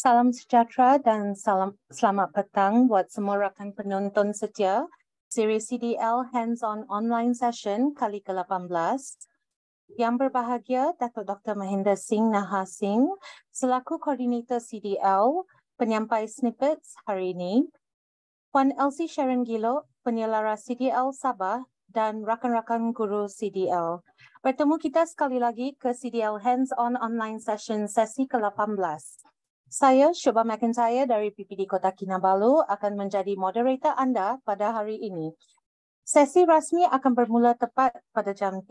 Salam sejahtera dan selamat petang buat semua rakan penonton setia siri CDL Hands-on Online Session kali ke-18. Yang berbahagia, Datuk Dr. Mahendra Singh Naha Singh selaku Koordinator CDL penyampai snippets hari ini, Puan Elsie Sharon Gilo, penyelara CDL Sabah dan rakan-rakan guru CDL. Bertemu kita sekali lagi ke CDL Hands-on Online Session sesi ke-18. Saya, Shobha McIntyre dari PPD Kota Kinabalu akan menjadi moderator anda pada hari ini. Sesi rasmi akan bermula tepat pada jam 3.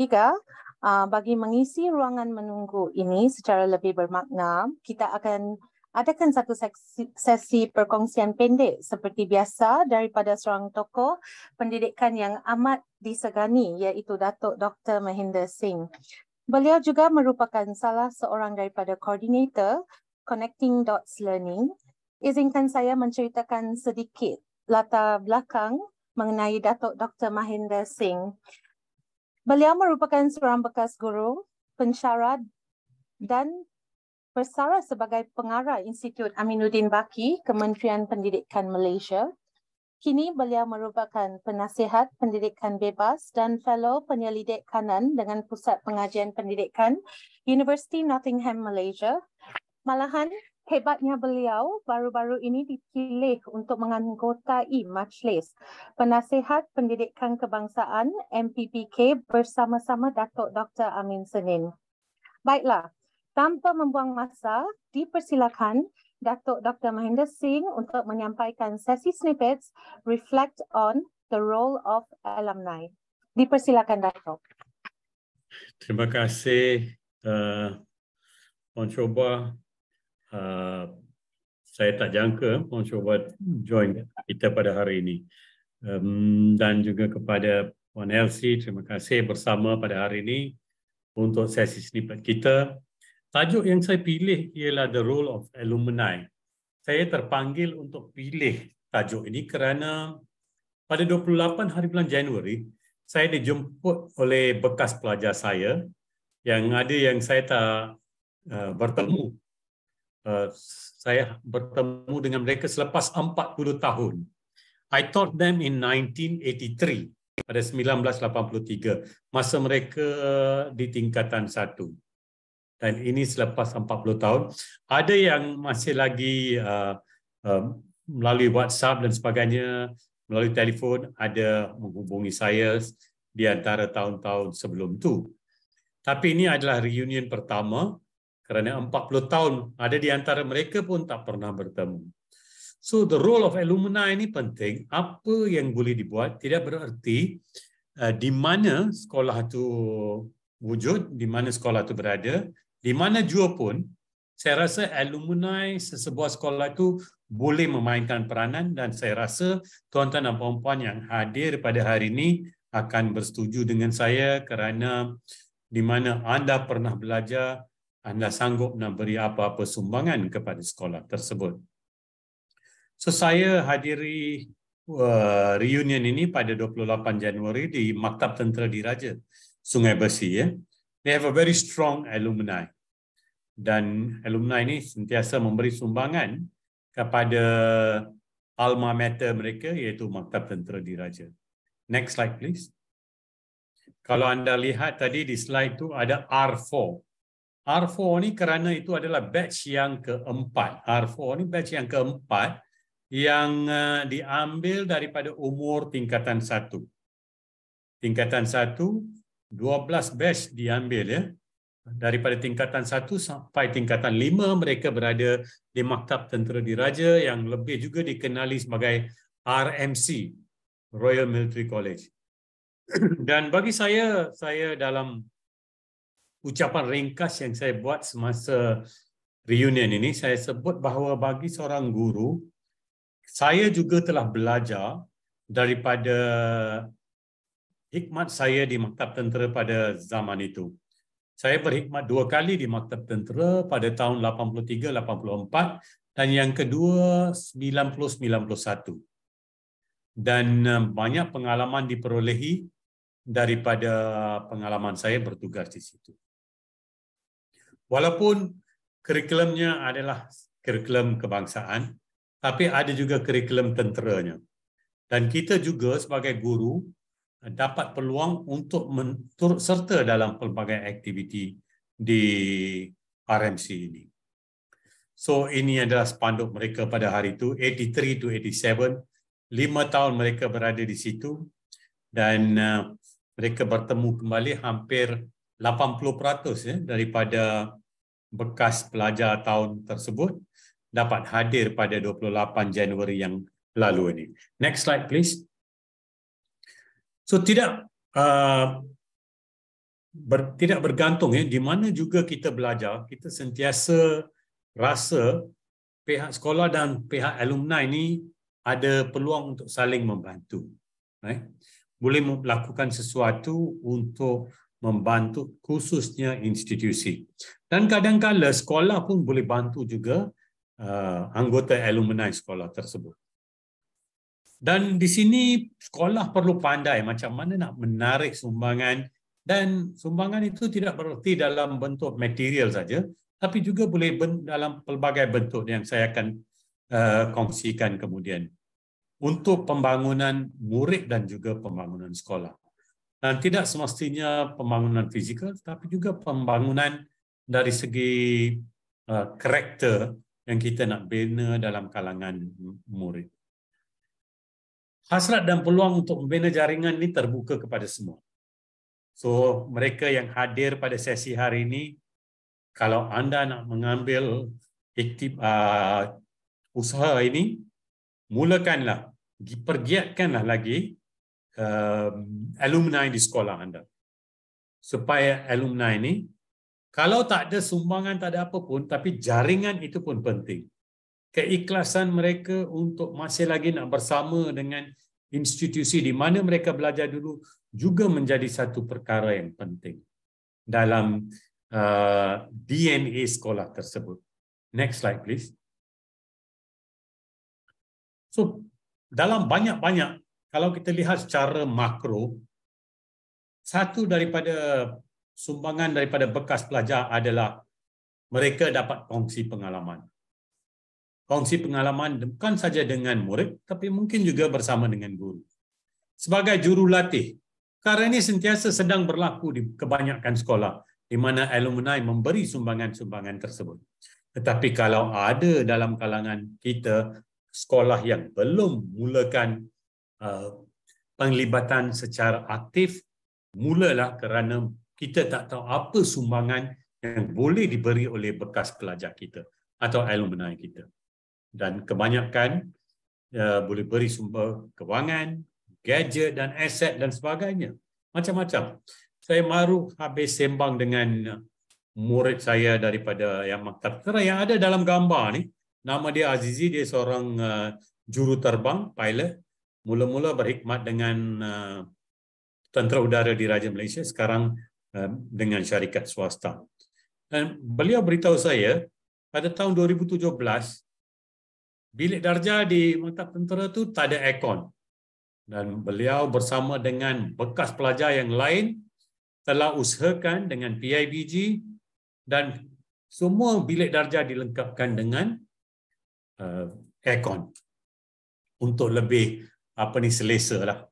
Bagi mengisi ruangan menunggu ini secara lebih bermakna, kita akan adakan satu sesi perkongsian pendek seperti biasa daripada seorang tokoh pendidikan yang amat disegani, iaitu Datuk Dr. Mahendra Singh. Beliau juga merupakan salah seorang daripada koordinator Connecting Dots Learning. Izinkan saya menceritakan sedikit latar belakang mengenai Datuk Dr. Mahendra Singh. Beliau merupakan seorang bekas guru, pensyarah dan bersara sebagai pengarah Institut Aminuddin Baki, Kementerian Pendidikan Malaysia. Kini beliau merupakan penasihat pendidikan bebas dan fellow penyelidik kanan dengan Pusat Pengajian Pendidikan University Nottingham, Malaysia. Malahan, hebatnya beliau baru-baru ini dipilih untuk menganggotai Majlis Penasihat Pendidikan Kebangsaan MPPK bersama-sama Datuk Dr. Amin Senin. Baiklah, tanpa membuang masa, dipersilakan Datuk Dr. Mahendra Singh untuk menyampaikan sesi snippets reflect on the role of alumni. Dipersilakan, Datuk. Terima kasih, Puan Shobha. Saya tak jangka Puan Shobha join kita pada hari ini. Dan juga kepada Puan Elsie, terima kasih bersama pada hari ini untuk sesi snippet kita. Tajuk yang saya pilih ialah The Role of Alumni. Saya terpanggil untuk pilih tajuk ini kerana pada 28 hari bulan Januari, saya dijemput oleh bekas pelajar saya yang saya tak bertemu. Saya bertemu dengan mereka selepas 40 tahun. I taught them in 1983, pada 1983, masa mereka di tingkatan 1. Dan ini selepas 40 tahun. Ada yang masih lagi melalui WhatsApp dan sebagainya, melalui telefon, ada menghubungi saya di antara tahun-tahun sebelum itu. Tapi ini adalah reunion pertama, kerana 40 tahun ada di antara mereka pun tak pernah bertemu. So the role of alumni ini penting. Apa yang boleh dibuat tidak bererti di mana sekolah itu wujud, di mana sekolah itu berada, di mana jua pun. Saya rasa alumni sesebuah sekolah itu boleh memainkan peranan dan saya rasa tuan-tuan dan puan-puan yang hadir pada hari ini akan bersetuju dengan saya kerana di mana anda pernah belajar, anda sanggup nak beri apa-apa sumbangan kepada sekolah tersebut. So saya hadiri reunion ini pada 28 Januari di Maktab Tentera Diraja Sungai Besi. They have a very strong alumni. Dan alumni ini sentiasa memberi sumbangan kepada alma mater mereka iaitu Maktab Tentera Diraja. Next slide please. Kalau anda lihat tadi di slide itu ada R4. R4 ni kerana itu adalah batch yang keempat. R4 ni batch yang keempat yang diambil daripada umur tingkatan 1. Tingkatan 1, 12 batch diambil ya. Daripada tingkatan 1 sampai tingkatan 5 mereka berada di Maktab Tentera Diraja yang lebih juga dikenali sebagai RMC, Royal Military College. Dan bagi saya dalam ucapan ringkas yang saya buat semasa reunion ini, saya sebut bahawa bagi seorang guru, saya juga telah belajar daripada hikmat saya di Maktab Tentera pada zaman itu. Saya berhikmat 2 kali di Maktab Tentera pada tahun 83-84 dan yang kedua 90-91. Dan banyak pengalaman diperolehi daripada pengalaman saya bertugas di situ. Walaupun kurikulumnya adalah kurikulum kebangsaan, tapi ada juga kurikulum tenteranya. Dan kita juga sebagai guru dapat peluang untuk turut serta dalam pelbagai aktiviti di RMC ini. So ini adalah spanduk mereka pada hari itu, 83 to 87. 5 tahun mereka berada di situ dan mereka bertemu kembali hampir 80% daripada bekas pelajar tahun tersebut dapat hadir pada 28 Januari yang lalu ini. Next slide please. So tidak bergantung di mana juga kita belajar, kita sentiasa rasa pihak sekolah dan pihak alumni ini ada peluang untuk saling membantu. Boleh melakukan sesuatu untuk membantu khususnya institusi. Dan kadang-kadang sekolah pun boleh bantu juga anggota alumni sekolah tersebut. Dan di sini sekolah perlu pandai macam mana nak menarik sumbangan, dan sumbangan itu tidak berarti dalam bentuk material saja, tapi juga boleh dalam pelbagai bentuk yang saya akan kongsikan kemudian untuk pembangunan murid dan juga pembangunan sekolah. Dan tidak semestinya pembangunan fizikal, tapi juga pembangunan dari segi karakter yang kita nak bina dalam kalangan murid. Hasrat dan peluang untuk membina jaringan ini terbuka kepada semua. So, mereka yang hadir pada sesi hari ini, kalau anda nak mengambil usaha ini, mulakanlah, pergiatkanlah lagi alumni di sekolah anda. Supaya alumni ini, kalau tak ada sumbangan, tak ada apa pun, tapi jaringan itu pun penting. Keikhlasan mereka untuk masih lagi nak bersama dengan institusi di mana mereka belajar dulu juga menjadi satu perkara yang penting dalam DNA sekolah tersebut. Next slide please. So, dalam banyak-banyak, kalau kita lihat secara makro, satu daripada sumbangan daripada bekas pelajar adalah mereka dapat kongsi pengalaman. Kongsi pengalaman bukan saja dengan murid, tapi mungkin juga bersama dengan guru. Sebagai jurulatih, perkara ini sentiasa sedang berlaku di kebanyakan sekolah, di mana alumni memberi sumbangan-sumbangan tersebut. Tetapi kalau ada dalam kalangan kita sekolah yang belum mulakan penglibatan secara aktif, mulalah kerana kita tak tahu apa sumbangan yang boleh diberi oleh bekas pelajar kita atau alumni kita. Dan kebanyakan boleh beri sumber kewangan, gadget dan aset dan sebagainya. Macam-macam. Saya baru habis sembang dengan murid saya daripada yang Maktab Tentera yang ada dalam gambar ni. Nama dia Azizi, dia seorang juru terbang, pilot. Mula-mula berkhidmat dengan Tentera Udara di Raja Malaysia, sekarang dengan syarikat swasta. Dan beliau beritahu saya, pada tahun 2017, bilik darjah di Maktab Tentera tu tak ada aircon. Dan beliau bersama dengan bekas pelajar yang lain telah usahakan dengan PIBG dan semua bilik darjah dilengkapkan dengan aircon untuk lebih selesa lah.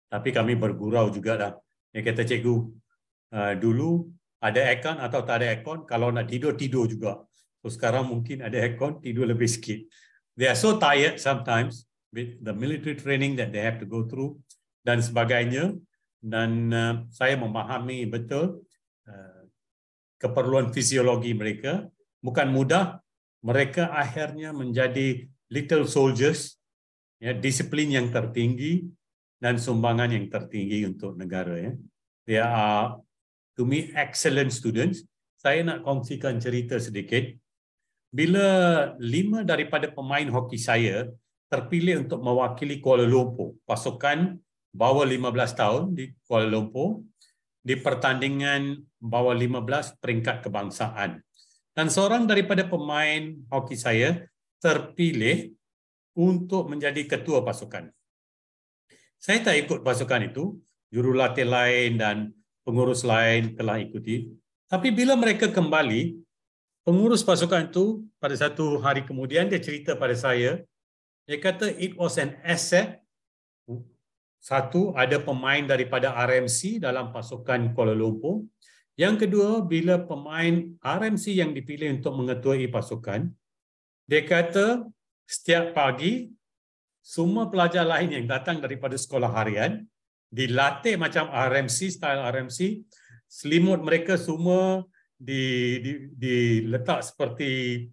Tapi kami bergurau juga lah. Dia kata, cikgu, dulu ada aircon atau tak ada aircon, kalau nak tidur, tidur juga. So sekarang mungkin ada aircon, tidur lebih sikit. They are so tired sometimes with the military training that they have to go through dan sebagainya. Dan saya memahami betul keperluan fisiologi mereka. Bukan mudah. Mereka akhirnya menjadi little soldiers, ya, disiplin yang tertinggi dan sumbangan yang tertinggi untuk negara. Ya. They are, to me, excellent students. Saya nak kongsikan cerita sedikit. Bila 5 daripada pemain hoki saya terpilih untuk mewakili Kuala Lumpur, pasukan bawah 15 tahun di Kuala Lumpur, di pertandingan bawah 15 peringkat kebangsaan. Dan seorang daripada pemain hoki saya terpilih untuk menjadi ketua pasukan. Saya tak ikut pasukan itu, jurulatih lain dan pengurus lain telah ikuti. Tapi bila mereka kembali, pengurus pasukan itu pada satu hari kemudian dia cerita pada saya, dia kata it was an asset. Satu, ada pemain daripada RMC dalam pasukan Kuala Lumpur. Yang kedua, bila pemain RMC yang dipilih untuk mengetuai pasukan, dia kata setiap pagi semua pelajar lain yang datang daripada sekolah harian dilatih macam RMC, style RMC, selimut mereka semua diletak seperti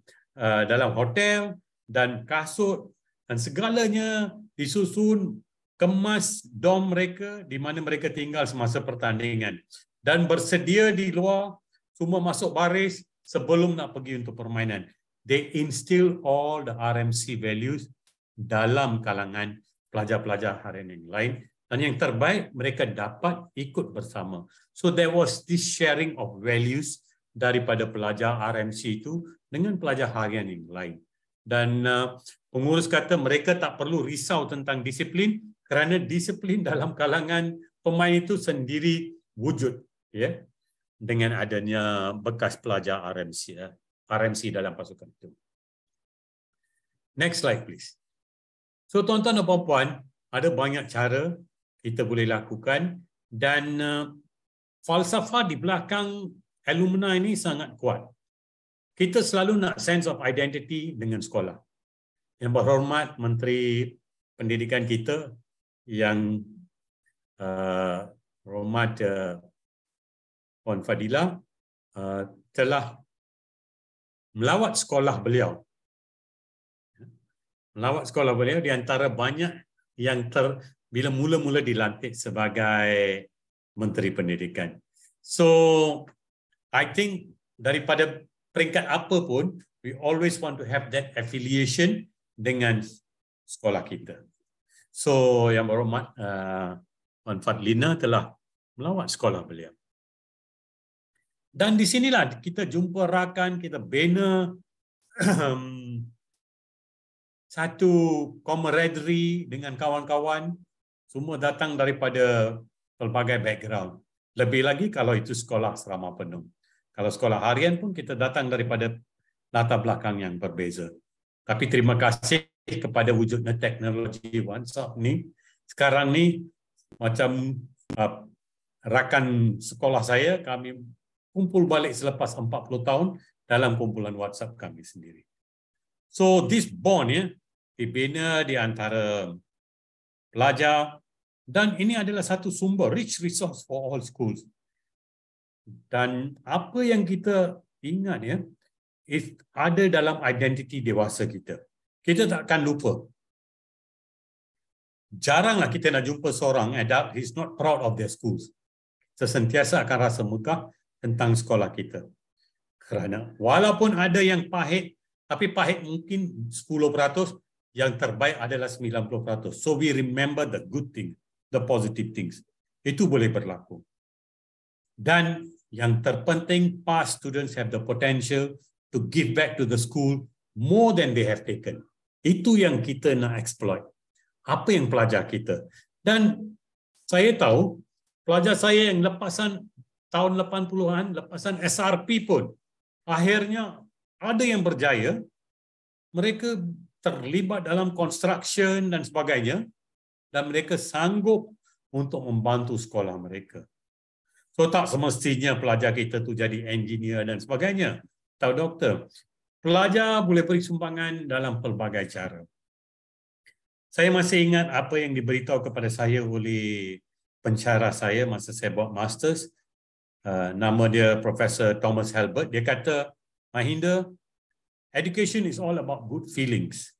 dalam hotel dan kasut dan segalanya disusun, kemas dom mereka di mana mereka tinggal semasa pertandingan dan bersedia di luar, semua masuk baris sebelum nak pergi untuk permainan. They instill all the RMC values dalam kalangan pelajar-pelajar harian yang lain, dan yang terbaik mereka dapat ikut bersama. So there was this sharing of values daripada pelajar RMC itu dengan pelajar harian yang lain. Dan pengurus kata mereka tak perlu risau tentang disiplin kerana disiplin dalam kalangan pemain itu sendiri wujud, ya, dengan adanya bekas pelajar RMC dalam pasukan itu. Next slide please. So tuan-tuan dan puan-puan, ada banyak cara kita boleh lakukan dan falsafah di belakang alumni ini sangat kuat. Kita selalu nak sense of identity dengan sekolah. Yang berhormat Menteri Pendidikan kita yang hormat Puan Fadila telah melawat sekolah beliau. Melawat sekolah beliau di antara banyak yang bila mula-mula dilantik sebagai Menteri Pendidikan. So, I think daripada peringkat apa pun, we always want to have that affiliation dengan sekolah kita. So, yang berhormat Puan Fadlina telah melawat sekolah beliau. Dan di sinilah kita jumpa rakan, kita bina satu camaraderie dengan kawan-kawan, semua datang daripada pelbagai background. Lebih lagi kalau itu sekolah asrama penuh. Kalau sekolah harian pun kita datang daripada latar belakang yang berbeza. Tapi terima kasih kepada wujudnya teknologi WhatsApp ni. Sekarang ni macam rakan sekolah saya, kami kumpul balik selepas 40 tahun dalam kumpulan WhatsApp kami sendiri. So this bond dibina di antara pelajar dan ini adalah satu sumber rich resource for all schools. Dan apa yang kita ingat ada dalam identiti dewasa kita. Kita takkan lupa. Jaranglah kita nak jumpa seorang adult who is not proud of their schools. Sesentiasa akan rasa megah tentang sekolah kita. Kerana walaupun ada yang pahit, tapi pahit mungkin 10%, yang terbaik adalah 90%. So we remember the good things, the positive things. Itu boleh berlaku. Dan yang terpenting, past students have the potential to give back to the school more than they have taken. Itu yang kita nak exploit. Apa yang pelajar kita. Dan saya tahu, pelajar saya yang lepasan tahun 80-an, lepasan SRP pun, akhirnya ada yang berjaya, mereka terlibat dalam construction dan sebagainya, dan mereka sanggup untuk membantu sekolah mereka. So tak semestinya pelajar kita tu jadi engineer dan sebagainya, atau doktor. Pelajar boleh beri sumbangan dalam pelbagai cara. Saya masih ingat apa yang diberitahu kepada saya oleh pensyarah saya masa saya buat masters. Nama dia Profesor Thomas Halbert. Dia kata, Mahinda, education is all about good feelings.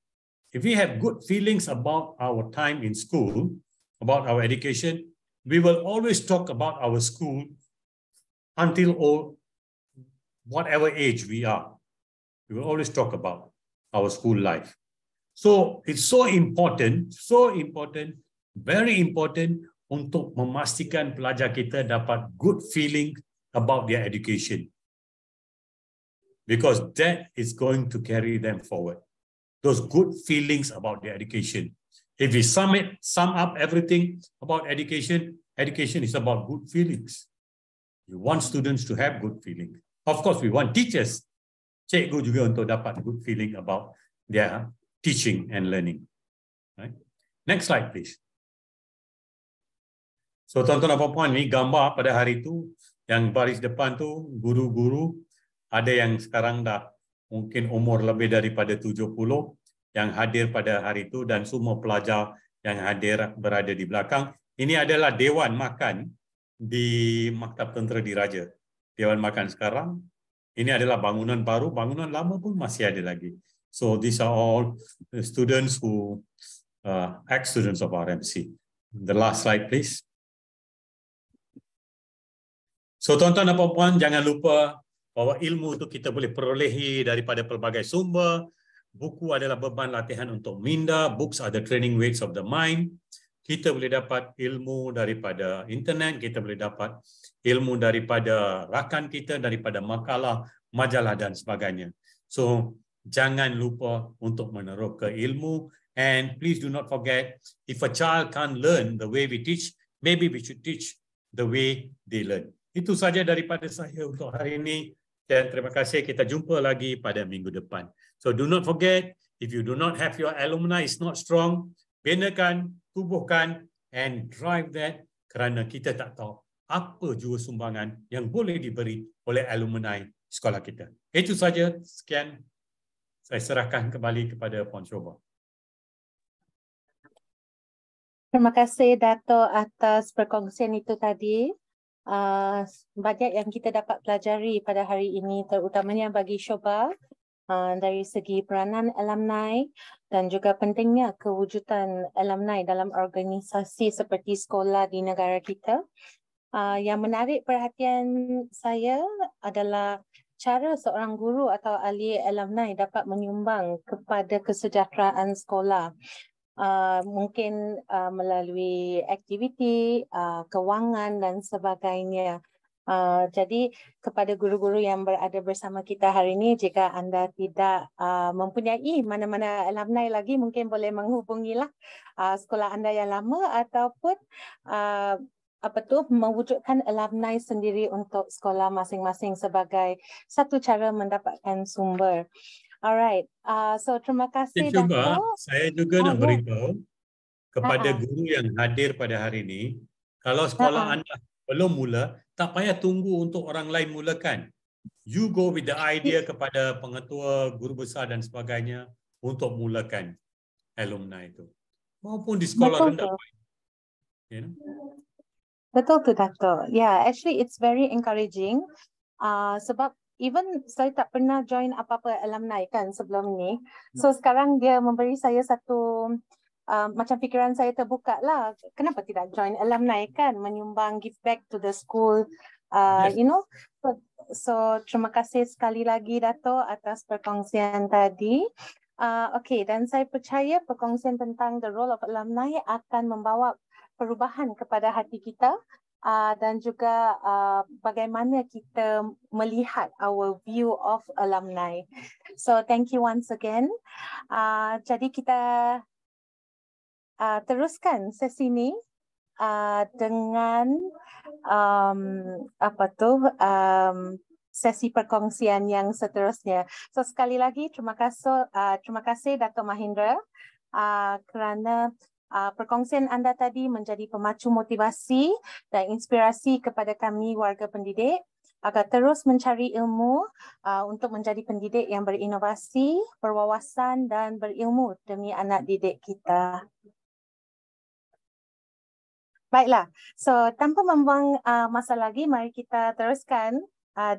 If we have good feelings about our time in school, about our education, we will always talk about our school until whatever age we are. We will always talk about our school life. So it's so important, very important untuk memastikan pelajar kita dapat good feeling about their education. Because that is going to carry them forward. Those good feelings about their education. If we sum up everything about education, education is about good feelings. We want students to have good feelings. Of course, we want teachers cikgu juga untuk dapat good feeling about their teaching and learning. Right? Next slide, please. So, tuan-tuan dan puan-puan, ni gambar pada hari itu yang baris depan tu guru-guru, ada yang sekarang dah mungkin umur lebih daripada 70 yang hadir pada hari itu dan semua pelajar yang hadir berada di belakang. Ini adalah Dewan Makan di Maktab Tentera Diraja. Dewan Makan sekarang, ini adalah bangunan baru, bangunan lama pun masih ada lagi. So these are all the students who ex-students of RMC. The last slide, please. So tuan-tuan dan puan-puan, jangan lupa bahwa ilmu itu kita boleh perolehi daripada pelbagai sumber. Buku adalah beban latihan untuk minda. Books are the training weights of the mind. Kita boleh dapat ilmu daripada internet, kita boleh dapat ilmu daripada rakan kita, daripada makalah, majalah dan sebagainya. So, jangan lupa untuk meneroka ilmu. And please do not forget, if a child can't learn the way we teach, maybe we should teach the way they learn. Itu saja daripada saya untuk hari ini. Dan terima kasih, kita jumpa lagi pada minggu depan. So, do not forget, if you do not have your alumni is not strong, benakan, tubuhkan, and drive that kerana kita tak tahu apa jua sumbangan yang boleh diberi oleh alumni sekolah kita. Itu saja, sekian. Saya serahkan kembali kepada Puan Shoba. Terima kasih Dato' atas perkongsian itu tadi. Banyak yang kita dapat pelajari pada hari ini, terutamanya bagi Shoba, dari segi peranan alumni dan juga pentingnya kewujudan alumni dalam organisasi seperti sekolah di negara kita. Yang menarik perhatian saya adalah cara seorang guru atau ahli alumni dapat menyumbang kepada kesejahteraan sekolah. Mungkin melalui aktiviti, kewangan dan sebagainya. Jadi kepada guru-guru yang berada bersama kita hari ini, jika anda tidak mempunyai mana-mana alumni lagi, mungkin boleh menghubungilah sekolah anda yang lama ataupun mewujudkan alumni sendiri untuk sekolah masing-masing sebagai satu cara mendapatkan sumber. Alright, so terima kasih Dato'. Saya juga nak beritahu kepada guru yang hadir pada hari ini, kalau sekolah anda belum mula, tak payah tunggu untuk orang lain mulakan. You go with the idea kepada pengetua, guru besar dan sebagainya untuk mulakan alumni itu. Maupun di sekolah rendah. You know? Betul tu Dato'. Yeah, actually it's very encouraging. Sebab even saya tak pernah join apa-apa alumni kan sebelum ni. So sekarang dia memberi saya satu macam fikiran saya terbuka lah. Kenapa tidak join alumni kan? Menyumbang, give back to the school. Yes. You know. So terima kasih sekali lagi Dato' atas perkongsian tadi. Okay, dan saya percaya perkongsian tentang the role of alumni akan membawa perubahan kepada hati kita. Dan juga bagaimana kita melihat our view of alumni. So thank you once again. Jadi kita teruskan sesi ini dengan sesi perkongsian yang seterusnya. So sekali lagi terima kasih Dato' Mahendra kerana perkongsian anda tadi menjadi pemacu motivasi dan inspirasi kepada kami warga pendidik agar terus mencari ilmu untuk menjadi pendidik yang berinovasi, berwawasan dan berilmu demi anak didik kita. Baiklah, so tanpa membuang masa lagi, mari kita teruskan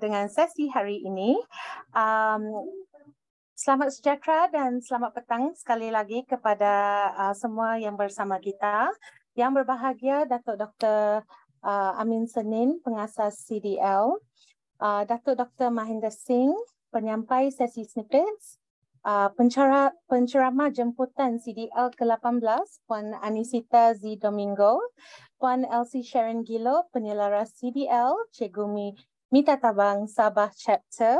dengan sesi hari ini. Selamat sejahtera dan selamat petang sekali lagi kepada semua yang bersama kita. Yang berbahagia Dato' Dr. Amin Senin, pengasas CDL, Dato' Dr. Mahendra Singh, penyampai sesi snippets, penceramah jemputan CDL ke-18, Puan Anisita Z. Domingo, Puan Elsie Sharon Gilo, penyelaras CDL, Cikgu Mita Tabang, Sabah Chapter,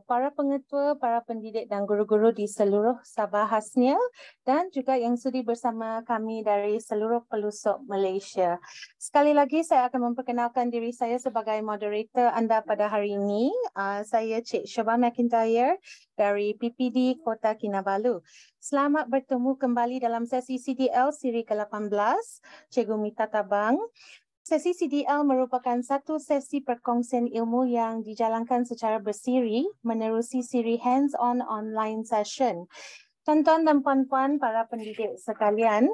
para pengetua, para pendidik dan guru-guru di seluruh Sabah khasnya dan juga yang sudi bersama kami dari seluruh pelosok Malaysia. Sekali lagi saya akan memperkenalkan diri saya sebagai moderator anda pada hari ini. Saya Cik Shoba McIntyre dari PPD Kota Kinabalu. Selamat bertemu kembali dalam sesi CDL siri ke-18, Cikgu Mita Tabang. Sesi CDL merupakan satu sesi perkongsian ilmu yang dijalankan secara bersiri menerusi siri hands-on online session. Tuan-tuan dan puan-puan para pendidik sekalian,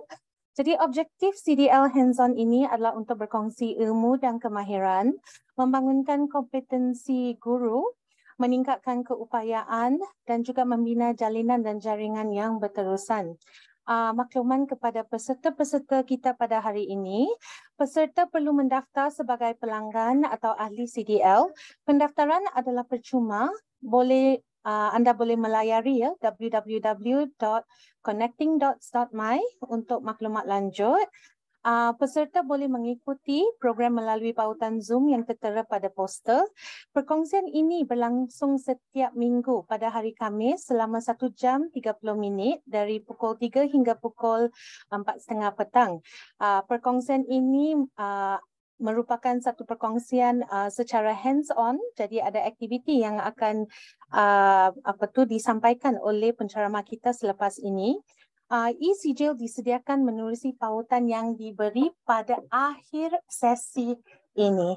jadi objektif CDL hands-on ini adalah untuk berkongsi ilmu dan kemahiran, membangunkan kompetensi guru, meningkatkan keupayaan dan juga membina jalinan dan jaringan yang berterusan. Makluman kepada peserta-peserta kita pada hari ini, peserta perlu mendaftar sebagai pelanggan atau ahli CDL. Pendaftaran adalah percuma, anda boleh melayari www.connectingdots.my untuk maklumat lanjut. Peserta boleh mengikuti program melalui pautan Zoom yang tertera pada poster. Perkongsian ini berlangsung setiap minggu pada hari Khamis selama 1 jam 30 minit dari pukul 3 hingga pukul 4.30 petang. Perkongsian ini merupakan satu perkongsian secara hands-on, jadi ada aktiviti yang akan disampaikan oleh penceramah kita selepas ini. E-Sijil disediakan menerusi pautan yang diberi pada akhir sesi ini.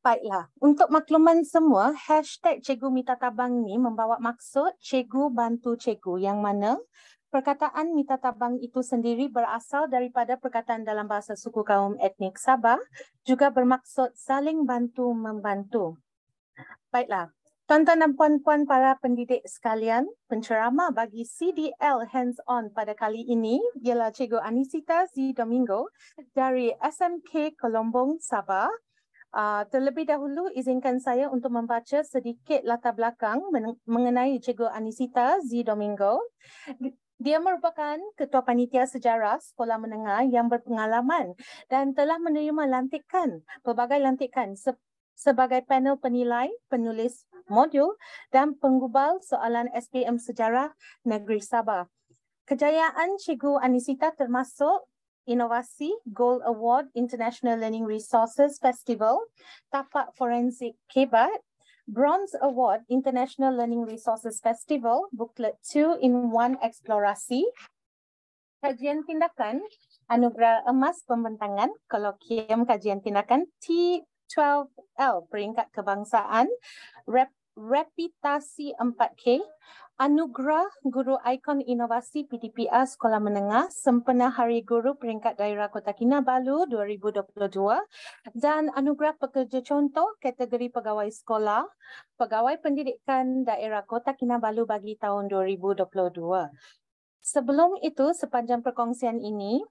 Baiklah, untuk makluman semua, hashtag Cikgu Mita Tabang ni membawa maksud Cikgu Bantu Cikgu, yang mana perkataan Mita Tabang itu sendiri berasal daripada perkataan dalam bahasa suku kaum etnik Sabah, juga bermaksud saling bantu-membantu. Baiklah. Tuan-tuan dan puan-puan para pendidik sekalian, penceramah bagi CDL hands-on pada kali ini ialah Cikgu Anisita Z. Domingo dari SMK Kolombong, Sabah. Terlebih dahulu izinkan saya untuk membaca sedikit latar belakang mengenai Cikgu Anisita Z. Domingo. Dia merupakan Ketua Panitia Sejarah Sekolah Menengah yang berpengalaman dan telah menerima pelbagai lantikan sebagai panel penilai, penulis modul dan penggubal soalan SPM Sejarah Negeri Sabah. Kejayaan Cikgu Anisita termasuk Inovasi Gold Award International Learning Resources Festival, Tapak Forensik Kebat, Bronze Award International Learning Resources Festival, Booklet 2-in-1 Eksplorasi, Kajian Tindakan, Anugerah Emas Pembentangan, Kolokium Kajian Tindakan T12L Peringkat Kebangsaan, Reputasi 4K, Anugerah Guru Ikon Inovasi PTPR Sekolah Menengah, Sempena Hari Guru Peringkat Daerah Kota Kinabalu 2022 dan Anugerah Pekerja Contoh kategori Pegawai Sekolah, Pegawai Pendidikan Daerah Kota Kinabalu bagi tahun 2022. Sebelum itu, sepanjang perkongsian ini,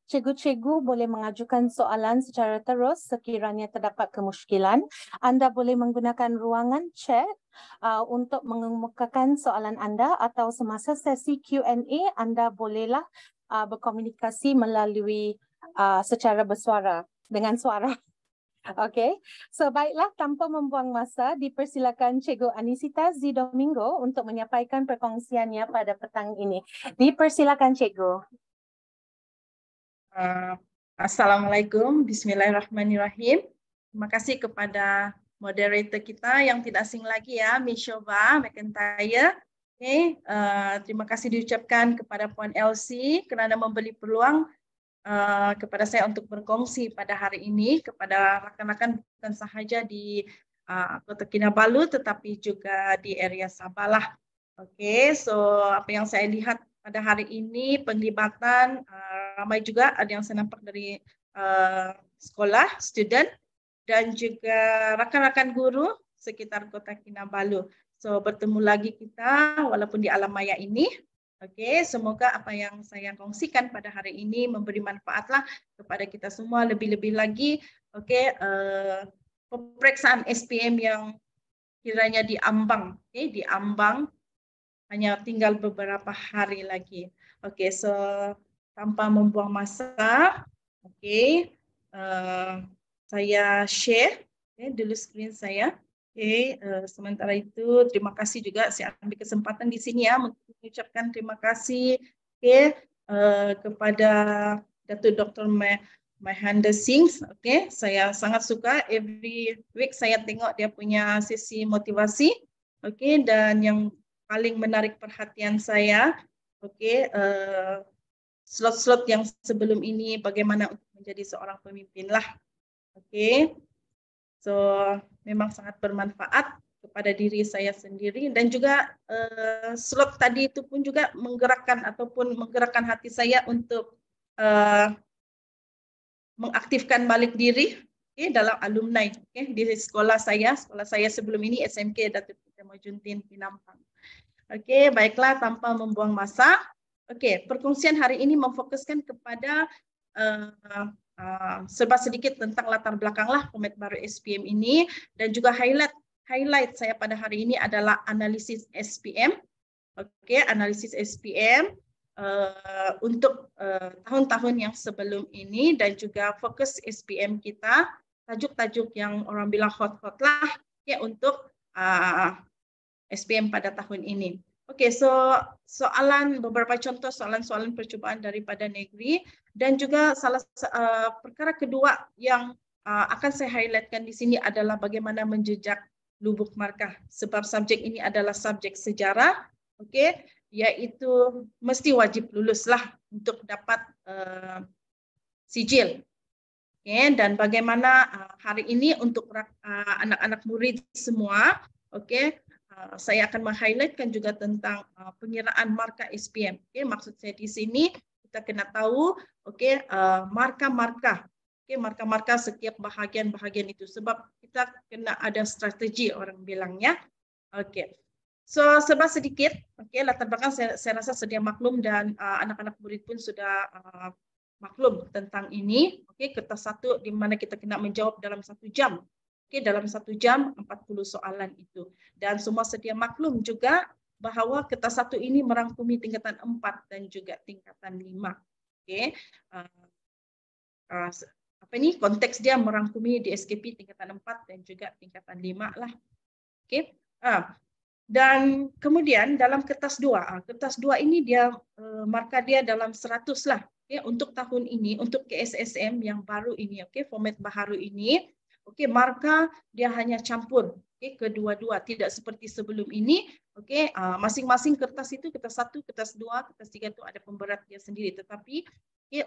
cikgu-cikgu boleh mengajukan soalan secara terus sekiranya terdapat kemusykilan. Anda boleh menggunakan ruangan chat untuk mengemukakan soalan anda atau semasa sesi Q&A anda bolehlah berkomunikasi melalui secara bersuara dengan suara. Okey, so baiklah, tanpa membuang masa, dipersilakan Cikgu Anisita Z. Domingo untuk menyampaikan perkongsiannya pada petang ini. Dipersilakan Cikgu. Assalamualaikum, bismillahirrahmanirrahim. Terima kasih kepada moderator kita yang tidak asing lagi ya, Miss Shoba McIntyre. Okay. Terima kasih diucapkan kepada Puan Elsie kerana memberi peluang kepada saya untuk berkongsi pada hari ini kepada rakan-rakan bukan sahaja di Kota Kinabalu tetapi juga di area Sabah lah. Okey, so apa yang saya lihat pada hari ini penglibatan ramai juga, ada yang saya nampak dari sekolah, student dan juga rakan-rakan guru sekitar Kota Kinabalu. So bertemu lagi kita walaupun di alam maya ini. Okey, semoga apa yang saya kongsikan pada hari ini memberi manfaatlah kepada kita semua, lebih-lebih lagi. Okey, pemeriksaan SPM yang kiranya diambang, diambang hanya tinggal beberapa hari lagi. Okey, so tanpa membuang masa, okey, saya share dulu screen saya. Sementara itu terima kasih juga saya ambil kesempatan di sini ya untuk mengucapkan terima kasih kepada Datuk Dr. Mahendra Singh. Saya sangat suka every week saya tengok dia punya sesi motivasi. Dan yang paling menarik perhatian saya, slot-slot yang sebelum ini bagaimana untuk menjadi seorang pemimpin lah. So memang sangat bermanfaat kepada diri saya sendiri dan juga slot tadi itu pun juga menggerakkan hati saya untuk mengaktifkan balik diri dalam alumni di sekolah saya sebelum ini SMK Datuk Mojuddin Pinampang. Baiklah tanpa membuang masa. Perkongsian hari ini memfokuskan kepada serba sedikit tentang latar belakang lah format baru SPM ini dan juga highlight saya pada hari ini adalah analisis SPM. Analisis SPM untuk tahun-tahun yang sebelum ini dan juga fokus SPM kita, tajuk-tajuk yang orang bilang hot-hot lah untuk SPM pada tahun ini. So beberapa contoh soalan-soalan percubaan daripada negeri dan juga perkara kedua yang akan saya highlightkan di sini adalah bagaimana menjejak lubuk markah sebab subjek ini adalah subjek sejarah, yaitu mesti wajib lulus lah untuk dapat sijil. Dan bagaimana hari ini untuk anak-anak murid semua, saya akan meng-highlightkan juga tentang pengiraan markah SPM. Maksud saya di sini kita kena tahu markah-markah. Markah-markah setiap bahagian-bahagian itu sebab kita kena ada strategi orang bilangnya. So sebab sedikit latar belakang saya rasa sedia maklum dan anak-anak murid pun sudah maklum tentang ini. Kertas 1 di mana kita kena menjawab dalam 1 jam. Dalam 1 jam 40 soalan itu. Dan semua sedia maklum juga bahwa kertas 1 ini merangkumi tingkatan 4 dan juga tingkatan 5. Konteks dia merangkumi di SKP tingkatan 4 dan juga tingkatan 5 lah. Dan kemudian dalam kertas 2. Kertas 2 ini dia markah dia dalam 100 lah. Untuk tahun ini, untuk KSSM yang baru ini, format baru ini, markah dia hanya campur kedua-dua, tidak seperti sebelum ini. Masing-masing kertas itu kertas 1, kertas 2, kertas 3 itu ada pemberat dia sendiri. Tetapi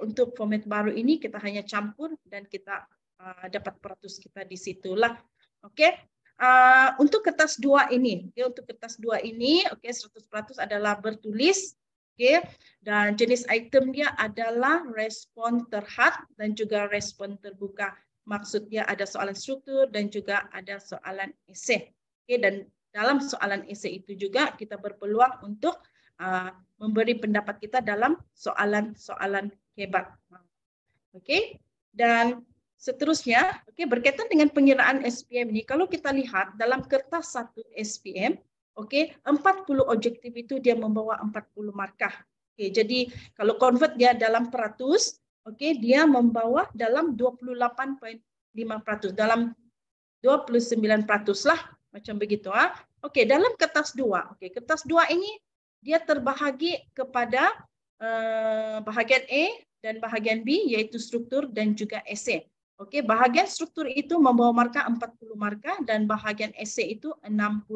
untuk format baru ini kita hanya campur dan kita dapat peratus kita di situlah. Untuk kertas 2 ini, untuk kertas 2 ini, 100% adalah bertulis. Dan jenis item dia adalah respon terhad dan juga respon terbuka. Maksudnya ada soalan struktur dan juga ada soalan esei. Dan dalam soalan esei itu juga kita berpeluang untuk memberi pendapat kita dalam soalan-soalan hebat. Dan seterusnya, berkaitan dengan pengiraan SPM ini, kalau kita lihat dalam kertas 1 SPM, 40 objektif itu dia membawa 40 markah. Jadi kalau convert dia dalam peratus, dia membawa dalam 28,5%, dalam 29% lah, macam begitu. Dalam kertas 2, kertas 2 ini dia terbahagi kepada bahagian A dan bahagian B, yaitu struktur dan juga esei. Bahagian struktur itu membawa markah 40 markah dan bahagian esei itu 60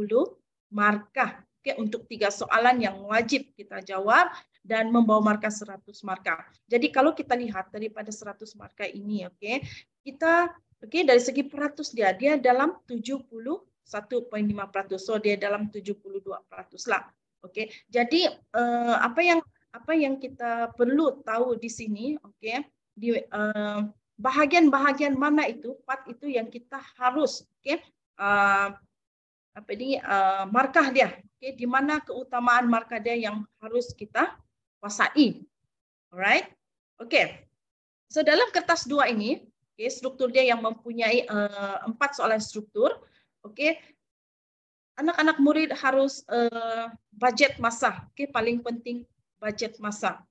markah. Untuk 3 soalan yang wajib kita jawab dan membawa markah 100 markah. Jadi kalau kita lihat daripada 100 markah ini, kita dari segi peratus dia dalam 71,5%. So dia dalam 72% lah. Jadi apa yang kita perlu tahu di sini, di bahagian-bahagian mana itu, part itu yang kita harus markah dia, di mana keutamaan markah dia yang harus kita kuasai. Alright, so dalam kertas 2 ini, struktur dia yang mempunyai 4 soalan struktur. Anak-anak murid harus budget masa. Paling penting budget masa.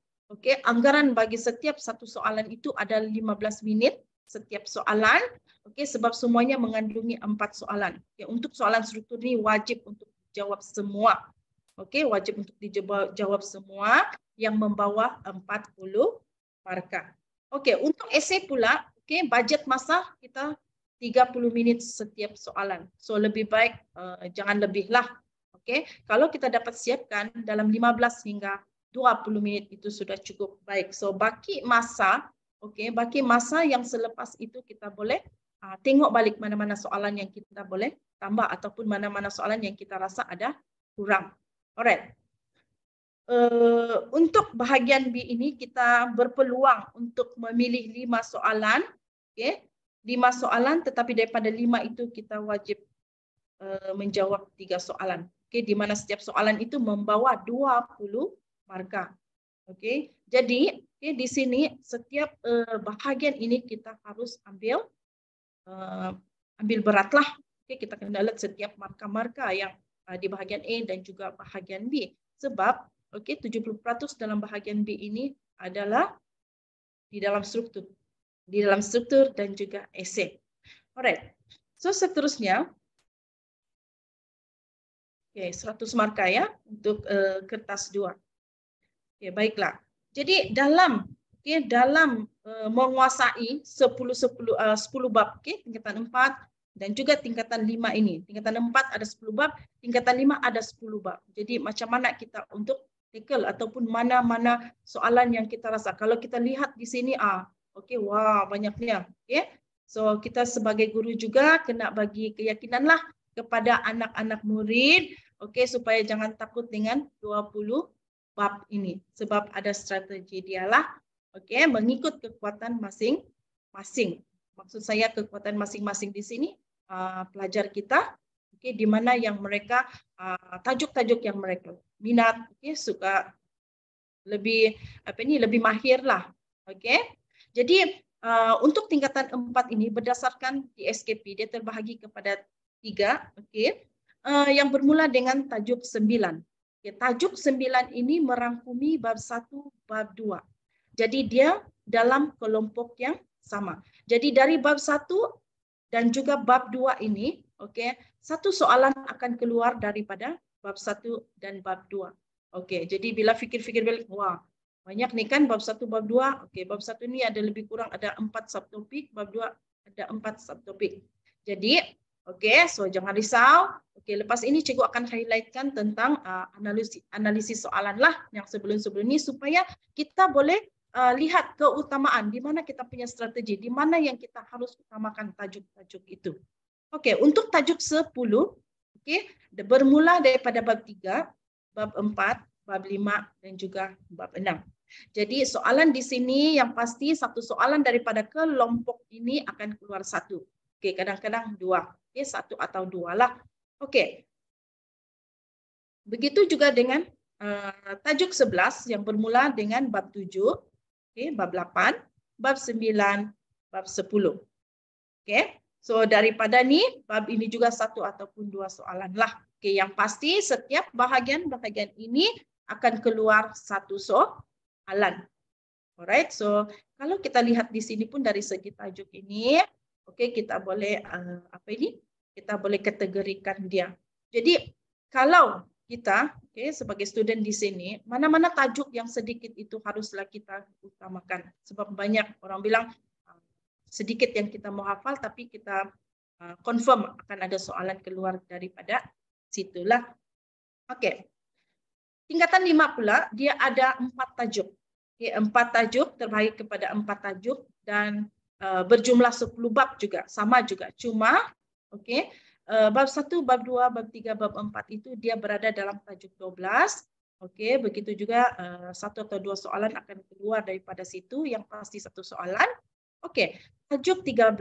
Anggaran bagi setiap satu soalan itu ada 15 menit. setiap soalan. Okey, sebab semuanya mengandungi 4 soalan. Okay, untuk soalan struktur ini wajib untuk dijawab semua. Okey, wajib untuk dijawab semua yang membawa 40 markah. Okey, untuk esei pula, okey, budget masa kita 30 minit setiap soalan. So lebih baik jangan lebih lah. Okey, kalau kita dapat siapkan dalam 15 hingga 20 menit itu sudah cukup baik. So baki masa, okey, baki masa yang selepas itu kita boleh tengok balik mana-mana soalan yang kita boleh tambah ataupun mana-mana soalan yang kita rasa ada kurang. Alright. Untuk bahagian B ini kita berpeluang untuk memilih 5 soalan. Okay. 5 soalan, tetapi daripada 5 itu kita wajib menjawab 3 soalan. Okay. Di mana setiap soalan itu membawa 20 markah. Okay. Jadi di sini setiap bahagian ini kita harus ambil beratlah. Okay. Kita kena lihat setiap markah-markah yang di bahagian A dan juga bahagian B. Sebab 70% dalam bahagian B ini adalah di dalam struktur. Di dalam struktur dan juga esei. Alright. So seterusnya, 100 markah ya untuk kertas 2. Baiklah. Jadi dalam menguasai 10 bab, tingkatan 4 dan juga tingkatan 5 ini. Tingkatan 4 ada 10 bab, tingkatan 5 ada 10 bab. Jadi macam mana kita untuk tackle ataupun mana-mana soalan yang kita rasa. Kalau kita lihat di sini, wah banyaknya. So kita sebagai guru juga kena bagi keyakinan lah kepada anak-anak murid, supaya jangan takut dengan 20 bab ini. Sebab ada strategi dialah, mengikut kekuatan masing-masing. Maksud saya kekuatan masing-masing di sini pelajar kita, di mana yang mereka tajuk-tajuk yang mereka minat, suka lebih lebih mahir lah. Jadi untuk tingkatan 4 ini berdasarkan di SKP dia terbahagi kepada 3, yang bermula dengan tajuk 9. Tajuk 9 ini merangkumi bab 1, bab 2. Jadi dia dalam kelompok yang sama. Jadi dari bab 1 dan juga bab 2 ini, satu soalan akan keluar daripada bab 1 dan bab 2. Jadi bila fikir-fikir balik, wah, banyak nih kan bab 1, bab 2. Bab 1 ini ada lebih kurang ada 4 subtopik, bab 2 ada 4 subtopik. Jadi, so jangan risau. Lepas ini cikgu akan highlightkan tentang analisis soalan lah yang sebelum-sebelum ini supaya kita boleh lihat keutamaan di mana kita punya strategi, di mana yang kita harus utamakan tajuk-tajuk itu. Untuk tajuk 10, bermula daripada bab 3, bab 4, bab 5 dan juga bab 6. Jadi soalan di sini yang pasti satu soalan daripada kelompok ini akan keluar 1. Kadang-kadang 2. 1 atau 2 lah. Begitu juga dengan tajuk 11 yang bermula dengan bab 7, bab 8, bab 9, bab 10. So daripada ni bab ini juga 1 ataupun 2 soalan lah. Yang pasti setiap bahagian ini akan keluar 1 soalan. Alright. So kalau kita lihat di sini pun dari segi tajuk ini, kita boleh kita boleh kategorikan dia. Jadi kalau kita sebagai student di sini, mana-mana tajuk yang sedikit itu haruslah kita utamakan. Sebab banyak orang bilang sedikit yang kita mau hafal, tapi kita confirm akan ada soalan keluar daripada situlah. Tingkatan 5 pula, dia ada 4 tajuk. 4 tajuk terbahagi kepada 4 tajuk dan berjumlah 10 bab juga, sama juga. Cuma, bab 1, bab 2, bab 3, bab 4 itu dia berada dalam tajuk 12. Begitu juga 1 atau 2 soalan akan keluar daripada situ, yang pasti 1 soalan. Tajuk 13,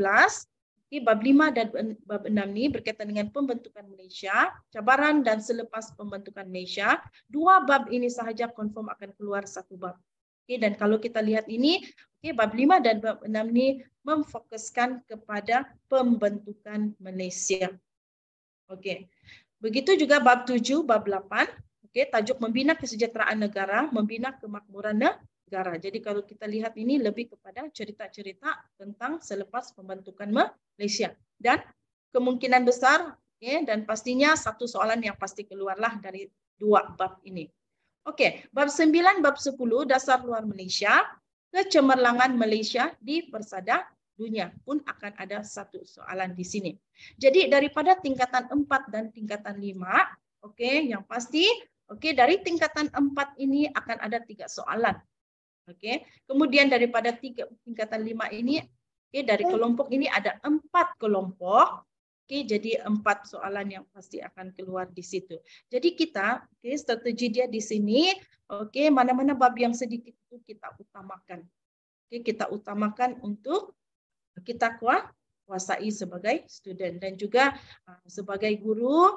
bab 5 dan bab 6 ini berkaitan dengan pembentukan Malaysia, cabaran dan selepas pembentukan Malaysia. 2 bab ini sahaja confirm akan keluar 1 bab. Dan kalau kita lihat ini, bab 5 dan bab 6 ini memfokuskan kepada pembentukan Malaysia. Begitu juga bab 7, bab 8, tajuk membina kesejahteraan negara, membina kemakmuran negara. Jadi kalau kita lihat ini lebih kepada cerita-cerita tentang selepas pembentukan Malaysia. Dan kemungkinan besar, dan pastinya satu soalan yang pasti keluarlah dari dua bab ini. Oke, bab 9, bab 10, dasar luar Malaysia, kecemerlangan Malaysia di persada dunia pun akan ada satu soalan di sini. Jadi daripada tingkatan 4 dan tingkatan 5, yang pasti, dari tingkatan 4 ini akan ada 3 soalan. Kemudian daripada tingkatan 5 ini, dari kelompok ini ada 4 kelompok. Jadi 4 soalan yang pasti akan keluar di situ. Jadi kita, strategi dia di sini, mana-mana bab yang sedikit itu kita utamakan. Kita utamakan untuk kita kuasai sebagai student dan juga sebagai guru.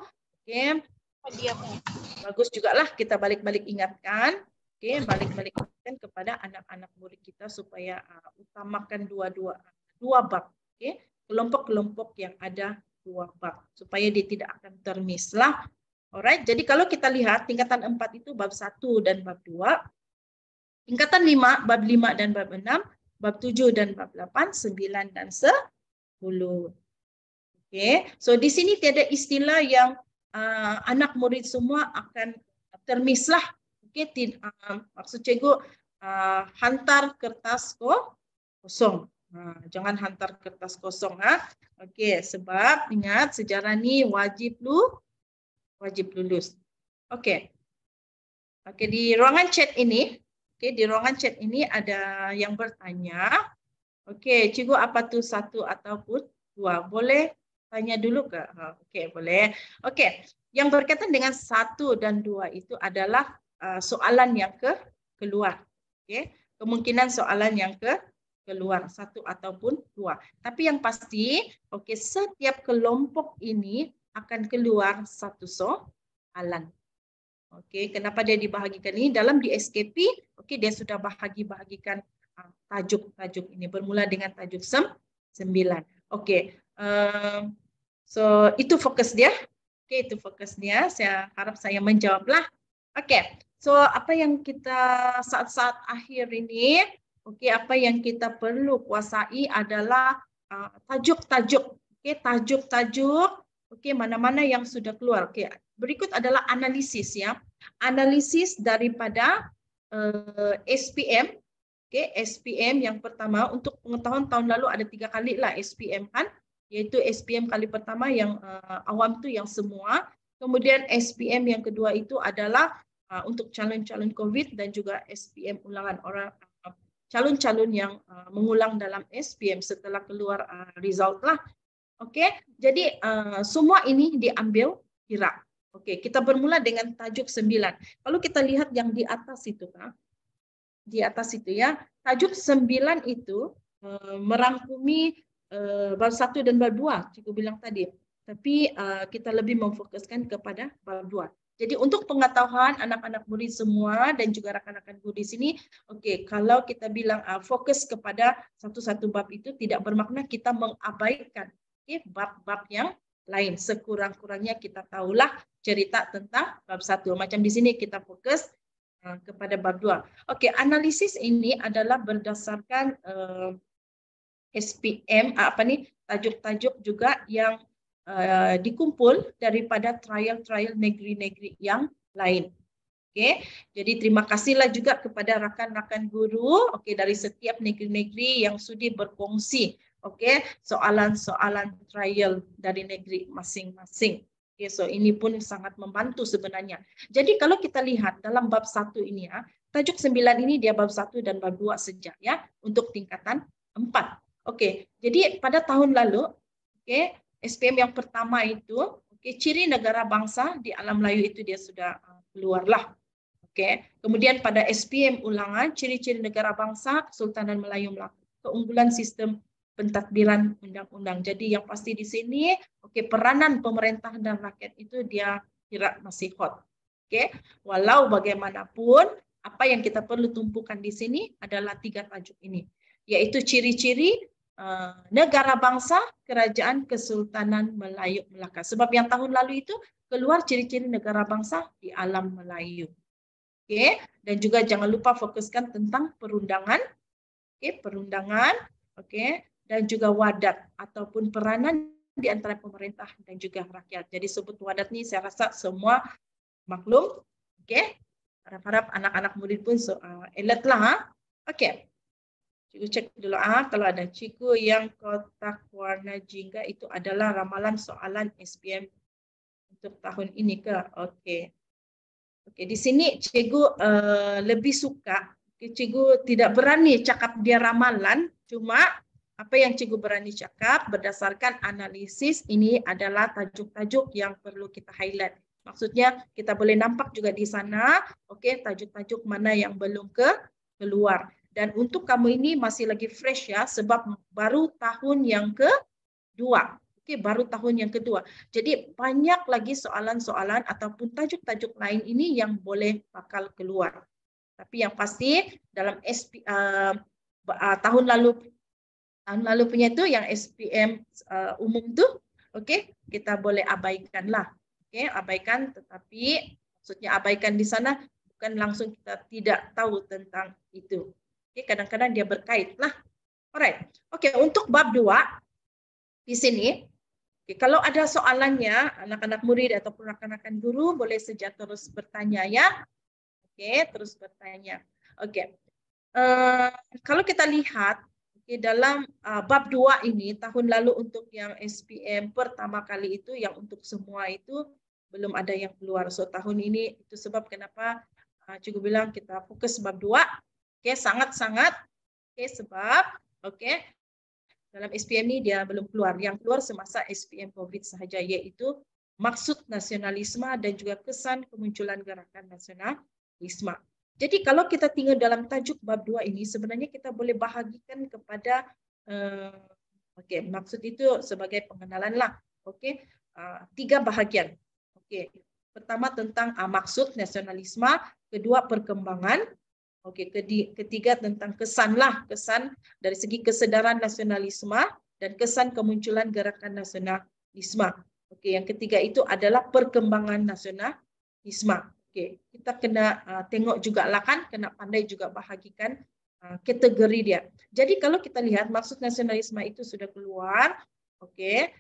Bagus juga lah kita balik-balik ingatkan. Balik-balik ingatkan kepada anak-anak murid kita supaya utamakan dua bab. Kelompok-kelompok yang ada 2 bab supaya dia tidak akan termiss lah. Alright, jadi kalau kita lihat tingkatan 4 itu bab 1 dan bab 2, tingkatan 5 bab 5 dan bab 6, bab 7 dan bab 8, 9 dan 10. So di sini tiada istilah yang anak murid semua akan termiss lah. Maksud cikgu hantar kertas kosong. Jangan hantar kertas kosong. Sebab ingat sejarah ni wajib lulus. Di ruangan chat ini, ada yang bertanya. Cikgu apa tu 1 ataupun 2? Boleh tanya dulu ke? Boleh. Yang berkaitan dengan 1 dan 2 itu adalah soalan yang keluar. Kemungkinan soalan yang keluar 1 ataupun 2. Tapi yang pasti, setiap kelompok ini akan keluar 1 soalan. Kenapa dia dibahagikan ini? Dalam di SKP, dia sudah bahagikan tajuk-tajuk ini bermula dengan tajuk 9. So itu fokus dia. Itu fokus dia. Saya harap saya menjawablah. So apa yang kita saat-saat akhir ini, apa yang kita perlu kuasai adalah tajuk-tajuk. Tajuk-tajuk. Mana-mana yang sudah keluar. Berikut adalah analisis ya. Analisis daripada SPM. SPM yang pertama, untuk pengetahuan tahun lalu ada 3 kali lah SPM kan. Yaitu SPM kali pertama yang awam tu yang semua. Kemudian SPM yang kedua itu adalah untuk calon-calon COVID dan juga SPM ulangan orang calon-calon yang mengulang dalam SPM setelah keluar result lah. Jadi semua ini diambil kira. Kita bermula dengan tajuk 9. Kalau kita lihat yang di atas itu kan, ya, tajuk 9 itu merangkumi bab 1 dan bab 2, cikgu bilang tadi. Tapi kita lebih memfokuskan kepada bab 2. Jadi untuk pengetahuan anak-anak murid semua dan juga rakan-rakan guru di sini, kalau kita bilang fokus kepada satu-satu bab itu tidak bermakna kita mengabaikan bab-bab yang lain. Sekurang-kurangnya kita tahulah cerita tentang bab 1. Macam di sini kita fokus kepada bab 2. Analisis ini adalah berdasarkan SPM, tajuk-tajuk juga yang dikumpul daripada trial-trial negeri-negeri yang lain. Jadi terima kasihlah juga kepada rakan-rakan guru dari setiap negeri-negeri yang sudi berkongsi soalan-soalan trial dari negeri masing-masing. So ini pun sangat membantu sebenarnya. Jadi kalau kita lihat dalam bab 1 ini ya, tajuk 9 ini dia bab 1 dan bab 2 saja ya untuk tingkatan 4. Jadi pada tahun lalu SPM yang pertama itu ciri negara bangsa di alam Melayu itu dia sudah keluarlah. Kemudian pada SPM ulangan ciri-ciri negara bangsa Kesultanan Melayu Melaka, keunggulan sistem pentadbiran undang-undang. Jadi yang pasti di sini peranan pemerintah dan rakyat itu dia kira masih hot. Walau bagaimanapun apa yang kita perlu tumpukan di sini adalah 3 tajuk ini, yaitu ciri-ciri negara bangsa Kerajaan Kesultanan Melayu Melaka. Sebab yang tahun lalu itu keluar ciri-ciri negara bangsa di alam Melayu. Oke, dan juga jangan lupa fokuskan tentang perundangan. Oke, perundangan, oke, dan juga wadat ataupun peranan di antara pemerintah dan juga rakyat. Jadi sebut wadat ini saya rasa semua maklum. Oke, harap-harap anak-anak murid pun alert lah. Oke, cikgu cek dulu kalau ada cikgu yang kotak warna jingga itu adalah ramalan soalan SPM untuk tahun ini ke? Oke. Oke, di sini cikgu lebih suka, cikgu tidak berani cakap dia ramalan, cuma apa yang cikgu berani cakap berdasarkan analisis ini adalah tajuk-tajuk yang perlu kita highlight. Maksudnya kita boleh nampak juga di sana, oke, tajuk-tajuk mana yang belum keluar. Dan untuk kamu ini masih lagi fresh ya, sebab baru tahun yang kedua. Oke, baru tahun yang kedua. Jadi banyak lagi soalan-soalan ataupun tajuk-tajuk lain ini yang boleh bakal keluar. Tapi yang pasti dalam tahun lalu punya itu yang SPM umum tuh, oke, kita boleh abaikan lah. Oke, abaikan, tetapi maksudnya abaikan di sana bukan langsung kita tidak tahu tentang itu. Oke, kadang-kadang dia berkait lah. Alright. Oke, untuk bab 2 di sini. Oke, kalau ada soalannya, anak-anak murid ataupun rekan-rekan guru boleh saja terus bertanya ya. Oke, terus bertanya. Oke, kalau kita lihat dalam bab 2 ini, tahun lalu untuk yang SPM pertama kali itu, yang untuk semua itu belum ada yang keluar. So, tahun ini itu sebab kenapa cikgu bilang kita fokus bab 2. Oke, sangat-sangat. Oke, sebab, oke, dalam SPM ini dia belum keluar. Yang keluar semasa SPM COVID sahaja, yaitu maksud nasionalisme dan juga kesan kemunculan gerakan nasionalisme. Jadi kalau kita tinggal dalam tajuk bab 2 ini, sebenarnya kita boleh bahagikan kepada, maksud itu sebagai pengenalan lah. Oke, 3 bahagian. Oke, pertama tentang maksud nasionalisme, kedua perkembangan. Oke, ketiga tentang kesan dari segi kesedaran nasionalisme dan kesan kemunculan gerakan nasionalisme. Oke, yang ketiga itu adalah perkembangan nasionalisme. Oke, kita kena tengok juga lah kan, kena pandai juga bahagikan kategori dia. Jadi kalau kita lihat maksud nasionalisme itu sudah keluar, oke,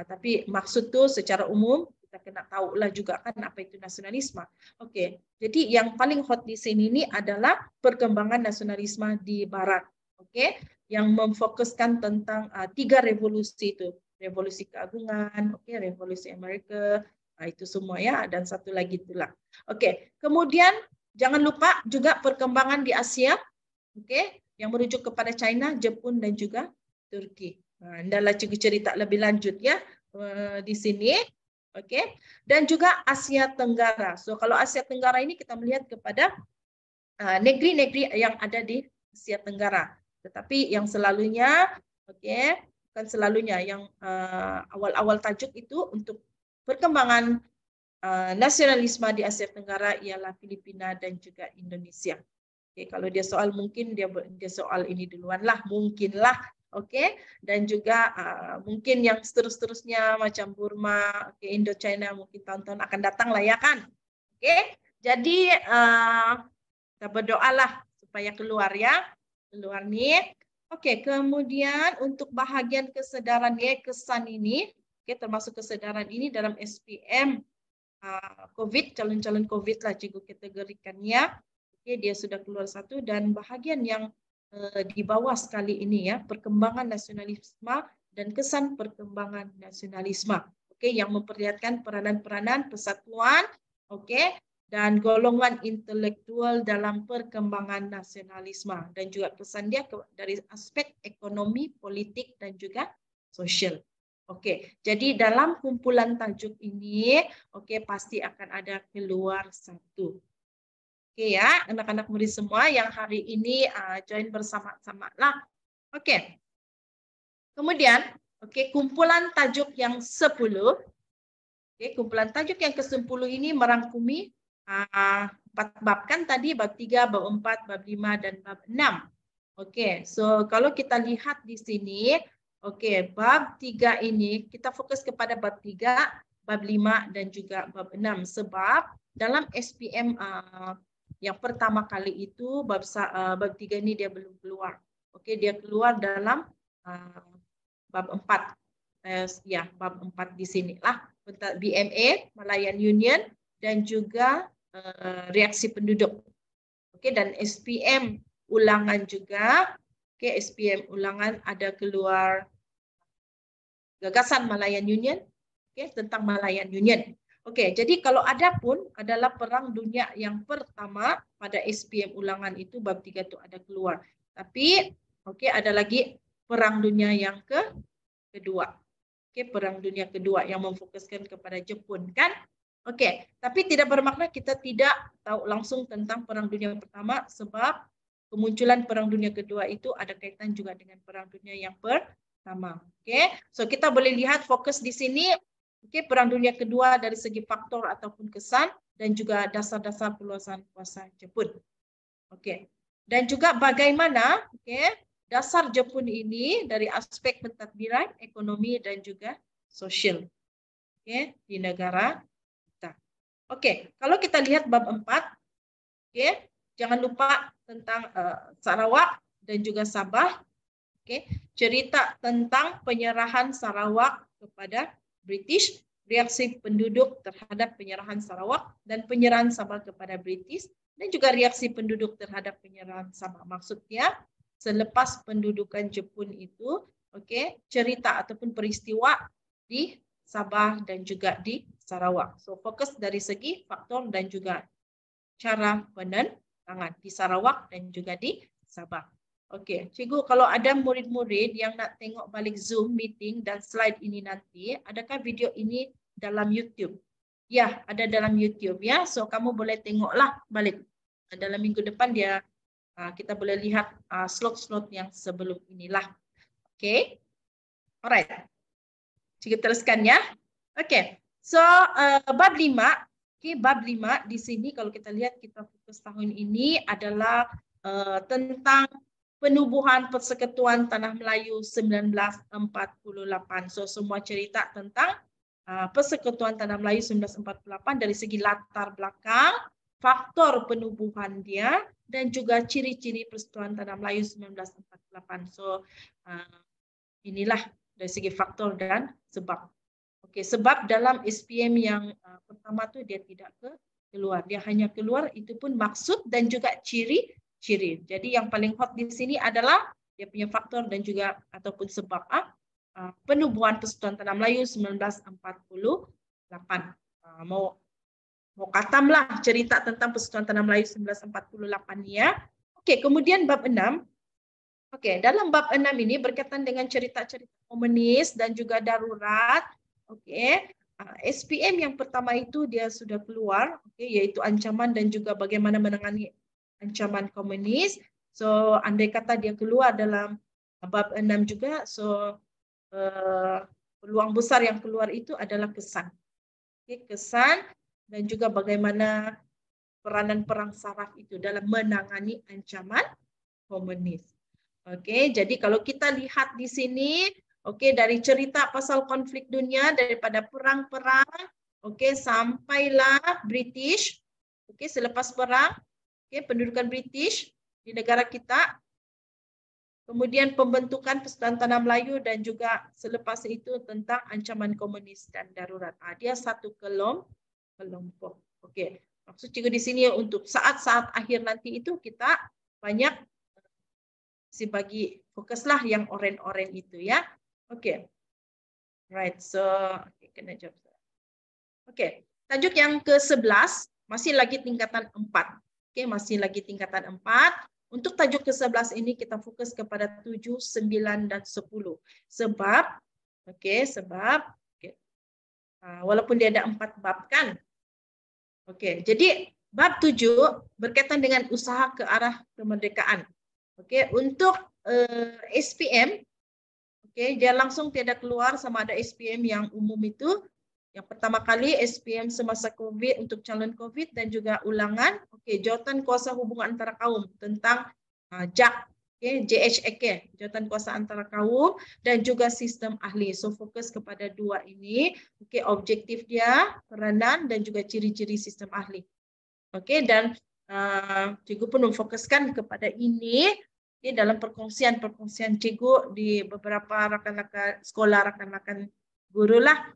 tapi maksud tuh secara umum kita kena tahulah juga kan apa itu nasionalisme. Oke, jadi yang paling hot di sini ini adalah perkembangan nasionalisme di Barat. Oke, yang memfokuskan tentang 3 revolusi itu, revolusi keagungan, oke, revolusi Amerika, itu semua ya, dan satu lagi itulah. Oke, kemudian jangan lupa juga perkembangan di Asia, oke, yang merujuk kepada China, Jepun dan juga Turki. Nah, adalah cikgu cerita lebih lanjut ya di sini. Oke, dan juga Asia Tenggara. So kalau Asia Tenggara ini kita melihat kepada negeri-negeri yang ada di Asia Tenggara. Tetapi yang selalunya, oke, bukan selalunya, yang awal-awal tajuk itu untuk perkembangan nasionalisme di Asia Tenggara ialah Filipina dan juga Indonesia. Oke, kalau dia soal mungkin dia soal ini duluan lah, mungkin lah. Oke, dan juga mungkin yang seterusnya macam Burma, oke, Indochina mungkin tahun-tahun akan datang lah ya kan. Oke, jadi kita berdoalah supaya keluar ya, keluar nih. Oke, kemudian untuk bahagian kesedaran ya, kesan ini, oke, termasuk kesedaran ini dalam SPM COVID, calon-calon COVID lah cikgu kategorikannya. Oke, dia sudah keluar satu, dan bahagian yang di bawah sekali ini ya, perkembangan nasionalisme dan kesan perkembangan nasionalisme. Oke, yang memperlihatkan peranan-peranan persatuan, oke, dan golongan intelektual dalam perkembangan nasionalisme, dan juga kesan dia dari aspek ekonomi, politik dan juga sosial. Oke, jadi dalam kumpulan tajuk ini, oke, pasti akan ada keluar satu. Oke ya, anak-anak murid semua yang hari ini join bersama-sama lah. Oke. Kemudian, oke, kumpulan tajuk yang 10. Oke, kumpulan tajuk yang ke-10 ini merangkumi 4 bab kan tadi, bab 3, bab 4, bab 5 dan bab 6. Oke, so kalau kita lihat di sini, oke, bab 3 ini kita fokus kepada bab 3, bab 5 dan juga bab 6, sebab dalam SPM yang pertama kali itu bab 3 ini dia belum keluar. Oke, dia keluar dalam bab 4. Ya, bab 4 di sini lah. BMA, Malayan Union, dan juga reaksi penduduk. Oke, dan SPM ulangan juga. Oke, SPM ulangan ada keluar gagasan Malayan Union. Oke, tentang Malayan Union. Oke, jadi kalau ada pun adalah Perang Dunia yang pertama pada SPM ulangan itu bab 3 itu ada keluar. Tapi oke, ada lagi Perang Dunia yang kedua. Oke, Perang Dunia kedua yang memfokuskan kepada Jepun kan? Oke, tapi tidak bermakna kita tidak tahu langsung tentang Perang Dunia pertama sebab kemunculan Perang Dunia kedua itu ada kaitan juga dengan Perang Dunia yang pertama. Oke, so kita boleh lihat fokus di sini. Oke, Perang Dunia kedua dari segi faktor ataupun kesan dan juga dasar-dasar peluasan kuasa Jepun. Oke, dan juga bagaimana dasar Jepun ini dari aspek pentadbiran, ekonomi dan juga sosial. Oke, di negara kita. Oke, kalau kita lihat bab 4, jangan lupa tentang Sarawak dan juga Sabah. Oke, cerita tentang penyerahan Sarawak kepada British, reaksi penduduk terhadap penyerahan Sarawak dan penyerahan Sabah kepada British, dan juga reaksi penduduk terhadap penyerahan Sabah. Maksudnya selepas pendudukan Jepun itu, cerita ataupun peristiwa di Sabah dan juga di Sarawak. So fokus dari segi faktor dan juga cara penerangan di Sarawak dan juga di Sabah. Oke, cikgu, kalau ada murid-murid yang nak tengok balik Zoom meeting dan slide ini nanti, adakah video ini dalam YouTube? Ya, ada dalam YouTube ya. So kamu boleh tengoklah balik. Dalam minggu depan dia kita boleh lihat slot-slot yang sebelum inilah. Oke. Alright. Cikgu teruskan ya. Oke. So bab 5, bab 5 di sini kalau kita lihat kita fokus tahun ini adalah tentang penubuhan Persekutuan Tanah Melayu 1948. So semua cerita tentang Persekutuan Tanah Melayu 1948 dari segi latar belakang, faktor penubuhan dia, dan juga ciri-ciri Persekutuan Tanah Melayu 1948. So inilah dari segi faktor dan sebab. Oke, sebab dalam SPM yang pertama tu dia tidak keluar, dia hanya keluar itu pun maksud dan juga ciri. Jadi yang paling hot di sini adalah dia punya faktor dan juga ataupun sebab penubuhan Persekutuan Tanah Melayu 1948. Mau katamlah cerita tentang Persekutuan Tanah Melayu 1948 ya. Oke, kemudian bab 6. Oke, dalam bab 6 ini berkaitan dengan cerita-cerita komunis dan juga darurat. Oke, SPM yang pertama itu dia sudah keluar, yaitu ancaman dan juga bagaimana menangani ancaman komunis. So andai kata dia keluar dalam bab 6 juga, so peluang besar yang keluar itu adalah kesan. Kesan dan juga bagaimana peranan perang saraf itu dalam menangani ancaman komunis. Jadi kalau kita lihat di sini, dari cerita pasal konflik dunia daripada perang-perang, sampailah British, selepas perang, pendudukan British di negara kita, kemudian pembentukan Persekutuan Tanah Melayu dan juga selepas itu tentang ancaman komunis dan darurat. Dia satu kelompok. Maksud cikgu di sini untuk saat-saat akhir nanti itu kita banyak bagi fokuslah yang oren-oren itu ya. Right. So kena jawab. Tajuk yang ke-11 masih lagi tingkatan 4. Masih lagi tingkatan 4. Untuk tajuk ke-11 ini kita fokus kepada 7, 9 dan 10. Sebab walaupun dia ada 4 bab kan. Jadi bab 7 berkaitan dengan usaha ke arah kemerdekaan. Untuk SPM, dia langsung tidak keluar sama ada SPM yang umum itu. Yang pertama kali SPM semasa COVID untuk calon COVID dan juga ulangan, jawatan kuasa hubungan antara kaum tentang JAK, JHK, jawatan kuasa antara kaum dan juga sistem ahli. So fokus kepada dua ini, objektif dia, peranan dan juga ciri-ciri sistem ahli. Dan cikgu pun memfokuskan kepada ini dalam perkongsian cikgu di beberapa rakan-rakan sekolah, rakan-rakan guru lah.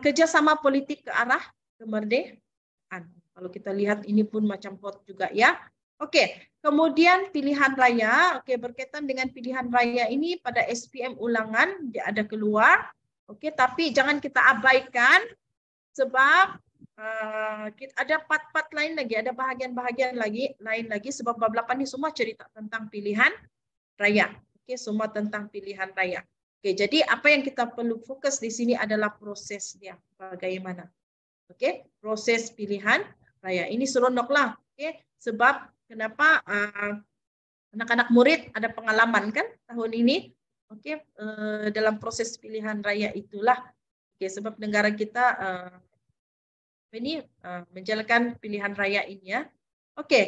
Kerjasama politik ke arah kemerdekaan. Kalau kita lihat ini pun macam hot juga ya. Kemudian pilihan raya. Berkaitan dengan pilihan raya ini pada SPM ulangan dia ada keluar. Tapi jangan kita abaikan sebab ada part-part lain lagi, ada bahagian-bahagian lain lagi sebab bab 8 ini semua cerita tentang pilihan raya. Semua tentang pilihan raya. Jadi apa yang kita perlu fokus di sini adalah prosesnya bagaimana. Proses pilihan raya ini seronoklah. Sebab kenapa anak-anak murid ada pengalaman kan tahun ini. Dalam proses pilihan raya itulah. Sebab negara kita menjalankan pilihan raya ini ya.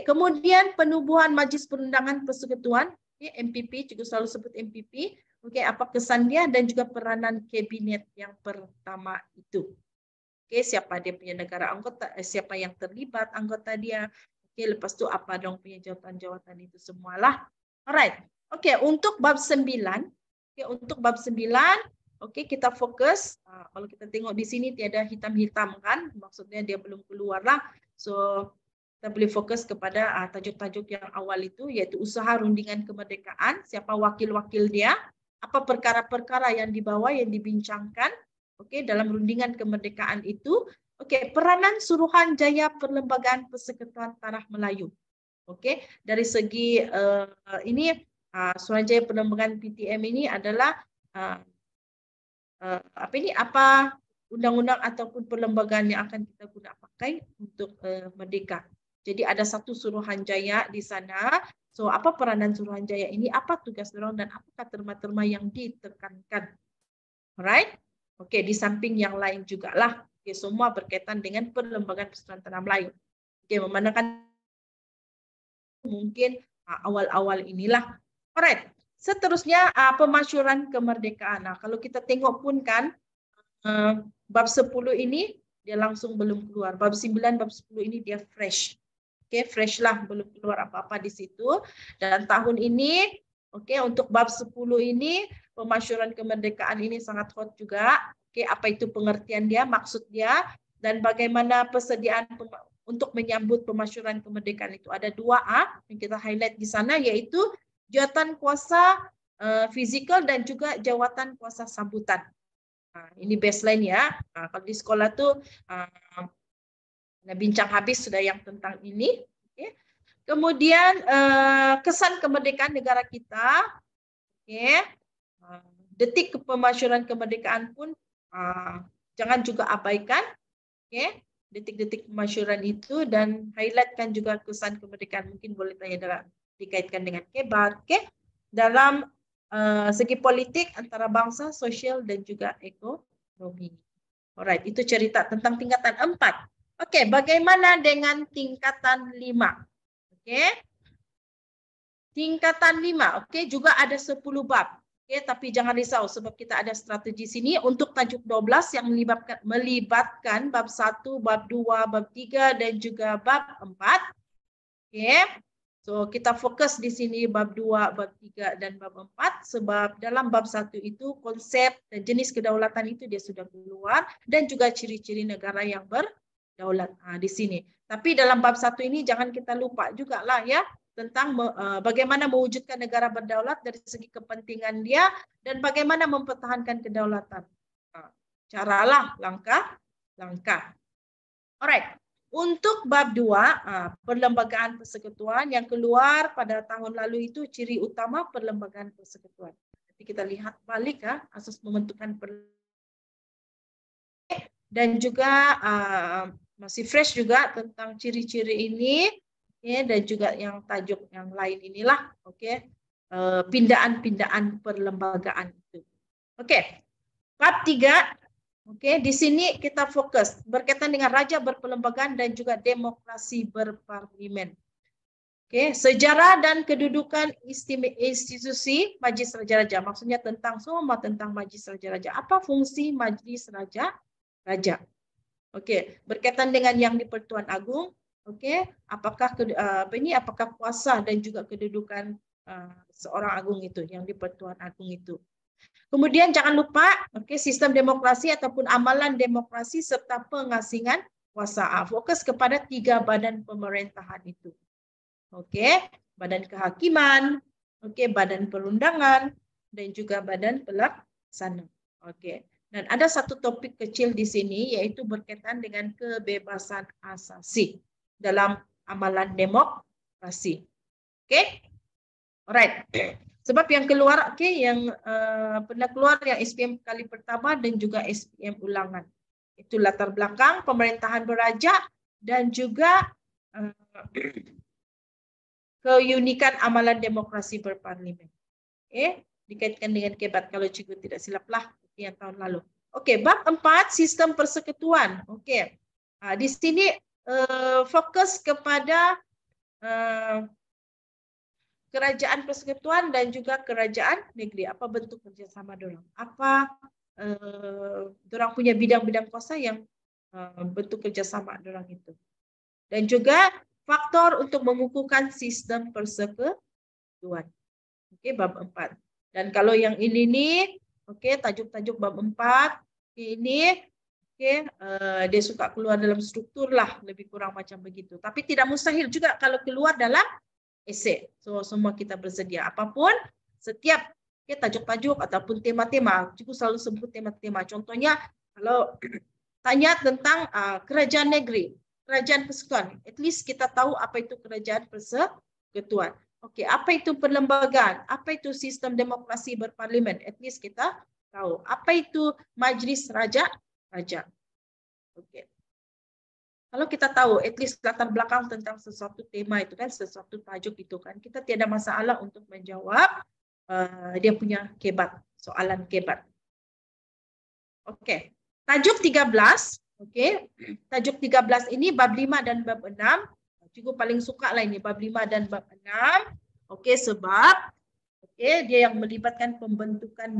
Kemudian penubuhan Majlis Perundangan Persekutuan, MPP, juga selalu sebut MPP. Apa kesan dia dan juga peranan kabinet yang pertama itu. Siapa dia punya negara anggota, siapa yang terlibat anggota dia. Lepas tu apa dong punya jawatan-jawatan itu semualah. Alright. Untuk bab 9, untuk bab 9, kita fokus. Kalau kita tengok di sini tiada hitam-hitam kan, maksudnya dia belum keluar lah. So kita boleh fokus kepada tajuk-tajuk yang awal itu, yaitu usaha rundingan kemerdekaan, siapa wakil-wakil dia, apa perkara-perkara yang dibawa, yang dibincangkan dalam rundingan kemerdekaan itu. Peranan Suruhanjaya Perlembagaan Persekutuan Tanah Melayu. Dari segi ini Suruhanjaya Perlembagaan PTM ini adalah apa undang-undang ataupun perlembagaan yang akan kita guna pakai untuk merdeka. Jadi ada satu Suruhanjaya di sana. So apa peranan Suruhanjaya ini, apa tugas dorong dan apakah terma-terma yang ditekankan. Alright? Di samping yang lain juga lah. Semua berkaitan dengan perlembagaan Persekutuan Tanah Melayu. Memandangkan mungkin awal-awal inilah. Alright. Seterusnya pemasyuran kemerdekaan. Kalau kita tengok pun kan bab 10 ini dia langsung belum keluar. Bab 9, bab 10 ini dia fresh. Fresh lah, belum keluar apa-apa di situ. Dan tahun ini untuk bab 10 ini pemasyuran kemerdekaan ini sangat hot juga. Apa itu pengertian dia, maksud dia, dan bagaimana persediaan untuk menyambut pemasyuran kemerdekaan itu. Ada 2A yang kita highlight di sana, yaitu jawatan kuasa fizikal dan juga jawatan kuasa sambutan. Ini baseline ya. Kalau di sekolah tuh bincang habis sudah yang tentang ini. Kemudian kesan kemerdekaan negara kita. Detik pemasyuran kemerdekaan pun jangan juga abaikan. Detik-detik pemasyuran itu dan highlightkan juga kesan kemerdekaan. Mungkin boleh tanya dikaitkan dengan kebat, dalam segi politik antara bangsa, sosial dan juga ekonomi. Alright, itu cerita tentang tingkatan 4. Bagaimana dengan tingkatan 5? Tingkatan 5, juga ada 10 bab. Tapi jangan risau sebab kita ada strategi sini untuk tajuk 12 yang melibatkan bab 1, bab 2, bab 3 dan juga bab 4. So kita fokus di sini bab 2, bab 3 dan bab 4 sebab dalam bab 1 itu konsep dan jenis kedaulatan itu dia sudah keluar dan juga ciri-ciri negara yang berdaulat di sini. Tapi dalam bab 1 ini jangan kita lupa juga lah ya tentang bagaimana mewujudkan negara berdaulat dari segi kepentingan dia dan bagaimana mempertahankan kedaulatan. Caralah, langkah-langkah. Alright. Untuk bab 2, perlembagaan persekutuan yang keluar pada tahun lalu itu ciri utama perlembagaan persekutuan. Nanti kita lihat balik asas pembentukan dan juga masih fresh juga tentang ciri-ciri ini. Dan juga yang tajuk yang lain inilah, pindaan-pindaan perlembagaan itu. Bab 3, di sini kita fokus berkaitan dengan raja berperlembagaan dan juga demokrasi berparlimen. Sejarah dan kedudukan institusi Majlis Raja-Raja, maksudnya semua tentang Majlis Raja-Raja. Apa fungsi Majlis Raja-Raja? Berkaitan dengan yang di Pertuan Agung. Okey, apakah apakah kuasa dan juga kedudukan seorang agung itu yang di Pertuan Agung itu. Kemudian jangan lupa sistem demokrasi ataupun amalan demokrasi serta pengasingan kuasa. Fokus kepada 3 badan pemerintahan itu. Badan kehakiman, badan perundangan dan juga badan pelaksana. Dan ada satu topik kecil di sini yaitu berkaitan dengan kebebasan asasi dalam amalan demokrasi. Alright. Sebab yang keluar yang pernah keluar yang SPM kali pertama dan juga SPM ulangan. Itu latar belakang pemerintahan beraja dan juga keunikan amalan demokrasi berparlimen. Dikaitkan dengan kebat kalau cikgu tidak silaplah yang tahun lalu. Bab 4 sistem persekutuan. Di sini fokus kepada kerajaan persekutuan dan juga kerajaan negeri. Apa bentuk kerjasama dorang? Apa dorang punya bidang-bidang kuasa yang bentuk kerjasama dorang itu? Dan juga faktor untuk mengukuhkan sistem persekutuan. Bab 4. Dan kalau yang ini nih, tajuk-tajuk bab 4 ini dia suka keluar dalam struktur lah, lebih kurang macam begitu. Tapi tidak mustahil juga kalau keluar dalam esei. So semua kita bersedia. Apapun setiap tajuk-tajuk ataupun tema-tema, cikgu selalu sebut tema-tema. Contohnya kalau tanya tentang kerajaan negeri, kerajaan persekutuan, at least kita tahu apa itu kerajaan persekutuan. Apa itu perlembagaan? Apa itu sistem demokrasi berparlimen? At least kita tahu. Apa itu majlis raja? Kalau kita tahu at least latar belakang tentang sesuatu tema itu kan, sesuatu tajuk itu kan, kita tiada masalah untuk menjawab dia punya kebat, soalan kebat. Tajuk 13, tajuk 13 ini bab 5 dan bab 6. Cikgu paling suka lah ini bab 5 dan bab 6. Sebab dia yang melibatkan pembentukan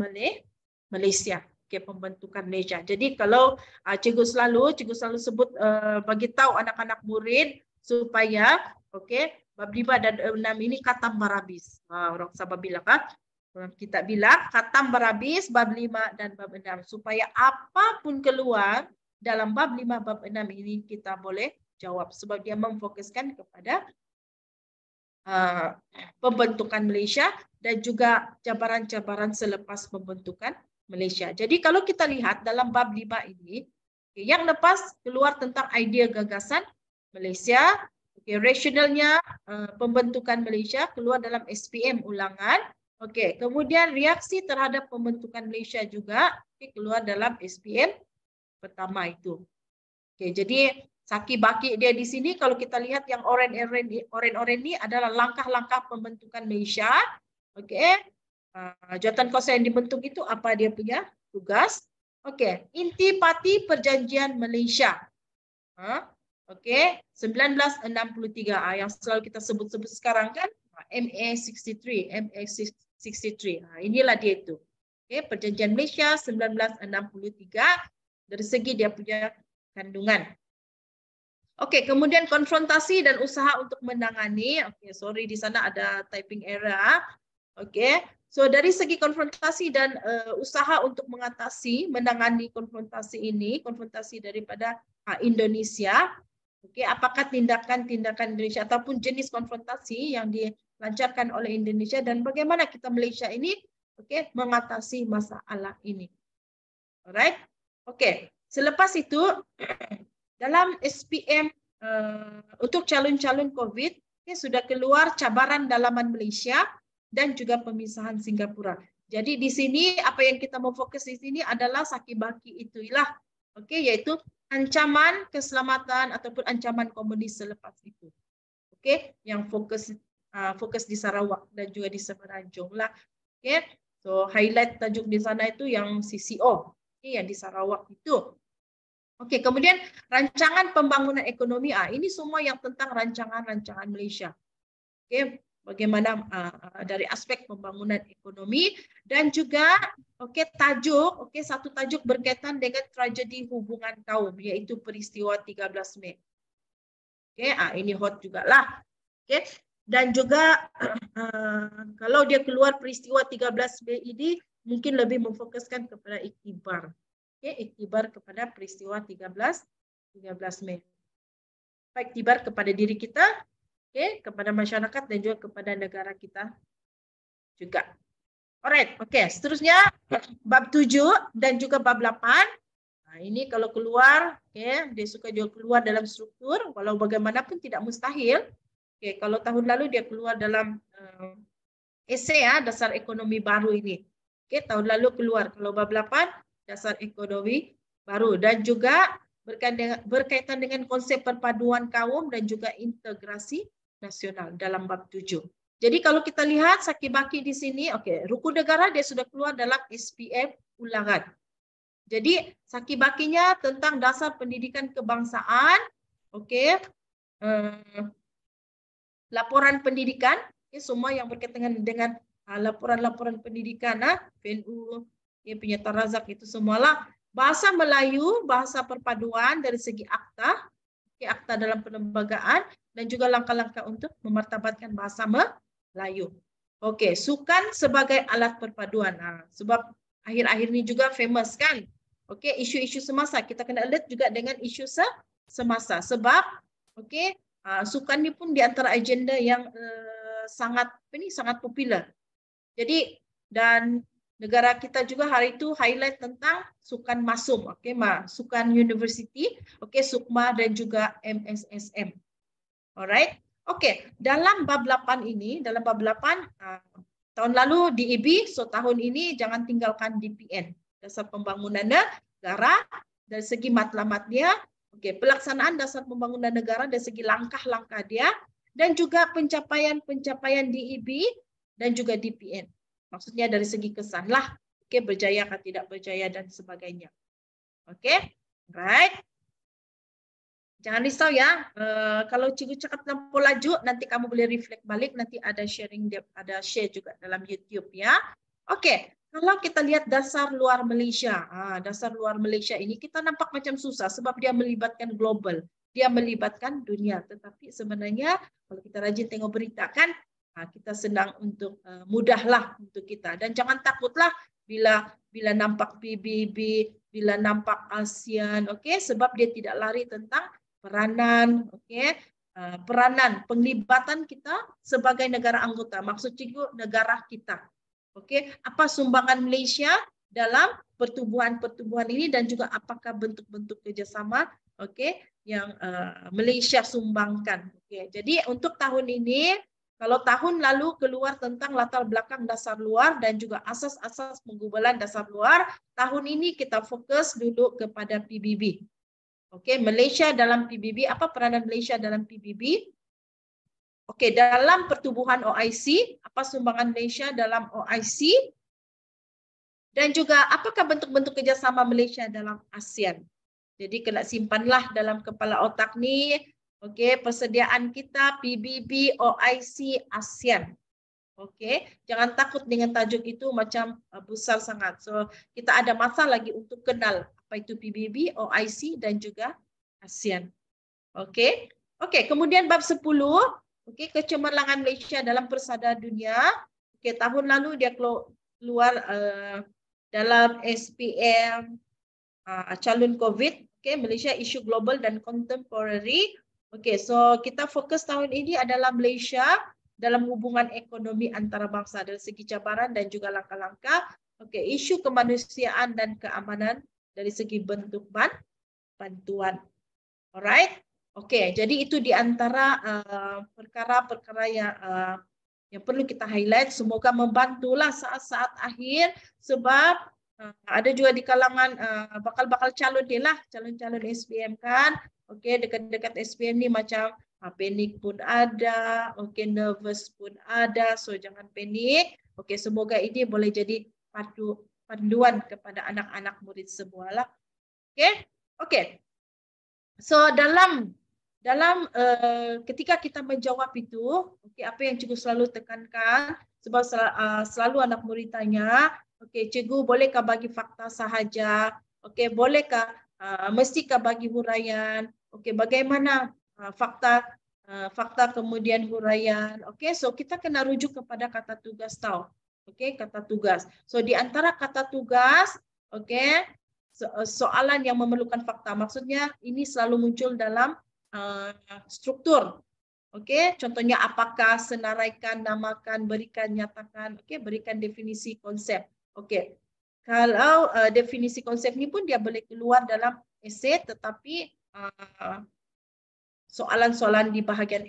Malaysia. Pembentukan Malaysia. Jadi kalau cikgu selalu sebut bagi tahu anak-anak murid supaya bab 5 dan 6 ini katam barabis. Orang Sabah bilang kan, kita bilang katam barabis bab 5 dan bab 6 supaya apapun keluar dalam bab 5 bab 6 ini kita boleh jawab sebab dia memfokuskan kepada pembentukan Malaysia dan juga cabaran-cabaran selepas pembentukan Malaysia. Jadi kalau kita lihat dalam bab 5 ini, yang lepas keluar tentang idea gagasan Malaysia, rasionalnya pembentukan Malaysia keluar dalam SPM ulangan. Kemudian reaksi terhadap pembentukan Malaysia juga keluar dalam SPM pertama itu. Jadi saki baki dia di sini kalau kita lihat yang oren ini adalah langkah-langkah pembentukan Malaysia. Jawatan kuasa yang dibentuk itu apa dia punya tugas? Inti parti perjanjian Malaysia. 1963 yang selalu kita sebut-sebut sekarang kan MA63, MA63. Inilah dia itu. Perjanjian Malaysia 1963 dari segi dia punya kandungan. Kemudian konfrontasi dan usaha untuk menangani. Sorry di sana ada typing error. So dari segi konfrontasi dan usaha untuk menangani konfrontasi ini, konfrontasi daripada Indonesia, apakah tindakan-tindakan Indonesia ataupun jenis konfrontasi yang dilancarkan oleh Indonesia dan bagaimana kita Malaysia ini mengatasi masalah ini. Alright? Selepas itu dalam SPM untuk calon-calon COVID sudah keluar cabaran dalaman Malaysia dan juga pemisahan Singapura. Jadi di sini apa yang kita mau fokus di sini adalah saki baki itulah, yaitu ancaman keselamatan ataupun ancaman komunis selepas itu. Yang fokus di Sarawak dan juga di Semenanjung lah. So highlight tajuk di sana itu yang CCO, yang di Sarawak itu. Kemudian rancangan pembangunan ekonomi. Ini semua yang tentang rancangan Malaysia. Bagaimana dari aspek pembangunan ekonomi dan juga satu tajuk berkaitan dengan tragedi hubungan kaum yaitu peristiwa 13 Mei. Oke, ini hot juga lah. Oke, dan juga kalau dia keluar peristiwa 13 Mei ini mungkin lebih memfokuskan kepada iktibar. Oke, iktibar kepada peristiwa 13 Mei. Iktibar kepada diri kita, oke, kepada masyarakat dan juga kepada negara kita juga. Alright, oke. Seterusnya bab 7 dan juga bab 8. Nah, ini kalau keluar, oke, dia suka juga keluar dalam struktur, walau bagaimanapun tidak mustahil. Oke, kalau tahun lalu dia keluar dalam esei ya, dasar ekonomi baru ini. Oke, tahun lalu keluar. Kalau bab 8, dasar ekonomi baru. Dan juga berkaitan dengan konsep perpaduan kaum dan juga integrasi nasional dalam bab 7. Jadi kalau kita lihat Sakibaki di sini, oke, rukun negara dia sudah keluar dalam SPM ulangan. Jadi Sakibakinya tentang dasar pendidikan kebangsaan, oke, laporan pendidikan, semua yang berkaitan dengan laporan-laporan pendidikan, PNU, penyataan razak itu semualah. Bahasa Melayu, bahasa perpaduan dari segi akta, akta dalam pelembagaan, dan juga langkah-langkah untuk memartabatkan bahasa Melayu. Oke, sukan sebagai alat perpaduan. Sebab akhir-akhir ini juga famous kan. Oke, isu-isu semasa. Kita kena alert juga dengan isu semasa. Sebab, oke, sukan ini pun di antara agenda yang sangat popular. Jadi, dan negara kita juga hari itu highlight tentang sukan masum, oke, sukan university, oke, Sukma dan juga MSSM. Alright. Oke, dalam bab 8 ini, dalam bab 8 tahun lalu di IB, so tahun ini jangan tinggalkan DPN, dasar pembangunan negara dari segi matlamat dia, oke, pelaksanaan dasar pembangunan negara dari segi langkah-langkah dia, dan juga pencapaian di IB dan juga DPN. Maksudnya dari segi kesan lah, oke, berjaya atau tidak berjaya dan sebagainya. Oke, right. Jangan risau ya, kalau cikgu cakap terlalu laju, nanti kamu boleh reflect balik, nanti ada sharing, ada share juga dalam YouTube ya. Oke, kalau kita lihat dasar luar Malaysia, dasar luar Malaysia ini kita nampak macam susah sebab dia melibatkan global, dia melibatkan dunia. Tetapi sebenarnya kalau kita rajin tengok berita kan, kita senang untuk mudahlah untuk kita. Dan jangan takutlah bila nampak PBB, bila nampak ASEAN, oke, sebab dia tidak lari tentang peranan, oke, peranan penglibatan kita sebagai negara anggota. Maksud cikgu negara kita, oke, apa sumbangan Malaysia dalam pertumbuhan ini dan juga apakah bentuk-bentuk kerjasama, oke, yang Malaysia sumbangkan. Oke, jadi untuk tahun ini, kalau tahun lalu keluar tentang latar belakang dasar luar dan juga asas-asas penggubalan dasar luar, tahun ini kita fokus dulu kepada PBB. Oke, Malaysia dalam PBB, apa peranan Malaysia dalam PBB? Oke, dalam pertubuhan OIC, apa sumbangan Malaysia dalam OIC? Dan juga apakah bentuk-bentuk kerjasama Malaysia dalam ASEAN? Jadi kena simpanlah dalam kepala otak nih, oke, persediaan kita PBB, OIC, ASEAN. Oke, jangan takut dengan tajuk itu macam besar sangat. So, kita ada masa lagi untuk kenal apa itu PBB, OIC, dan juga ASEAN. Oke, kemudian bab 10, oke, kecemerlangan Malaysia dalam persada dunia. Oke, tahun lalu dia keluar dalam SPM calon COVID. Oke, Malaysia isu global dan contemporary. Oke, so kita fokus tahun ini adalah Malaysia dalam hubungan ekonomi antarabangsa dari segi cabaran dan juga langkah-langkah. Oke, isu kemanusiaan dan keamanan dari segi bentuk bantuan. Alright. Oke, jadi itu di antara perkara-perkara yang perlu kita highlight. Semoga membantulah saat-saat akhir sebab ada juga di kalangan bakal calon ni lah, calon-calon SPM kan. Oke, dekat-dekat SPM ni macam panik pun ada, oke, nervous pun ada, so jangan panik. Oke, semoga ini boleh jadi panduan kepada anak-anak murid semualah. Oke. So dalam ketika kita menjawab itu, oke, apa yang cikgu selalu tekankan, sebab selalu anak murid tanya, oke, cikgu bolehkah bagi fakta sahaja, oke, bolehkah mestikah bagi huraian, oke, bagaimana fakta kemudian huraian. Oke, so kita kena rujuk kepada kata tugas tahu. Oke, kata tugas. So di antara kata tugas, oke, soalan yang memerlukan fakta. Maksudnya ini selalu muncul dalam struktur. Oke, contohnya apakah, senaraikan, namakan, berikan, nyatakan. Oke, berikan definisi konsep. Oke, kalau definisi konsep ini pun dia boleh keluar dalam esei, tetapi soalan-soalan di bahagian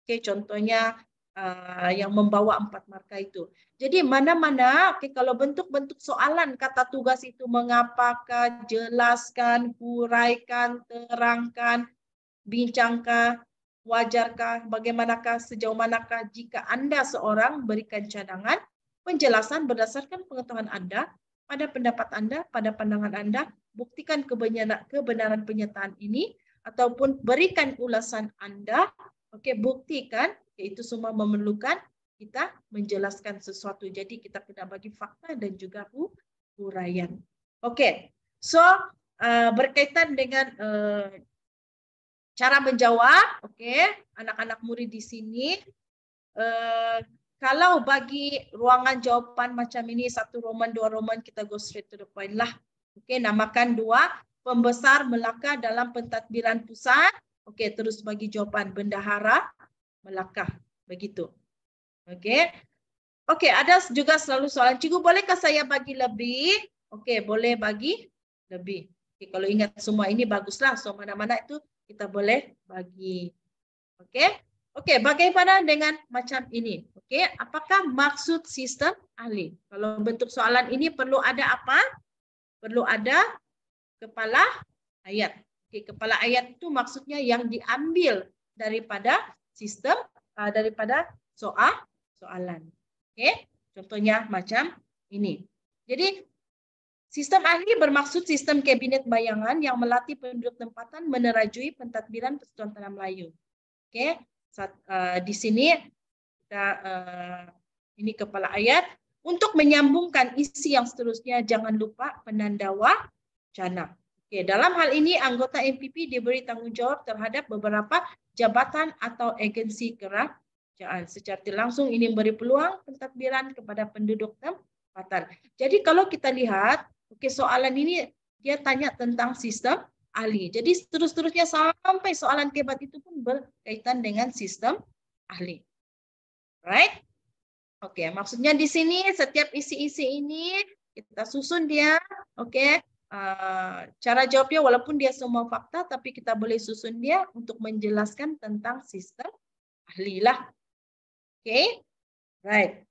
Oke, contohnya yang membawa 4 markah itu. Jadi mana-mana, oke, kalau bentuk-bentuk soalan kata tugas itu mengapakah, jelaskan, huraikan, terangkan, bincangkah, wajarkah, bagaimanakah, sejauh manakah, jika Anda seorang berikan cadangan, penjelasan berdasarkan pengetahuan Anda, pada pendapat Anda, pada pandangan Anda, buktikan kebenaran pernyataan ini, ataupun berikan ulasan Anda, oke, buktikan, itu semua memerlukan kita menjelaskan sesuatu. Jadi kita kena bagi fakta dan juga huraian. Oke, so berkaitan dengan cara menjawab, oke, anak-anak murid di sini, kalau bagi ruangan jawaban macam ini, 1 Roman, 2 Roman, kita go straight to the point lah. Oke, namakan 2, pembesar Melaka dalam pentadbiran pusat. Oke, terus bagi jawaban bendahara Melaka, begitu. Oke, oke, ada juga selalu soalan, cikgu bolehkah saya bagi lebih? Oke, boleh bagi lebih. Oke, kalau ingat semua ini baguslah, so mana-mana itu kita boleh bagi. Oke, oke, bagaimana dengan macam ini? Oke, apakah maksud sistem ahli? Kalau bentuk soalan ini perlu ada apa? Perlu ada kepala ayat. Oke, kepala ayat itu maksudnya yang diambil daripada sistem, daripada soalan. Oke, contohnya macam ini. Jadi sistem ahli bermaksud sistem kabinet bayangan yang melatih penduduk tempatan menerajui pentadbiran Persatuan Tanah Melayu. Oke, di sini kita ini kepala ayat. Untuk menyambungkan isi yang seterusnya, jangan lupa penanda wacana. Oke, dalam hal ini anggota MPP diberi tanggung jawab terhadap beberapa jabatan atau agensi kerajaan. Secara langsung ini memberi peluang pentadbiran kepada penduduk tempatan. Jadi kalau kita lihat, oke, soalan ini dia tanya tentang sistem ahli. Jadi terus-terusnya sampai soalan kebat itu pun berkaitan dengan sistem ahli. Right? Oke, maksudnya di sini setiap isi-isi ini kita susun dia. Oke, cara jawabnya walaupun dia semua fakta, tapi kita boleh susun dia untuk menjelaskan tentang sistem ahli lah. Oke, right.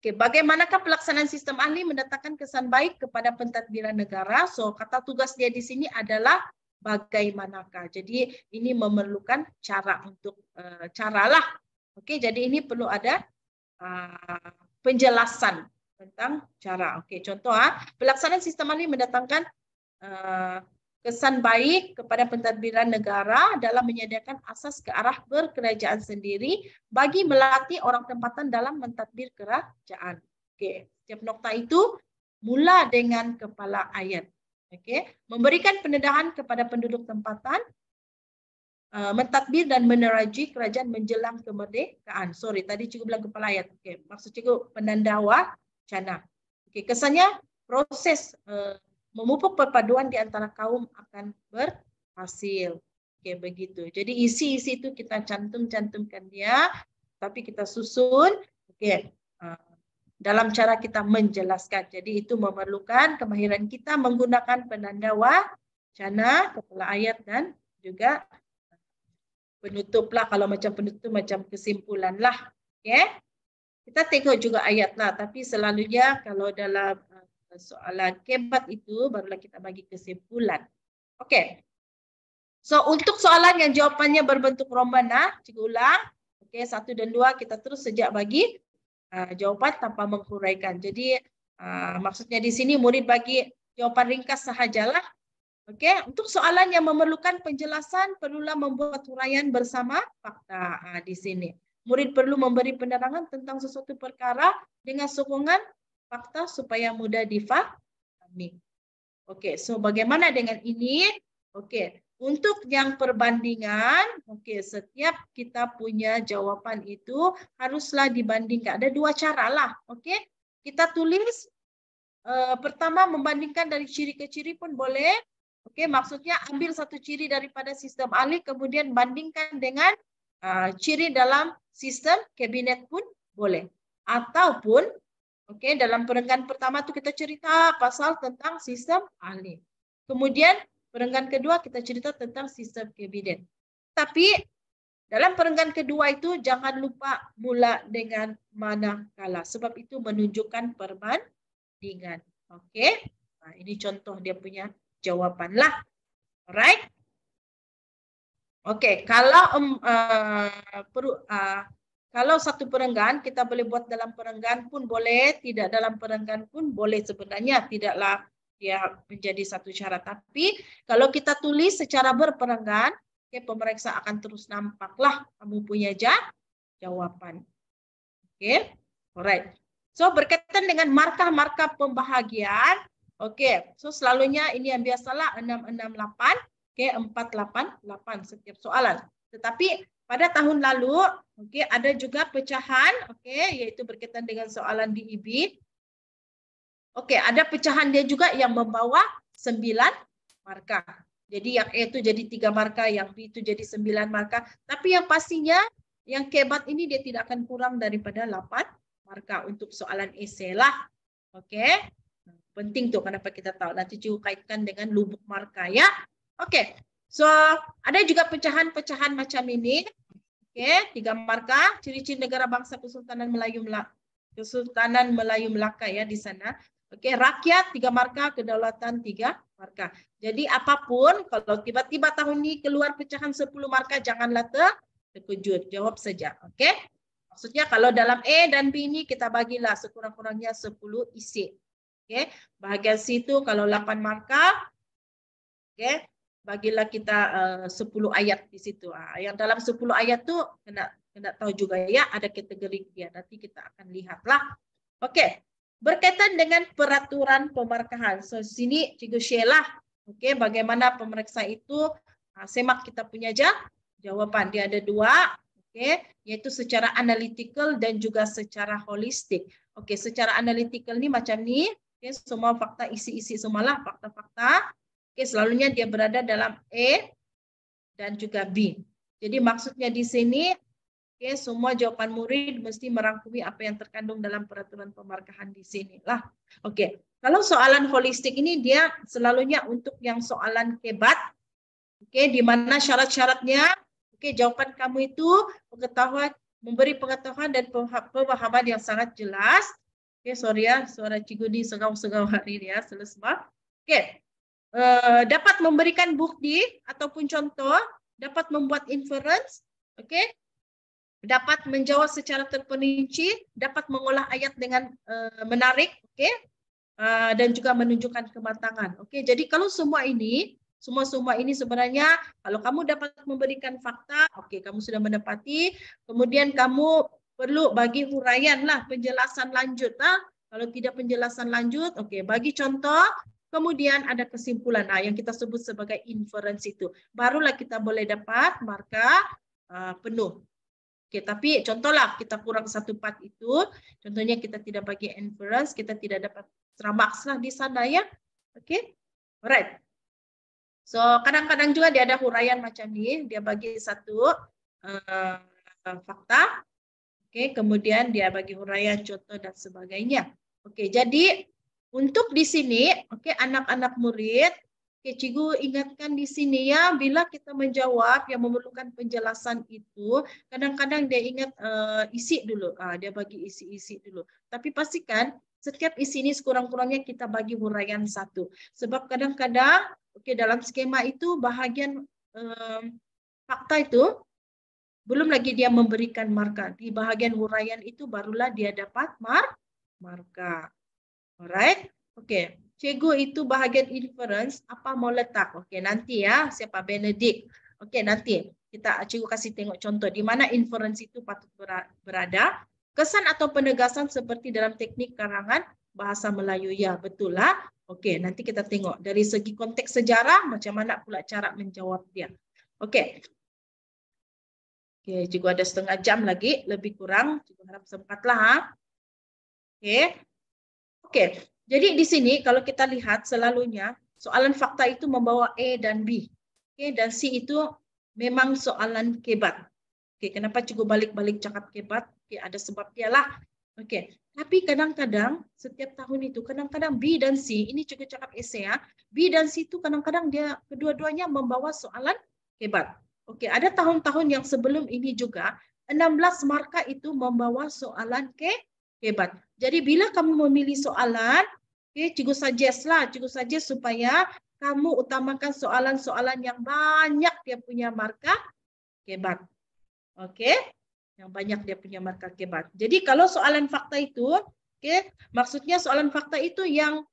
Oke, bagaimanakah pelaksanaan sistem ahli mendatangkan kesan baik kepada pentadbiran negara? So, kata tugas dia di sini adalah bagaimanakah. Jadi, ini memerlukan cara untuk caralah. Oke, jadi ini perlu ada penjelasan tentang cara. Oke, contoh, pelaksanaan sistem ahli mendatangkan kesan baik kepada pentadbiran negara dalam menyediakan asas ke arah berkerajaan sendiri bagi melatih orang tempatan dalam mentadbir kerajaan. Oke, setiap nokta itu mula dengan kepala ayat. Oke, memberikan pendedahan kepada penduduk tempatan, mentadbir dan menerajui kerajaan menjelang kemerdekaan. Sorry, tadi cikgu bilang kepala ayat. Oke, maksud cikgu penanda wacana. Oke, kesannya proses memupuk perpaduan di antara kaum akan berhasil. Oke, begitu. Jadi isi-isi itu kita cantumkan dia, tapi kita susun. Oke, dalam cara kita menjelaskan. Jadi itu memerlukan kemahiran kita menggunakan penanda wacana, kepala ayat dan juga penutup lah, kalau macam penutup macam kesimpulan lah. Okay? Kita tengok juga ayat lah, tapi selalunya kalau dalam soalan kebat itu barulah kita bagi kesimpulan. Oke. Okay. So untuk soalan yang jawapannya berbentuk roman, cikgu ulang. Oke, 1 dan 2 kita terus sejak bagi jawapan tanpa menghuraikan. Jadi maksudnya di sini murid bagi jawapan ringkas sahajalah. Oke, untuk soalan yang memerlukan penjelasan, perlulah membuat huraian bersama fakta di sini. Murid perlu memberi penerangan tentang sesuatu perkara dengan sokongan fakta supaya mudah difahami. Oke, so bagaimana dengan ini? Oke, Untuk yang perbandingan, oke, setiap kita punya jawaban itu haruslah dibandingkan. Ada dua cara lah, oke. Kita tulis pertama membandingkan dari ciri ke ciri pun boleh. Oke, maksudnya ambil satu ciri daripada sistem ahli kemudian bandingkan dengan ciri dalam sistem kabinet pun boleh. Ataupun oke, dalam perenggan pertama itu kita cerita pasal tentang sistem ahli. Kemudian perenggan kedua kita cerita tentang sistem kabinet. Tapi dalam perenggan kedua itu jangan lupa mula dengan manakala. Sebab itu menunjukkan perbandingan. Oke, nah, ini contoh dia punya jawaban lah. Alright. Oke, kalau satu perenggan, kita boleh buat dalam perenggan pun boleh, tidak dalam perenggan pun boleh sebenarnya. Tidaklah dia menjadi satu syarat. Tapi kalau kita tulis secara berperenggan, pemeriksa akan terus nampaklah kamu punya jawaban. Oke, alright. So berkaitan dengan markah-markah pembahagian, oke, so selalunya ini yang biasalah 668, 488 setiap soalan. Tetapi pada tahun lalu, ada juga pecahan, yaitu berkaitan dengan soalan DEB. Ada pecahan dia juga yang membawa 9 markah. Jadi yang A itu jadi 3 markah, yang B itu jadi 9 markah. Tapi yang pastinya, yang kebat ini dia tidak akan kurang daripada 8 markah untuk soalan esei lah. Penting tuh kenapa kita tahu. Nanti juga kaitkan dengan lubuk markah ya. So, ada juga pecahan-pecahan macam ini. 3 markah, ciri-ciri negara bangsa Kesultanan Melayu Melaka ya di sana. Rakyat 3 markah, kedaulatan 3 markah. Jadi apapun, kalau tiba-tiba tahun ini keluar pecahan 10 markah, janganlah terkejut, jawab saja. Maksudnya kalau dalam A dan B ini kita bagilah sekurang-kurangnya 10 isi. Bahagian situ kalau 8 markah, bagilah kita 10 ayat di situ. Yang dalam 10 ayat tuh kena tahu juga ya, ada kategori dia. Nanti kita akan lihatlah. Berkaitan dengan peraturan pemarkahan. So sini Cikgu share lah. Bagaimana pemeriksa itu semak kita punya jawaban. Dia ada 2, yaitu secara analytical dan juga secara holistik. Secara analytical ini macam ni, semua fakta isi-isi semualah fakta-fakta. Selalunya dia berada dalam A dan juga B. Jadi maksudnya di sini, semua jawaban murid mesti merangkumi apa yang terkandung dalam peraturan pemarkahan di sini lah. Kalau soalan holistik ini dia selalunya untuk yang soalan kebat, di mana syarat-syaratnya, jawaban kamu itu memberi pengetahuan dan pemahaman yang sangat jelas. Sorry ya, suara Cikgu di segau-segau hari ini ya, selesai. Dapat memberikan bukti ataupun contoh, dapat membuat inference, dapat menjawab secara terperinci, dapat mengolah ayat dengan menarik, dan juga menunjukkan kematangan. Jadi kalau semua ini sebenarnya kalau kamu dapat memberikan fakta, kamu sudah mendapati, kemudian kamu perlu bagi huraian lah, penjelasan lanjut lah. Kalau tidak penjelasan lanjut, bagi contoh. Kemudian ada kesimpulan yang kita sebut sebagai inference itu. Barulah kita boleh dapat markah penuh. Tapi contohlah kita kurang 1 part itu. Contohnya kita tidak bagi inference, kita tidak dapat seramax lah di sana ya. Alright. So kadang-kadang juga dia ada huraian macam ni. Dia bagi satu fakta. Kemudian dia bagi huraian contoh dan sebagainya. Jadi untuk di sini, anak-anak murid, Cikgu ingatkan di sini ya, bila kita menjawab yang memerlukan penjelasan itu, kadang-kadang dia ingat isi dulu, dia bagi isi-isi dulu. Tapi pastikan setiap isi ini sekurang-kurangnya kita bagi huraian 1. Sebab kadang-kadang, dalam skema itu bahagian fakta itu belum lagi dia memberikan markah. Di bahagian huraian itu barulah dia dapat markah. Alright, Cikgu itu bahagian inference apa mau letak? Nanti ya, siapa Benedict? Nanti Cikgu kasih tengok contoh di mana inference itu patut berada. Kesan atau penegasan seperti dalam teknik karangan bahasa Melayu ya, betul lah. Oke, nanti kita tengok dari segi konteks sejarah macam mana pula cara menjawab dia. Oke. Oke, juga ada setengah jam lagi, lebih kurang. Juga harap sempatlah. Ha? Oke. Oke. Jadi di sini kalau kita lihat selalunya soalan fakta itu membawa A dan B. Oke, dan C itu memang soalan kebat. Oke, kenapa cukup balik-balik cakap kebat? Oke, ada sebab dia lah. Oke, tapi kadang-kadang setiap tahun itu kadang-kadang B dan C ini cukup cakap esai ya. B dan C itu kadang-kadang dia kedua-duanya membawa soalan kebat. Oke, ada tahun-tahun yang sebelum ini juga 16 markah itu membawa soalan kebat. Jadi bila kamu memilih soalan, cikgu suggest lah, cikgu suggest supaya kamu utamakan soalan-soalan yang banyak dia punya markah kebat. Oke, yang banyak dia punya markah kebat. Jadi kalau soalan fakta itu, maksudnya soalan fakta itu yang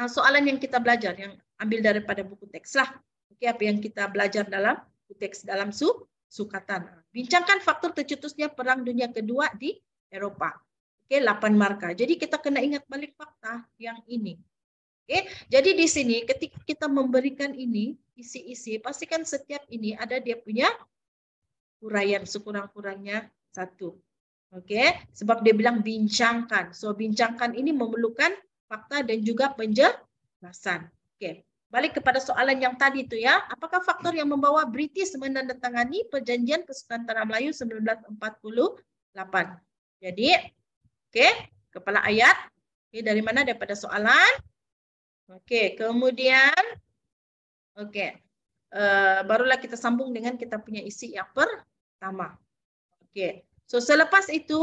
soalan yang kita belajar, yang ambil daripada buku teks lah. Oke, apa yang kita belajar dalam buku teks dalam sukatan. Bincangkan faktor tercetusnya Perang Dunia Kedua di Eropa. Oke, 8 markah. Jadi kita kena ingat balik fakta yang ini. Oke, jadi di sini ketika kita memberikan ini isi-isi, pastikan setiap ini ada dia punya uraian sekurang-kurangnya 1. Oke, sebab dia bilang bincangkan. So bincangkan ini memerlukan fakta dan juga penjelasan. Oke, balik kepada soalan yang tadi itu ya. Apakah faktor yang membawa British menandatangani Perjanjian Persekutuan Tanah Melayu 1948? Jadi, oke, kepala ayat. Oke, dari mana? Daripada soalan. Oke, kemudian barulah kita sambung dengan kita punya isi yang pertama. Oke. So selepas itu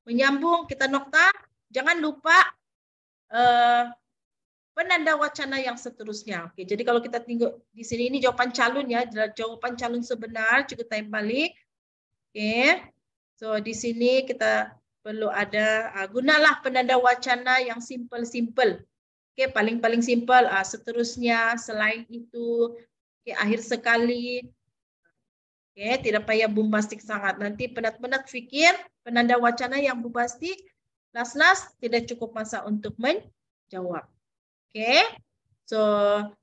menyambung kita nokta, jangan lupa penanda wacana yang seterusnya. Oke, jadi kalau kita tengok di sini ini jawapan calon ya, jawapan calon sebenar cukup time balik. Oke. So di sini kita perlu ada gunalah penanda wacana yang simple-simple. Oke, paling simpel. Seterusnya, selain itu, oke, akhir sekali. Oke, tidak payah bombastik sangat. Nanti penat-penat fikir penanda wacana yang bombastik, las-las tidak cukup masa untuk menjawab. Oke, so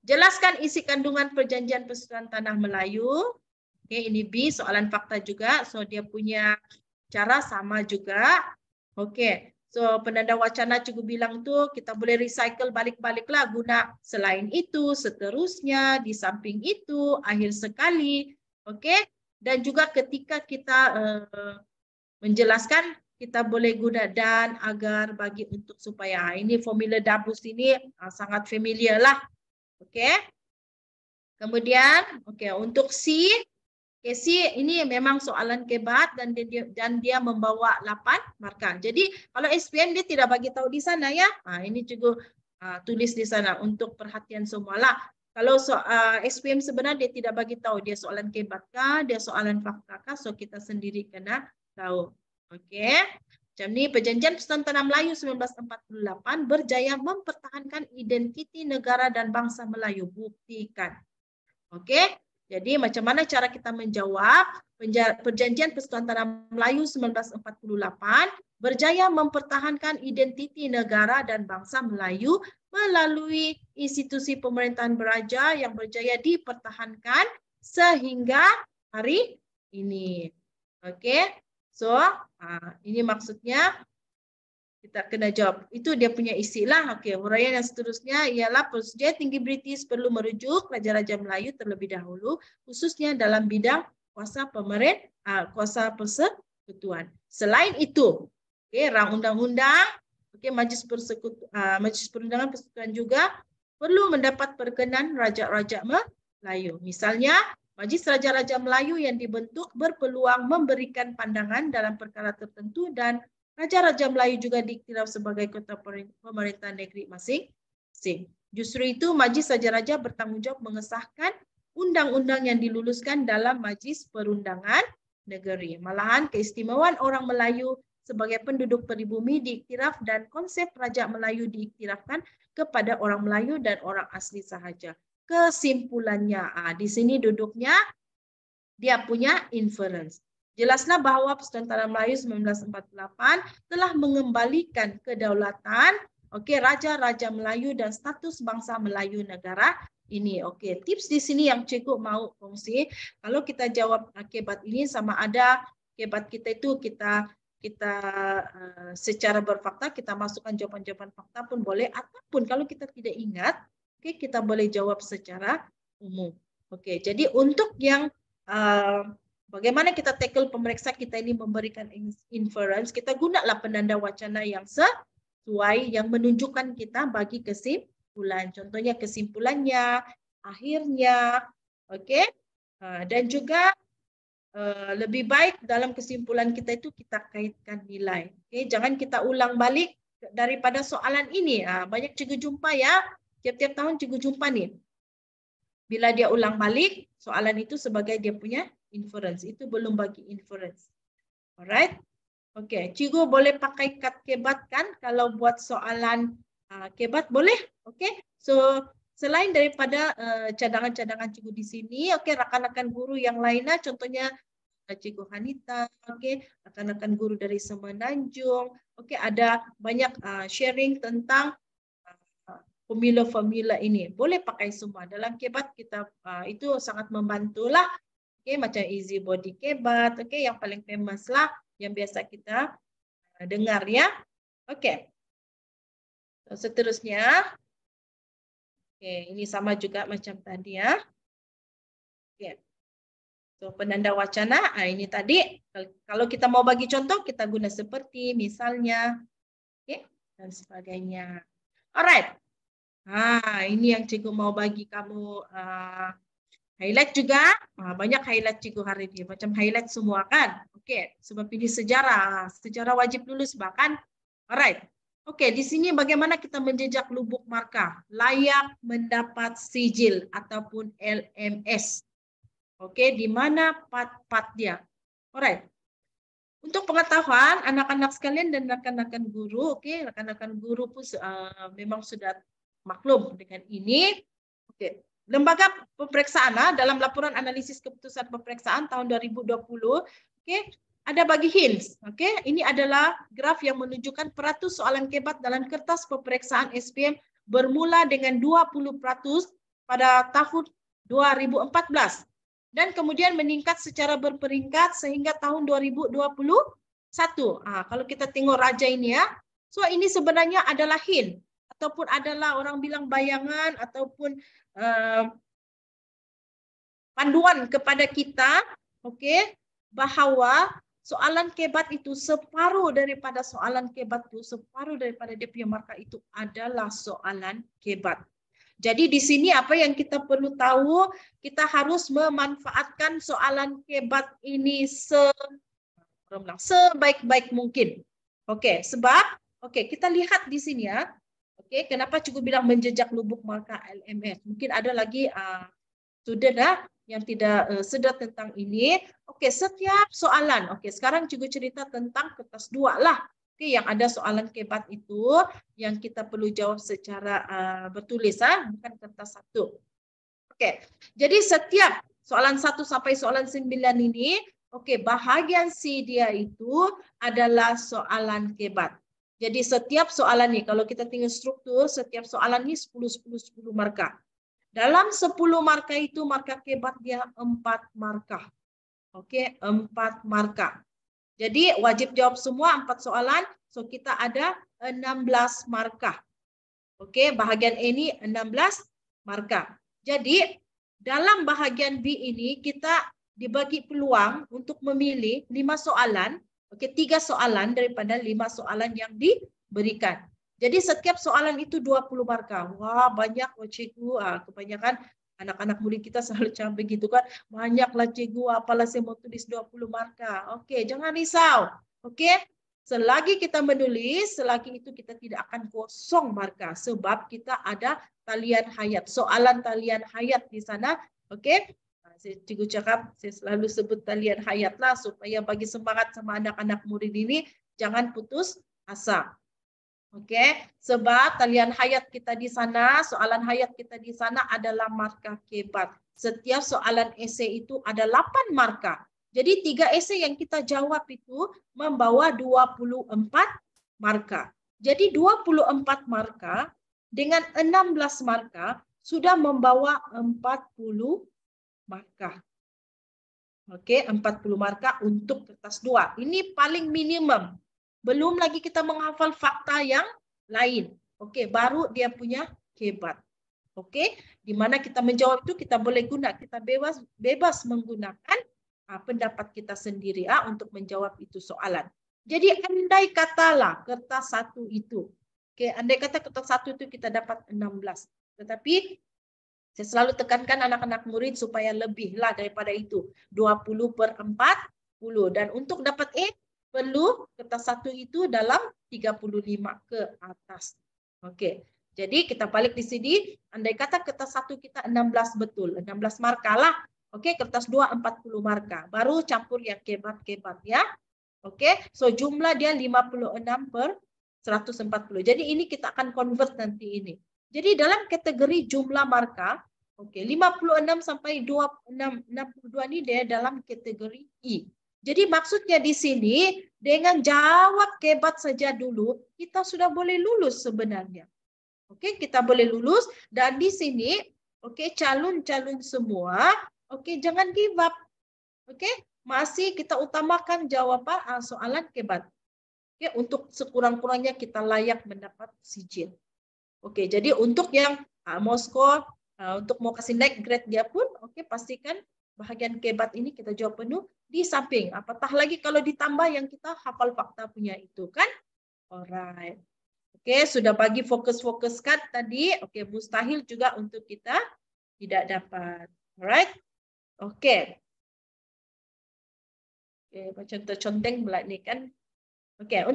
jelaskan isi kandungan Perjanjian Persekutuan Tanah Melayu. Oke, ini B, soalan fakta juga. So dia punya cara sama juga. Oke. So, penanda wacana cukup bilang tuh kita boleh recycle balik-baliklah guna selain itu, seterusnya, di samping itu, akhir sekali. Oke? Dan juga ketika kita menjelaskan, kita boleh guna dan, agar, bagi, untuk, supaya. Ini formula Dabus ini sangat familiar lah. Oke? Kemudian, oke, untuk C, ini memang soalan kebat dan dia membawa 8 markah. Jadi kalau SPM dia tidak bagi tahu di sana ya. Ini juga tulis di sana untuk perhatian semualah. Kalau SPM sebenarnya dia tidak bagi tahu dia soalan kebat kah, dia soalan fakta kah, so kita sendiri kena tahu. Oke. Macam ni Perjanjian Persekutuan Tanah Melayu 1948 berjaya mempertahankan identiti negara dan bangsa Melayu. Buktikan. Oke. Jadi macam mana cara kita menjawab? Perjanjian Persekutuan Tanah Melayu 1948 berjaya mempertahankan identiti negara dan bangsa Melayu melalui institusi pemerintahan beraja yang berjaya dipertahankan sehingga hari ini. Oke, so ini maksudnya kita kena jawab. Itu dia punya isi lah. Oke, huraian yang seterusnya ialah Persetujuan Tinggi British perlu merujuk Raja-Raja Melayu terlebih dahulu, khususnya dalam bidang kuasa kuasa persekutuan. Selain itu, oke, rang undang-undang, oke, Majlis Perundangan Persekutuan juga perlu mendapat perkenan Raja-Raja Melayu. Misalnya, Majlis Raja-Raja Melayu yang dibentuk berpeluang memberikan pandangan dalam perkara tertentu dan Raja-Raja Melayu juga diiktiraf sebagai kota pemerintahan negeri masing-masing. Justru itu, Majlis Raja-Raja bertanggung jawab mengesahkan undang-undang yang diluluskan dalam Majlis Perundangan Negeri. Malahan, keistimewaan orang Melayu sebagai penduduk pribumi diiktiraf dan konsep Raja Melayu diiktirafkan kepada orang Melayu dan orang asli sahaja. Kesimpulannya, di sini duduknya dia punya inference. Jelaslah bahwa Persekutuan Tanah Melayu 1948 telah mengembalikan kedaulatan Oke, Raja-Raja Melayu dan status bangsa Melayu negara ini. Oke, tips di sini yang cikgu mau kongsi. Kalau kita jawab kebat ini sama ada kebat kita itu kita secara berfakta kita masukkan jawaban-jawaban fakta pun boleh, ataupun kalau kita tidak ingat, oke, kita boleh jawab secara umum. Oke, jadi untuk yang bagaimana kita tackle pemeriksa kita ini memberikan inference, kita gunalah penanda wacana yang sesuai yang menunjukkan kita bagi kesimpulan. Contohnya kesimpulannya, akhirnya, oke, dan juga lebih baik dalam kesimpulan kita itu kita kaitkan nilai. Oke, jangan kita ulang balik daripada soalan ini. Banyak cikgu jumpa ya, tiap-tiap tahun cikgu jumpa nih. Bila dia ulang balik, soalan itu sebagai dia punya inference. Itu belum bagi inference. Alright? Oke, cikgu boleh pakai kad kebat kan? Kalau buat soalan kebat boleh? Oke, so selain daripada cadangan-cadangan cikgu di sini, oke, rekan-rekan guru yang lainnya, contohnya Cikgu Hanita, oke, rekan-rekan guru dari Semenanjung, oke, ada banyak sharing tentang formula-formula ini. Boleh pakai semua dalam kebat kita, itu sangat membantulah. Oke, macam easy body kebat, oke, yang paling famous lah, yang biasa kita dengar ya. Oke, seterusnya. Oke, ini sama juga macam tadi ya. Oke. So, penanda wacana, ini tadi. Kalau kita mau bagi contoh, kita guna seperti, misalnya, oke, dan sebagainya. Alright. Ini yang cikgu mau bagi kamu highlight juga. Banyak highlight cikgu hari ini. Macam highlight semua kan. Oke, sebab ini sejarah. Sejarah wajib lulus bahkan. Alright. Oke, di sini bagaimana kita menjejak lubuk markah layak mendapat sijil ataupun LMS. Oke, di mana part-part dia. Alright. Untuk pengetahuan anak-anak sekalian dan rekan-rekan guru, oke, rekan-rekan guru pun memang sudah maklum dengan ini. Oke, lembaga pemeriksaan dalam laporan analisis keputusan pemeriksaan tahun 2020, oke, ada bagi hints. Oke, ini adalah graf yang menunjukkan peratus soalan kebat dalam kertas pemeriksaan SPM bermula dengan 20% pada tahun 2014 dan kemudian meningkat secara berperingkat sehingga tahun 2021. Kalau kita tengok raja ini ya, so ini sebenarnya adalah hint ataupun adalah orang bilang bayangan ataupun panduan kepada kita, oke, bahwa soalan kebat itu separuh daripada soalan kebat itu, separuh daripada dia punya markah itu adalah soalan kebat. Jadi di sini apa yang kita perlu tahu, kita harus memanfaatkan soalan kebat ini sebaik-baik mungkin. Oke, sebab kita lihat di sini ya. Oke, kenapa cikgu bilang menjejak lubuk markah LMS? Mungkin ada lagi student yang tidak sedar tentang ini. Oke, setiap soalan. Oke, sekarang cikgu cerita tentang kertas 2 lah. Oke, yang ada soalan kebat itu yang kita perlu jawab secara bertulis, bukan kertas 1. Oke, jadi setiap soalan 1 sampai soalan 9 ini, oke, bahagian C dia itu adalah soalan kebat. Jadi setiap soalan ini, kalau kita tengok struktur, setiap soalan ini 10 markah. Dalam 10 markah itu, markah kebat dia 4 markah. Oke, 4 markah. Jadi wajib jawab semua 4 soalan, so kita ada 16 markah. Oke, bahagian ini 16 markah. Jadi dalam bahagian B ini kita dibagi peluang untuk memilih 5 soalan, oke, 3 soalan daripada 5 soalan yang diberikan. Jadi setiap soalan itu 20 markah. Wah, banyak cikgu, kebanyakan anak-anak murid kita selalu macam begitu kan. Banyaklah cikgu, apalah saya mau tulis 20 markah. Oke, jangan risau. Oke, selagi kita menulis, selagi itu kita tidak akan kosong markah. Sebab kita ada talian hayat. Soalan talian hayat di sana. Oke, cikgu cakap, saya selalu sebut talian hayat lah. Supaya bagi semangat sama anak-anak murid ini, jangan putus asa. Oke, sebab talian hayat kita di sana, soalan hayat kita di sana adalah markah kebat. Setiap soalan esei itu ada 8 markah. Jadi 3 esei yang kita jawab itu membawa 24 markah. Jadi 24 markah dengan 16 markah sudah membawa 40 markah. Oke, 40 markah untuk kertas 2. Ini paling minimum. Belum lagi kita menghafal fakta yang lain. Oke, baru dia punya kebat. Oke, di mana kita menjawab itu kita boleh guna, kita bebas menggunakan pendapat kita sendiri untuk menjawab itu soalan. Jadi andai katalah kertas 1 itu, oke, andai kata kertas 1 itu kita dapat 16, tetapi saya selalu tekankan anak-anak murid supaya lebihlah daripada itu, 20/40, dan untuk dapat E perlu kertas 1 itu dalam 35 ke atas. Oke. Jadi kita balik di sini, andai kata kertas 1 kita 16 betul, 16 markah lah. Oke, kertas 2 40 markah. Baru campur yang kebat-kebat ya. Oke, so jumlah dia 56/140. Jadi ini kita akan convert nanti ini. Jadi dalam kategori jumlah markah, oke, 56 sampai 62 ini dia dalam kategori I. Jadi maksudnya di sini dengan jawab kebat saja dulu, kita sudah boleh lulus sebenarnya. Oke, kita boleh lulus, dan di sini oke, calon-calon semua, oke, jangan give up. Oke, masih kita utamakan jawaban soalan kebat. Oke, untuk sekurang-kurangnya kita layak mendapat sijil. Oke, jadi untuk yang mau skor, untuk mau kasih naik grade dia pun, oke, pastikan bahagian kebat ini kita jawab penuh di samping. Apatah lagi kalau ditambah yang kita hafal fakta punya itu kan. Alright. Oke, sudah bagi fokus-fokuskan tadi. Oke, mustahil juga untuk kita tidak dapat. Alright? Oke. Oke, contoh-conteng pula ini kan. Oke,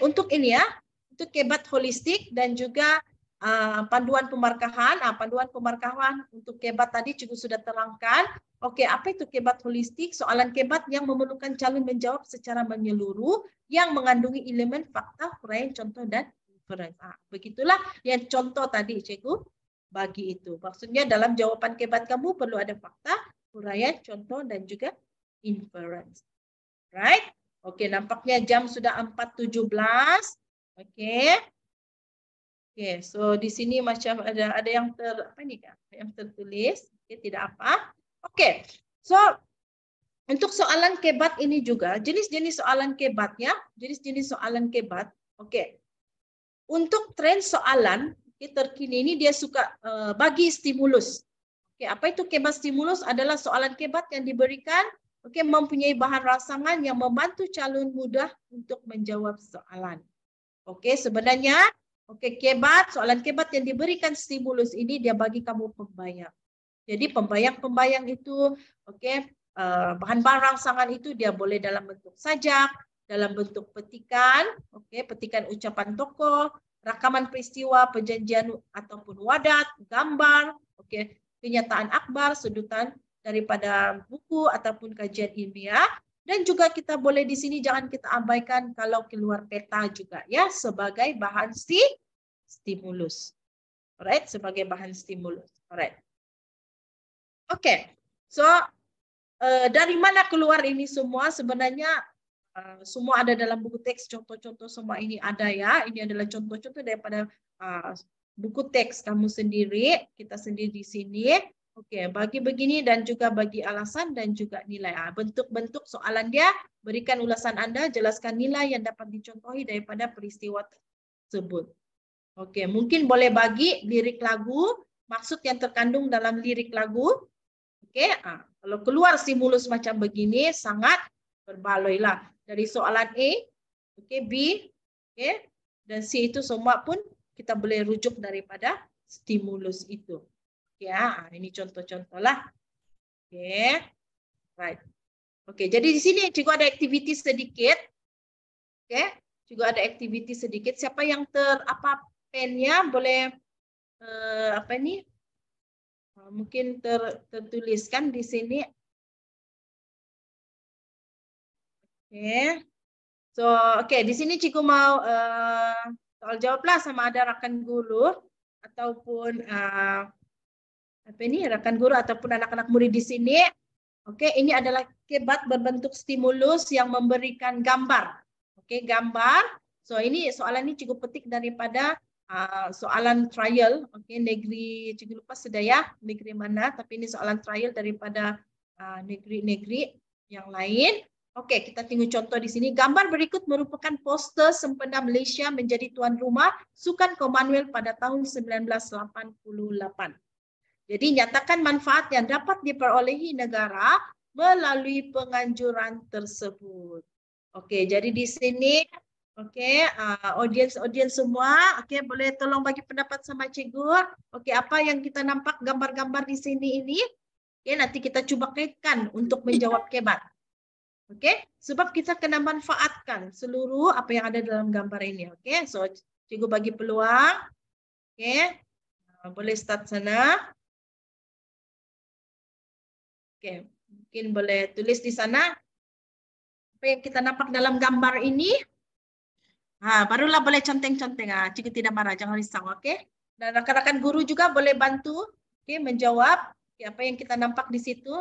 untuk ini ya, untuk kebat holistik dan juga panduan pemarkahan. Panduan pemarkahan untuk kebat tadi juga sudah terangkan. Oke, apa itu kebat holistik? Soalan kebat yang memerlukan calon menjawab secara menyeluruh yang mengandungi elemen fakta, uraian, contoh, dan inference. Begitulah yang contoh tadi cikgu bagi itu. Maksudnya dalam jawaban kebat kamu perlu ada fakta, uraian, contoh, dan juga inference. Right? Oke, nampaknya jam sudah 4.17. Oke. Oke, so di sini macam ada yang yang tertulis. Oke, tidak apa. Oke. So untuk soalan kebat ini juga jenis-jenis soalan kebatnya, jenis-jenis soalan kebat. Oke. Untuk tren soalan terkini ini dia suka bagi stimulus. Oke, apa itu kebat stimulus? Adalah soalan kebat yang diberikan mempunyai bahan rangsangan yang membantu calon mudah untuk menjawab soalan. Oke, sebenarnya kebat, soalan kebat yang diberikan stimulus ini dia bagi kamu pembayang. Jadi pembayang-pembayang itu bahan-bahan rangsangan itu dia boleh dalam bentuk sajak, dalam bentuk petikan, petikan ucapan tokoh, rakaman peristiwa, perjanjian ataupun wadat, gambar, kenyataan akbar, sedutan daripada buku ataupun kajian ilmiah, dan juga kita boleh di sini jangan kita abaikan kalau keluar peta juga ya sebagai bahan stimulus. Alright, sebagai bahan stimulus. Alright. Oke. So dari mana keluar ini semua? Sebenarnya semua ada dalam buku teks, contoh-contoh semua ini ada ya. Ini adalah contoh-contoh daripada buku teks kamu sendiri, kita sendiri di sini. Oke, bagi begini dan juga bagi alasan dan juga nilai. Bentuk-bentuk soalan dia, berikan ulasan Anda, jelaskan nilai yang dapat dicontohi daripada peristiwa tersebut. Oke, mungkin boleh bagi lirik lagu, maksud yang terkandung dalam lirik lagu. Oke, kalau keluar stimulus macam begini, sangat berbaloilah. Dari soalan A, B, dan C itu semua pun kita boleh rujuk daripada stimulus itu. Ya, ini contoh-contoh lah. Oke, right. Oke, jadi di sini juga ada activity sedikit. Oke, juga ada activity sedikit. Siapa yang pennya boleh mungkin tertuliskan di sini. Oke, di sini Cikgu mau soal jawablah sama ada rakan guru ataupun rakan guru ataupun anak-anak murid di sini. Oke, ini adalah kebat berbentuk stimulus yang memberikan gambar. Oke, gambar So ini soalan ini cukup petik daripada soalan trial. Oke, negeri cikgu lupa sudah ya negeri mana, tapi ini soalan trial daripada negeri-negeri yang lain. Oke, kita tengok contoh di sini. Gambar berikut merupakan poster sempena Malaysia menjadi tuan rumah Sukan Commonwealth pada tahun 1988. Jadi nyatakan manfaat yang dapat diperolehi negara melalui penganjuran tersebut. Oke, jadi di sini oke, audiens semua, oke, boleh tolong bagi pendapat sama cikgu. Oke, apa yang kita nampak gambar-gambar di sini ini? Oke, nanti kita coba kaitkan untuk menjawab kebat. Oke, sebab kita kena manfaatkan seluruh apa yang ada dalam gambar ini. Oke, so cikgu bagi peluang. Oke, boleh start sana. Oke, mungkin boleh tulis di sana apa yang kita nampak dalam gambar ini. Barulah boleh conteng-conteng. Cikgu tidak marah, jangan risau, oke? Dan rekan-rekan guru juga boleh bantu, oke, menjawab apa yang kita nampak di situ.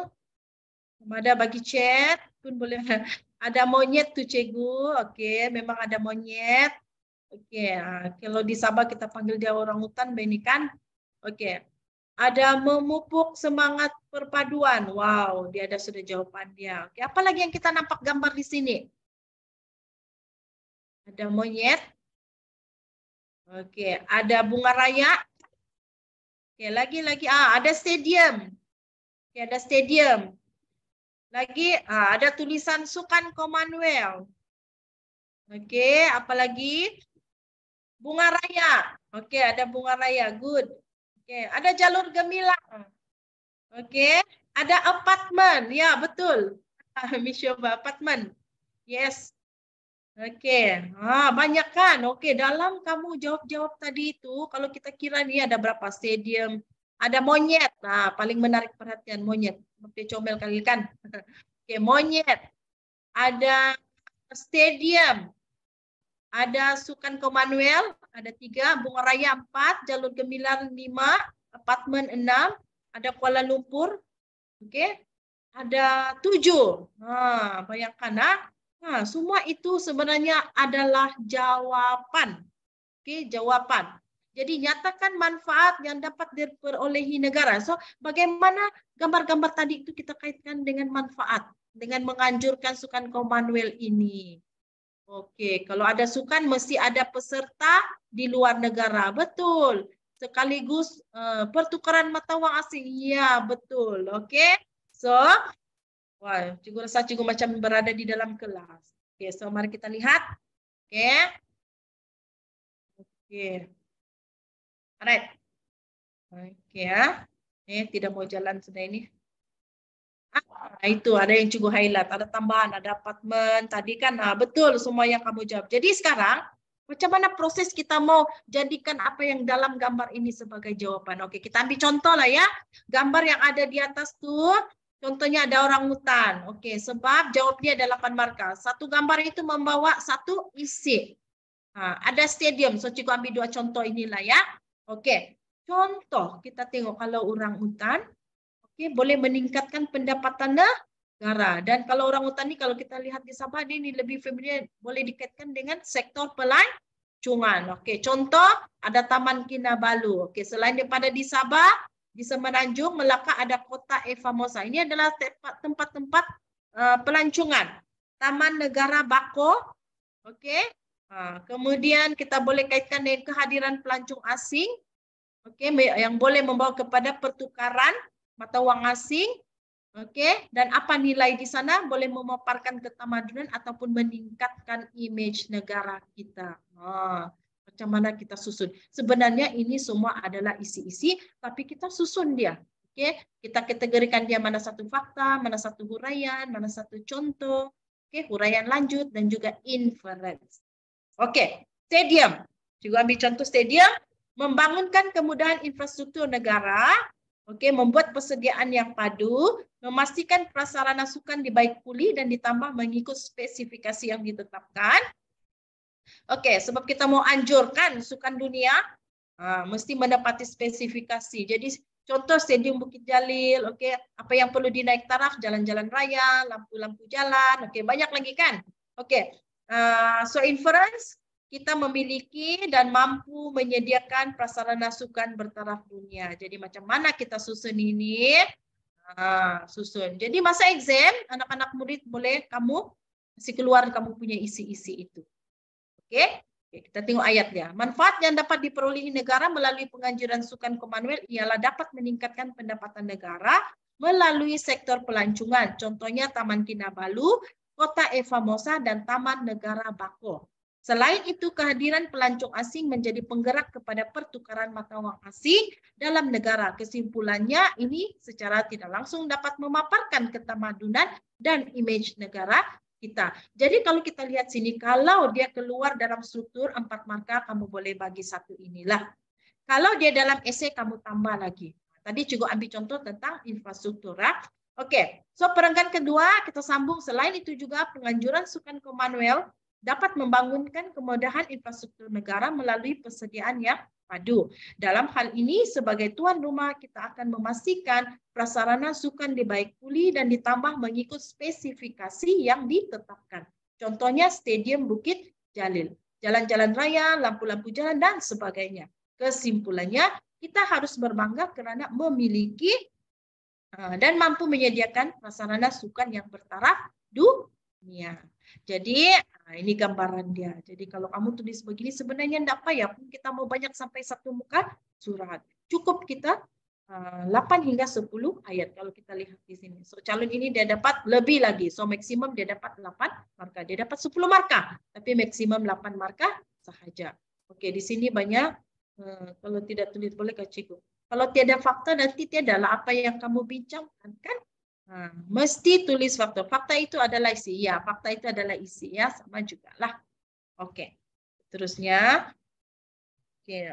Ada bagi chat pun boleh. Ada monyet tuh cikgu, oke, memang ada monyet. Oke, kalau di Sabah kita panggil dia orang hutan, ini kan. Oke. Ada memupuk semangat perpaduan. Wow, dia ada sudah jawabannya. Oke, apa lagi yang kita nampak gambar di sini? Ada monyet. Oke, ada bunga raya. Oke, lagi-lagi ada stadium. Oke, ada stadium. Lagi ada tulisan Sukan Commonwealth. Oke, apalagi? Bunga raya. Oke, ada bunga raya. Good. Oke, ada jalur gemilang. Oke, ada apartemen. Ya, betul. Mishoba apartemen. Yes. Oke, banyak kan? Oke, dalam kamu jawab-jawab tadi itu, kalau kita kira nih ada berapa stadium, ada monyet. Nah, paling menarik perhatian monyet. Oke, comel kali kan? Oke, monyet. Ada stadium. Ada Sukan Commonwealth, ada 3, bunga raya 4, jalur gemilang 5, apartemen 6, ada Kuala Lumpur. Oke. Ada 7. Bayangkan semua itu sebenarnya adalah jawaban. Oke, jawaban. Jadi nyatakan manfaat yang dapat diperolehi negara. So, bagaimana gambar-gambar tadi itu kita kaitkan dengan manfaat, dengan menganjurkan Sukan Commonwealth ini. Oke, kalau ada sukan mesti ada peserta di luar negara. Betul. Sekaligus pertukaran mata wang asing. Iya, betul. Oke. So, wah, cikgu rasa cikgu macam berada di dalam kelas. Oke, so mari kita lihat. Oke. Oke. Alright. Oke ya. Tidak mau jalan sudah ini. Itu ada yang cikgu highlight, ada tambahan, ada apartemen. Tadi kan betul semua yang kamu jawab. Jadi sekarang macam mana proses kita mau jadikan apa yang dalam gambar ini sebagai jawaban? Oke, kita ambil contoh lah ya. Gambar yang ada di atas tuh, contohnya ada orang hutan. Oke, sebab jawabnya ada 8 markah. Satu gambar itu membawa satu isi. Ada stadium. So, cikgu ambil 2 contoh inilah ya. Oke, contoh kita tengok kalau orang hutan, oke, boleh meningkatkan pendapatan negara. Dan kalau orang hutan ini, kalau kita lihat di Sabah, ini lebih familiar, boleh dikaitkan dengan sektor pelancongan. Oke, contoh ada Taman Kinabalu. Oke, selain daripada di Sabah, di Semenanjung, Melaka ada Kota Efamosa. Ini adalah tempat-tempat pelancongan. Taman Negara Bako. Oke, kemudian kita boleh kaitkan dengan kehadiran pelancong asing. Oke, yang boleh membawa kepada pertukaran mata wang asing. Oke, dan apa nilai di sana boleh memaparkan ketamadunan ataupun meningkatkan image negara kita. Macam mana kita susun? Sebenarnya ini semua adalah isi-isi, tapi kita susun dia. Oke, kita kategorikan dia mana satu fakta, mana satu huraian, mana satu contoh. Oke, huraian lanjut dan juga inference. Oke, stadium. Juga ambil contoh stadium. Membangunkan kemudahan infrastruktur negara. Oke, membuat persediaan yang padu, memastikan prasarana sukan dibaik pulih dan ditambah mengikut spesifikasi yang ditetapkan. Oke, sebab kita mau anjurkan sukan dunia, mesti mendapati spesifikasi. Jadi contoh Stadium Bukit Jalil, oke, apa yang perlu dinaik taraf, jalan-jalan raya, lampu-lampu jalan, oke, banyak lagi kan? Oke, so inference, kita memiliki dan mampu menyediakan prasarana sukan bertaraf dunia. Jadi macam mana kita susun ini? Susun. Jadi masa exam, anak-anak murid boleh kamu kasih keluar kamu punya isi-isi itu. Oke? Kita tengok ayatnya. Manfaat yang dapat diperolehi negara melalui penganjuran sukan Commonwealth ialah dapat meningkatkan pendapatan negara melalui sektor pelancongan. Contohnya Taman Kinabalu, Kota Eva Mosa, dan Taman Negara Bako. Selain itu, kehadiran pelancong asing menjadi penggerak kepada pertukaran mata wang asing dalam negara. Kesimpulannya, ini secara tidak langsung dapat memaparkan ketamadunan dan image negara kita. Jadi kalau kita lihat sini, kalau dia keluar dalam struktur 4 markah, kamu boleh bagi satu inilah. Kalau dia dalam esei, kamu tambah lagi. Tadi juga ambil contoh tentang infrastruktur. Oke, so perenggan kedua kita sambung. Selain itu juga penganjuran sukan Commonwealth dapat membangunkan kemudahan infrastruktur negara melalui persediaan yang padu. Dalam hal ini, sebagai tuan rumah, kita akan memastikan prasarana sukan dibaik pulih dan ditambah mengikut spesifikasi yang ditetapkan. Contohnya Stadium Bukit Jalil, jalan-jalan raya, lampu-lampu jalan, dan sebagainya. Kesimpulannya, kita harus berbangga kerana memiliki dan mampu menyediakan prasarana sukan yang bertaraf dunia. Jadi ini gambaran dia. Jadi kalau kamu tulis begini sebenarnya tidak payah pun kita mau banyak sampai 1 muka surat. Cukup kita 8 hingga 10 ayat kalau kita lihat di sini. So calon ini dia dapat lebih lagi. So maksimum dia dapat 8 markah. Dia dapat 10 markah, tapi maksimum 8 markah sahaja. Oke, di sini banyak kalau tidak tulis boleh Kak Cikgu. Kalau tiada fakta nanti tiadalah apa yang kamu bincangkan kan? Mesti tulis fakta. Fakta itu adalah isi. Ya, fakta itu adalah isi. Ya, sama juga lah. Oke. Terusnya. Oke,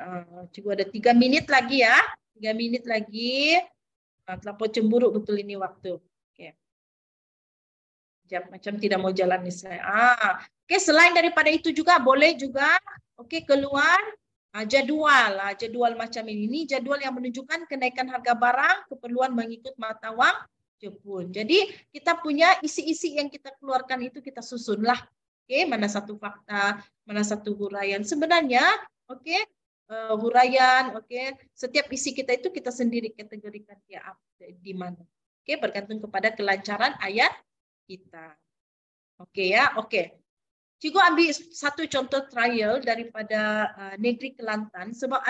Cikgu ada 3 minit lagi ya. 3 minit lagi. Terlampau cemburu betul ini waktu. Oke. Macam tidak mau jalan nih saya. Oke, selain daripada itu juga boleh juga. Oke, keluar jadwal macam ini. Ini jadwal yang menunjukkan kenaikan harga barang, keperluan mengikut mata wang Jepun. Jadi kita punya isi-isi yang kita keluarkan itu kita susunlah. Oke, mana satu fakta, mana satu huraian. Sebenarnya, oke, huraian, oke, setiap isi kita itu kita sendiri kategorikan dia di mana. Oke, bergantung kepada kelancaran ayat kita. Oke ya, oke. Cikgu ambil satu contoh trial daripada Negeri Kelantan sebab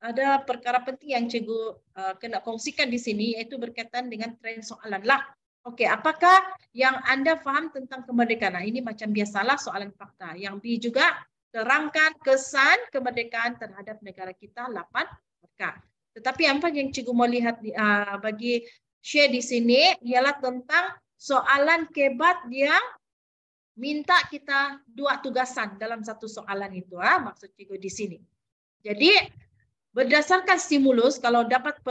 ada perkara penting yang cikgu kena kongsikan di sini yaitu berkaitan dengan tren soalan lah. Okey, apakah yang anda faham tentang kemerdekaan? Nah, ini macam biasalah soalan fakta. Yang B juga terangkan kesan kemerdekaan terhadap negara kita 8 markah. Tetapi apa yang cikgu mau lihat bagi share di sini ialah tentang soalan kebat yang minta kita 2 tugasan dalam satu soalan itu, maksud cikgu di sini. Jadi berdasarkan stimulus, kalau dapat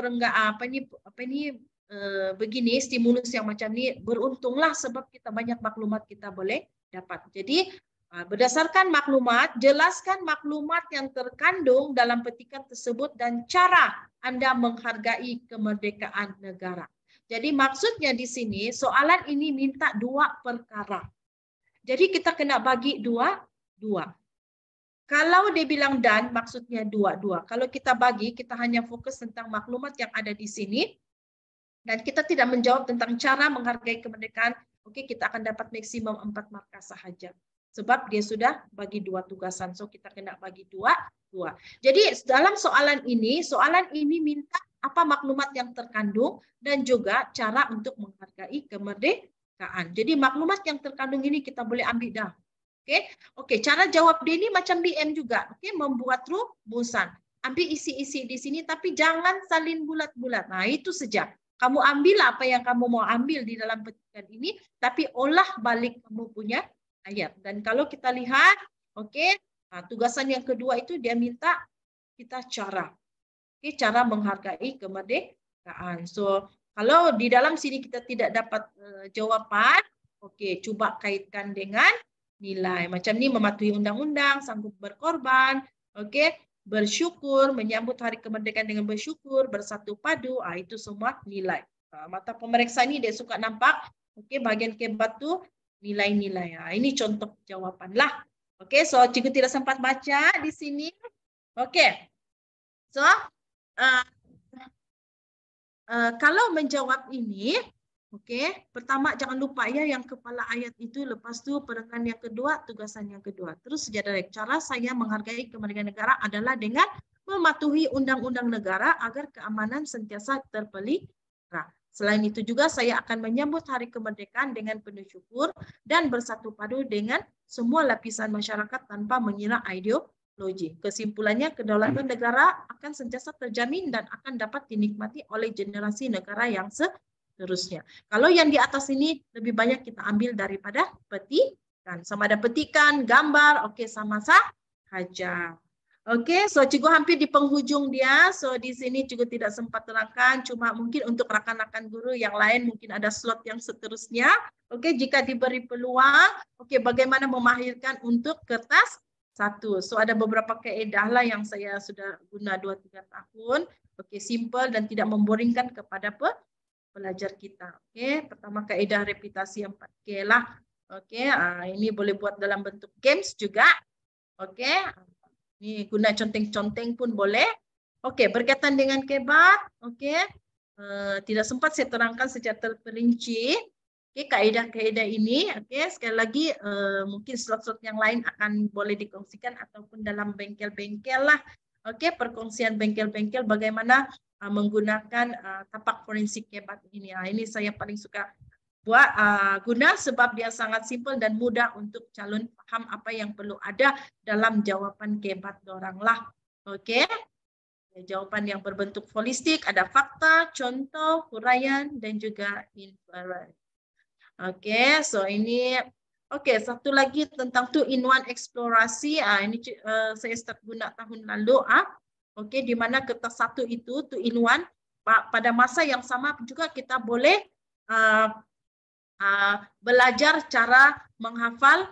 begini stimulus yang macam ni beruntunglah sebab kita banyak maklumat kita boleh dapat. Jadi berdasarkan maklumat, jelaskan maklumat yang terkandung dalam petikan tersebut dan cara anda menghargai kemerdekaan negara. Jadi maksudnya di sini soalan ini minta 2 perkara. Jadi kita kena bagi dua. Kalau dia bilang dan, maksudnya dua. Kalau kita bagi, kita hanya fokus tentang maklumat yang ada di sini. Dan kita tidak menjawab tentang cara menghargai kemerdekaan. Oke, kita akan dapat maksimum 4 markah sahaja. Sebab dia sudah bagi 2 tugasan. So kita kena bagi dua. Jadi dalam soalan ini minta apa maklumat yang terkandung dan juga cara untuk menghargai kemerdekaan. Jadi maklumat yang terkandung ini kita boleh ambil dah. Oke, cara jawab dia ini macam BM juga. Oke, membuat rumusan. Ambil isi-isi di sini tapi jangan salin bulat-bulat. Nah, itu saja. Kamu ambil apa yang kamu mau ambil di dalam petikan ini tapi olah balik kamu punya ayat. Dan kalau kita lihat, oke, tugasan yang kedua itu dia minta kita cara. Oke, cara menghargai kemerdekaan. So, kalau di dalam sini kita tidak dapat jawaban, oke, coba kaitkan dengan nilai. Macam ni mematuhi undang-undang, sanggup berkorban, oke, bersyukur, menyambut hari kemerdekaan dengan bersyukur, bersatu padu, itu semua nilai. Mata pemeriksa ni dia suka nampak, oke, bahagian kebat tu nilai-nilai. Ini contoh jawapan lah. Oke, so cikgu tidak sempat baca di sini. Oke, so kalau menjawab ini, oke, pertama jangan lupa ya yang kepala ayat itu, lepas itu perengan yang kedua, tugasan yang kedua. Terus sejadah cara saya menghargai kemerdekaan negara adalah dengan mematuhi undang-undang negara agar keamanan sentiasa terpelihara. Selain itu juga saya akan menyambut Hari Kemerdekaan dengan penuh syukur dan bersatu padu dengan semua lapisan masyarakat tanpa mengira ideologi. Kesimpulannya, kedaulatan negara akan sentiasa terjamin dan akan dapat dinikmati oleh generasi negara yang seterusnya. Kalau yang di atas ini lebih banyak kita ambil daripada petikan. Sama ada petikan, gambar, oke, sama saja. Oke, so cikgu hampir di penghujung dia. So di sini cikgu tidak sempat terangkan, cuma mungkin untuk rekan-rekan guru yang lain mungkin ada slot yang seterusnya. Oke, jika diberi peluang, oke, bagaimana memahirkan untuk kertas satu. So ada beberapa kaedah lah yang saya sudah guna 2-3 tahun. Oke, simple dan tidak memboringkan kepada pelajar kita. Oke, pertama kaedah reputasi 4K lah. Oke, ini boleh buat dalam bentuk games juga. Oke. Ini guna conteng-conteng pun boleh. Oke, berkaitan dengan kebat. Oke, tidak sempat saya terangkan secara terperinci. Oke, kaedah-kaedah ini. Oke, sekali lagi mungkin slot-slot yang lain akan boleh dikongsikan ataupun dalam bengkel-bengkel lah. Oke, perkongsian bengkel-bengkel bagaimana menggunakan tapak forensik kebat ini. Ini saya paling suka buat guna sebab dia sangat simpel dan mudah untuk calon paham apa yang perlu ada dalam jawaban kebat dorang lah. Oke. Jawaban yang berbentuk holistik, ada fakta, contoh, huraian, dan juga inference. Oke, so ini satu lagi tentang 2-in-1 eksplorasi. Ini saya start guna tahun lalu. Oke, di mana kertas satu itu 2-in-1 pada masa yang sama juga kita boleh belajar cara menghafal,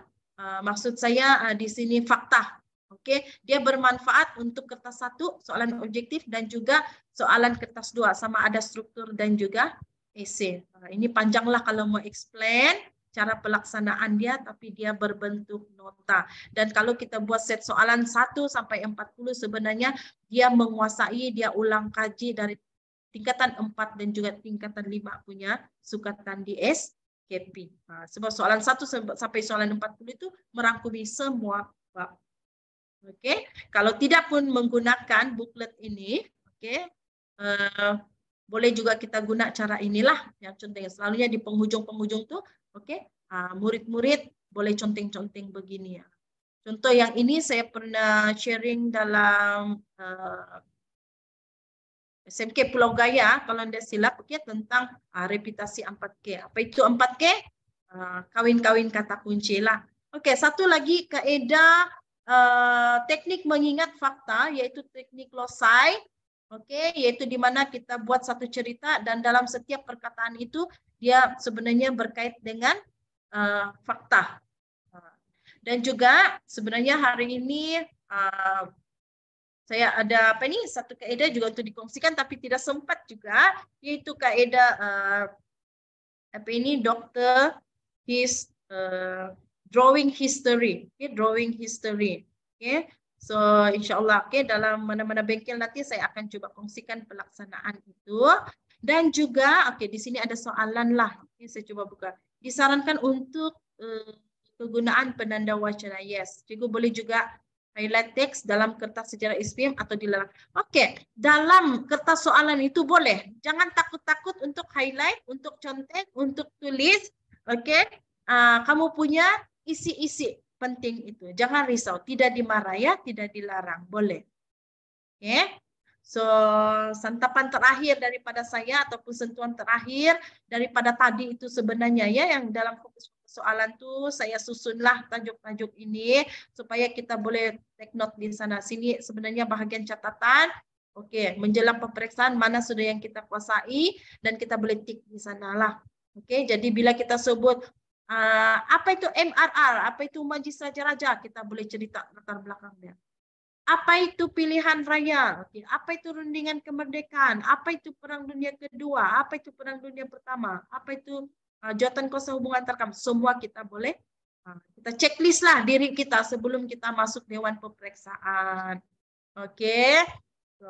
maksud saya di sini fakta. Oke, dia bermanfaat untuk kertas satu, soalan objektif, dan juga soalan kertas 2, sama ada struktur dan juga esai. Ini panjanglah kalau mau explain cara pelaksanaan dia, tapi dia berbentuk nota. Dan kalau kita buat set soalan 1 sampai 40, sebenarnya dia menguasai, dia ulang kaji dari tingkatan 4 dan juga tingkatan 5 punya sukatan di SKP. Sebab soalan 1 sampai soalan 40 itu merangkumi semua bab. Oke, kalau tidak pun menggunakan booklet ini, boleh juga kita guna cara inilah yang conteng. Selalunya di penghujung-penghujung tuh, murid-murid boleh conteng-conteng begini ya. Contoh yang ini saya pernah sharing dalam SMK Pulau Gaya, kalau Anda silap, tentang reputasi 4K. Apa itu 4K? Kawin-kawin kata kunci lah. Oke, satu lagi kaedah teknik mengingat fakta, yaitu teknik losai. Oke, yaitu di mana kita buat satu cerita dan dalam setiap perkataan itu dia sebenarnya berkait dengan fakta. Dan juga sebenarnya hari ini saya ada satu kaedah juga untuk dikongsikan tapi tidak sempat juga, yaitu kaedah Dr. Drawing history. Drawing history. So insyaallah dalam mana-mana bengkel nanti saya akan coba kongsikan pelaksanaan itu. Dan juga di sini ada soalan lah. Saya coba buka. Disarankan untuk kegunaan penanda wacana. Yes, cikgu boleh juga highlight teks dalam kertas sejarah SPM atau dilarang. Dalam kertas soalan itu boleh. Jangan takut-takut untuk highlight, untuk contek, untuk tulis. Kamu punya isi-isi penting itu. Jangan risau, tidak dimarah ya, tidak dilarang, boleh. So santapan terakhir daripada saya ataupun sentuhan terakhir daripada tadi itu sebenarnya ya, yang dalam fokus soalan tuh saya susunlah tajuk-tajuk ini supaya kita boleh take note di sana sini. Sebenarnya bahagian catatan. Menjelang peperiksaan mana sudah yang kita kuasai dan kita boleh tik di sana lah. Jadi bila kita sebut apa itu MRR, apa itu Majlis Raja-Raja, kita boleh cerita latar belakangnya. Apa itu pilihan raya? Apa itu rundingan kemerdekaan? Apa itu Perang Dunia Kedua? Apa itu Perang Dunia Pertama? Apa itu jawatan kuasa hubungan antar kampus? Semua kita boleh Kita checklist lah diri kita sebelum kita masuk Dewan Peperiksaan. Oke. So,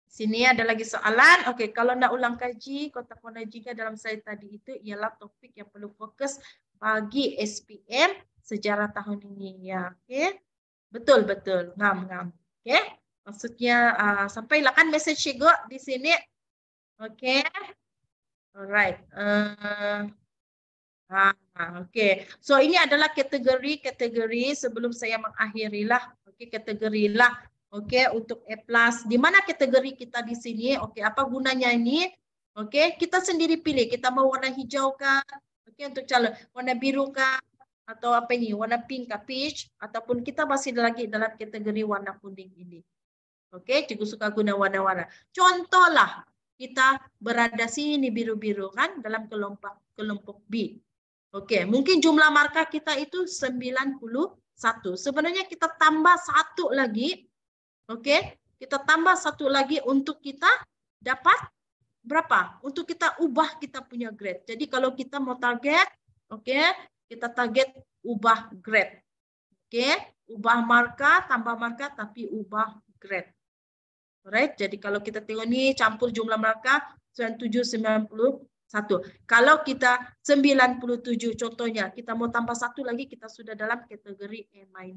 sini ada lagi soalan. Oke, kalau nak ulang kaji kotak warna jingga dalam slide tadi itu ialah topik yang perlu fokus bagi SPM sejarah tahun ini ya. Oke. Betul. Ngam. Oke. Maksudnya sampailah kan message cikgu di sini. Oke. Alright. Oke. So ini adalah kategori sebelum saya mengakhirilah. Oke, kategorilah. Oke, untuk A+. Di mana kategori kita di sini? Oke, apa gunanya ini? Oke, kita sendiri pilih. Kita mau warna hijau kah? Oke, untuk calon warna biru kah? Atau apa ini? Warna pink kah? Peach? Ataupun kita masih lagi dalam kategori warna kuning ini. Oke, cikgu suka guna warna-warna. Contohlah, kita berada sini biru-biru kan dalam kelompok B. Oke, mungkin jumlah markah kita itu 91. Sebenarnya kita tambah satu lagi. Oke, kita tambah satu lagi untuk kita dapat berapa? Untuk kita ubah kita punya grade. Jadi kalau kita mau target, oke, kita target ubah grade. Oke, ubah markah, tambah markah, tapi ubah grade. Alright, jadi kalau kita tengok ni campur jumlah markah 97, 91. Kalau kita 97 contohnya, kita mau tambah satu lagi, kita sudah dalam kategori A-.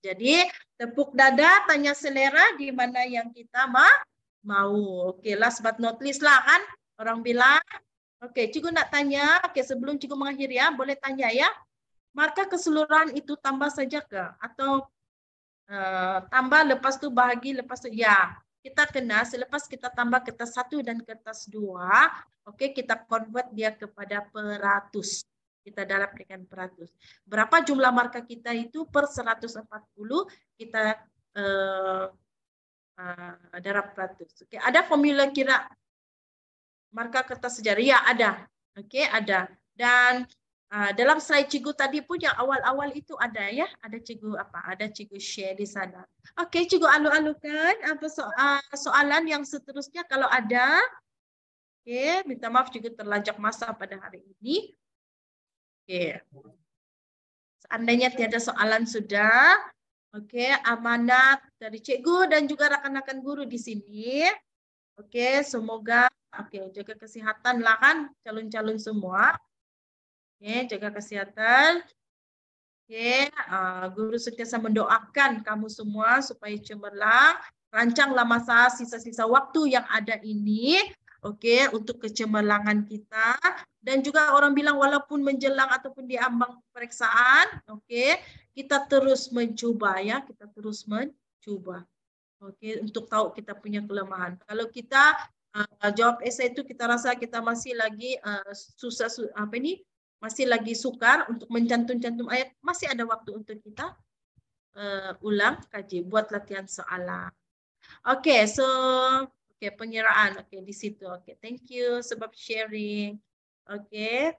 Jadi tepuk dada, tanya selera di mana yang kita mau. Oke, last but not least lah kan. Orang bilang, oke, cikgu nak tanya, oke sebelum cikgu mengakhiri ya, boleh tanya ya. Markah keseluruhan itu tambah saja ke? Atau tambah lepas tu bahagi, lepas tu ya. Kita kena selepas kita tambah kertas 1 dan kertas 2, oke, kita convert dia kepada peratus. Kita darabkan peratus. Berapa jumlah markah kita itu per 140 kita darab peratus. Oke, ada formula kira markah kertas sejarah? Ya, ada. Oke, ada. Dan dalam slide cikgu tadi pun yang awal-awal itu ada ya, ada cikgu ada cikgu share di sana. Oke, cikgu alu-alukan apa soalan yang seterusnya kalau ada. Oke, minta maaf cikgu terlanjak masa pada hari ini. Oke. Seandainya tiada soalan sudah, oke, amanat dari cikgu dan juga rakan-rakan guru di sini. Oke, semoga jaga kesehatan lah kan calon-calon semua. Oke, jaga kesehatan. Oke, guru sentiasa mendoakan kamu semua supaya cemerlang. Rancanglah masa sisa-sisa waktu yang ada ini, oke, untuk kecemerlangan kita. Dan juga orang bilang walaupun menjelang ataupun di ambang pemeriksaan, oke, kita terus mencoba ya, kita terus mencoba. Oke, untuk tahu kita punya kelemahan. Kalau kita jawab esai itu kita rasa kita masih lagi masih lagi sukar untuk mencantum-cantum ayat, masih ada waktu untuk kita ulang kaji, buat latihan soalan. Oke, so penyeraan, di situ. Thank you sebab sharing. Oke,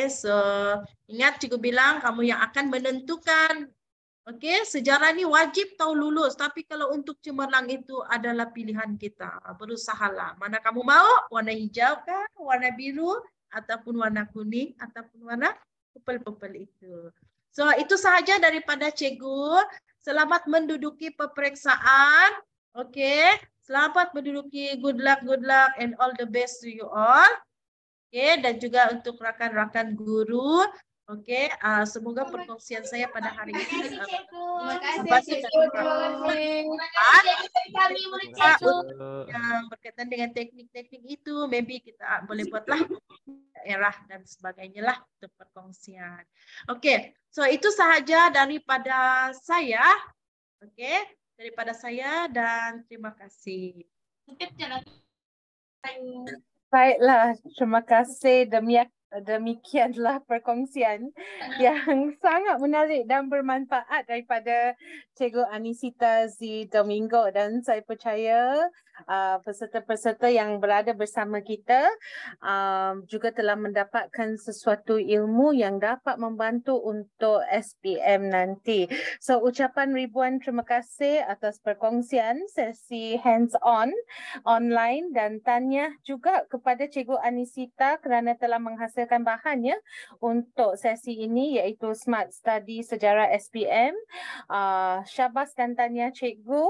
so ingat cikgu bilang kamu yang akan menentukan. Oke, sejarah ini wajib tahu lulus, tapi kalau untuk cemerlang itu adalah pilihan kita. Berusahalah. Mana kamu mau? Warna hijau kah? Warna biru? Ataupun warna kuning, ataupun warna purple itu. So, itu sahaja daripada cikgu. Selamat menduduki peperiksaan. Oke, selamat menduduki good luck, and all the best to you all. Oke, dan juga untuk rakan-rakan guru. Oke, semoga perkongsian saya pada hari ini yang berkaitan dengan teknik-teknik itu, maybe kita boleh buatlah daerah dan sebagainya lah untuk perkongsian. Oke, so itu sahaja daripada saya. Oke, daripada saya dan terima kasih. Baiklah, terima kasih. Demikianlah perkongsian yang sangat menarik dan bermanfaat daripada Cikgu Anisita Z. Domingo, dan saya percaya peserta-peserta yang berada bersama kita juga telah mendapatkan sesuatu ilmu yang dapat membantu untuk SPM nanti. So, ucapan ribuan terima kasih atas perkongsian sesi hands-on online, dan tanya juga kepada Cikgu Anisita kerana telah menghasilkan menghasilkan bahan ya untuk sesi ini iaitu Smart Study Sejarah SPM. Syabas dan tahniah cikgu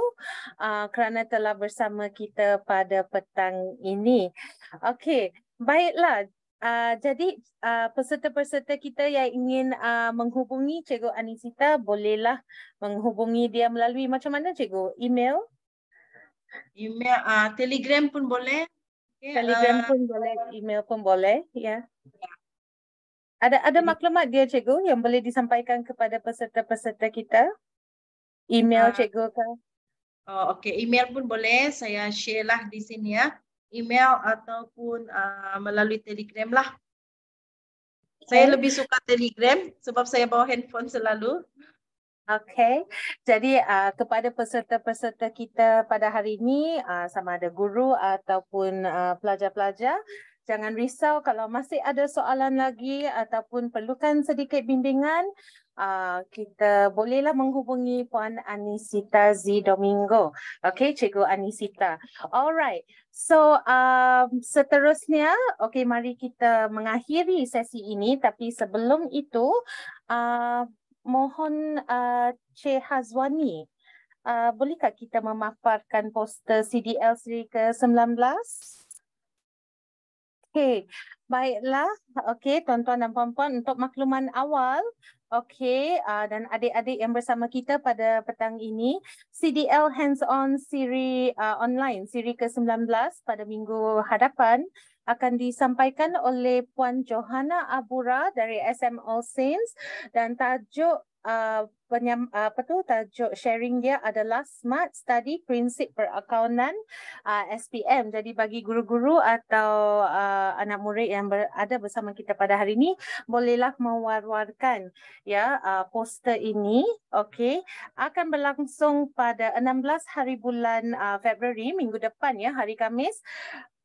kerana telah bersama kita pada petang ini. Okey, baiklah. Jadi peserta-peserta kita yang ingin menghubungi Cikgu Anisita bolehlah menghubungi dia melalui macam mana cikgu? Email? Email, Telegram pun boleh. Okay, Telegram pun boleh, email pun boleh, ya. Ada maklumat dia cikgu yang boleh disampaikan kepada peserta-peserta kita? Email cikgu ke? Oh, okay, email pun boleh. Saya share lah di sini ya. Email ataupun melalui Telegram lah. Saya lebih suka Telegram sebab saya bawa handphone selalu. Okey, jadi kepada peserta-peserta kita pada hari ini, sama ada guru ataupun pelajar-pelajar, jangan risau kalau masih ada soalan lagi ataupun perlukan sedikit bimbingan, kita bolehlah menghubungi Puan Anisita Z Domingo. Okey, Cikgu Anisita. Alright, so seterusnya, okey, mari kita mengakhiri sesi ini. Tapi sebelum itu, mohon Cik Hazwani, bolehkah kita memaparkan poster CDL seri ke-19? Okey, baiklah. Okey, tuan-tuan dan puan-puan, untuk makluman awal, okey, dan adik-adik yang bersama kita pada petang ini, CDL Hands-on siri online, siri ke-19 pada minggu hadapan akan disampaikan oleh Puan Johanna Abura dari SM All Saints dan tajuk tajuk sharing dia adalah Smart Study Prinsip Perakaunan SPM. Jadi bagi guru-guru atau anak murid yang berada bersama kita pada hari ini, bolehlah mewar-warkan ya poster ini. Okey, akan berlangsung pada 16 hari bulan Februari minggu depan ya, hari Khamis.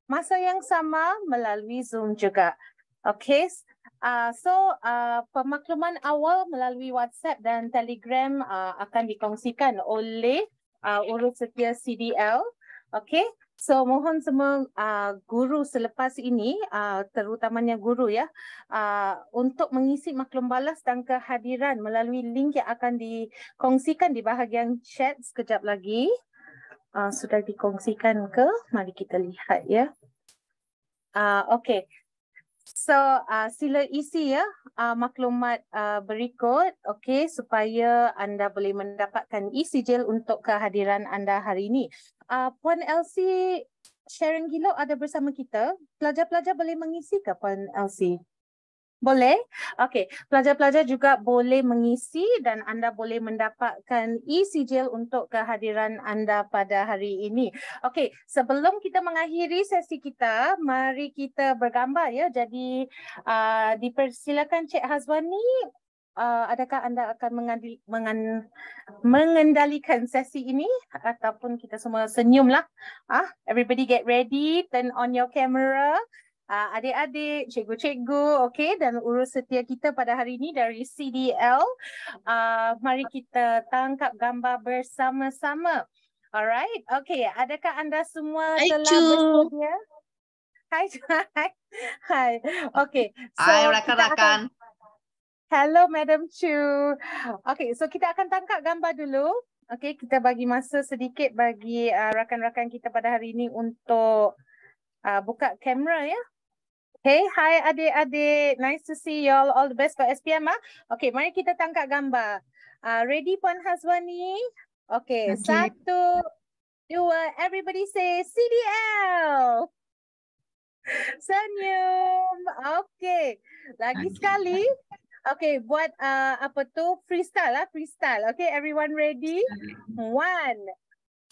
Masa yang sama melalui Zoom juga. Okey. Pemakluman awal melalui WhatsApp dan Telegram akan dikongsikan oleh urus setia CDL. Okey. So mohon semua guru selepas ini, terutamanya guru ya, untuk mengisi maklum balas dan kehadiran melalui link yang akan dikongsikan di bahagian chat sekejap lagi. Sudah dikongsikan ke? Mari kita lihat ya. Okey. So sila isi ya maklumat berikut, okey, supaya anda boleh mendapatkan e-sijil untuk kehadiran anda hari ini. Puan Elsie Sharon Gilo ada bersama kita. Pelajar-pelajar boleh mengisi ke Puan Elsie? Boleh? Okey, pelajar-pelajar juga boleh mengisi dan anda boleh mendapatkan e-sijil untuk kehadiran anda pada hari ini. Okey, sebelum kita mengakhiri sesi kita, mari kita bergambar ya. Jadi dipersilakan Cik Hazwani, adakah anda akan mengendalikan sesi ini ataupun kita semua senyumlah. Everybody get ready, turn on your camera. Adik-adik, cikgu-cikgu, okey, dan urus setia kita pada hari ini dari CDL. Mari kita tangkap gambar bersama-sama. Alright, okey. Adakah anda semua telah bersedia? Hai, hai. Okey. Hai rakan-rakan. Hello Madam Chu. Okey, so kita akan tangkap gambar dulu. Okey, kita bagi masa sedikit bagi rakan-rakan kita pada hari ini untuk buka kamera ya. Hey, hi adik-adik. Nice to see you all. All the best for SPM. Okay, mari kita tangkap gambar. Ready Puan Hazwani? Okay, 1, 2, everybody say CDL. Senyum. Okay, lagi sekali. Okay, buat freestyle lah, freestyle. Okay, everyone ready? 1,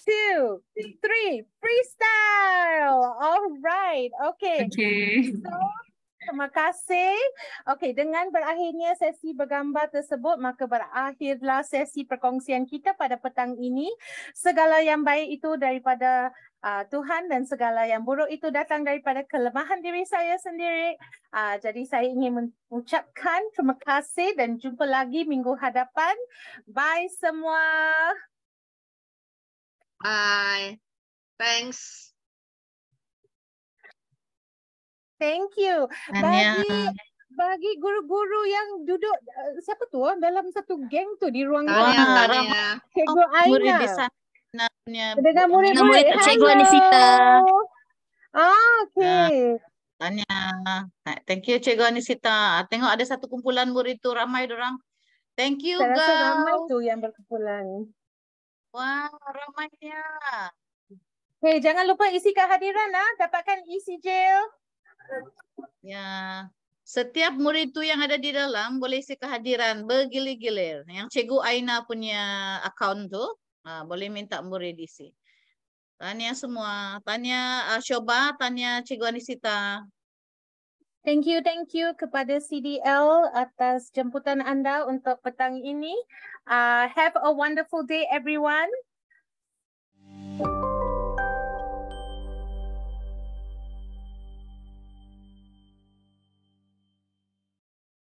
2, 3, freestyle. Alright, okay. So, terima kasih. Okay, dengan berakhirnya sesi bergambar tersebut, maka berakhirlah sesi perkongsian kita pada petang ini. Segala yang baik itu daripada Tuhan dan segala yang buruk itu datang daripada kelemahan diri saya sendiri. Jadi saya ingin mengucapkan terima kasih dan jumpa lagi minggu hadapan. Bye semua. Bye. Thanks. Thank you. Tanya. Bagi guru-guru yang duduk siapa tu dalam satu geng tu di ruang Tanya. Cikgu Aina. Murid di sana punya. Dengan murid-murid. Cikgu Anisita. Okey. Tanya. Thank you Cikgu Anisita. Tengok ada satu kumpulan murid tu ramai dorang. Thank you Saya rasa ramai girls. tu yang berkumpulan. Wah, ramainya. Hey, jangan lupa isi kehadiran dapatkan ECJ. Ya. Setiap murid tu yang ada di dalam boleh isi kehadiran bergilir-gilir. Yang Cikgu Aina punya akaun tu boleh minta murid isi. Tanya semua. Tanya Shoba, tanya Cikgu Anisita. Thank you kepada CDL atas jemputan anda untuk petang ini. Have a wonderful day everyone.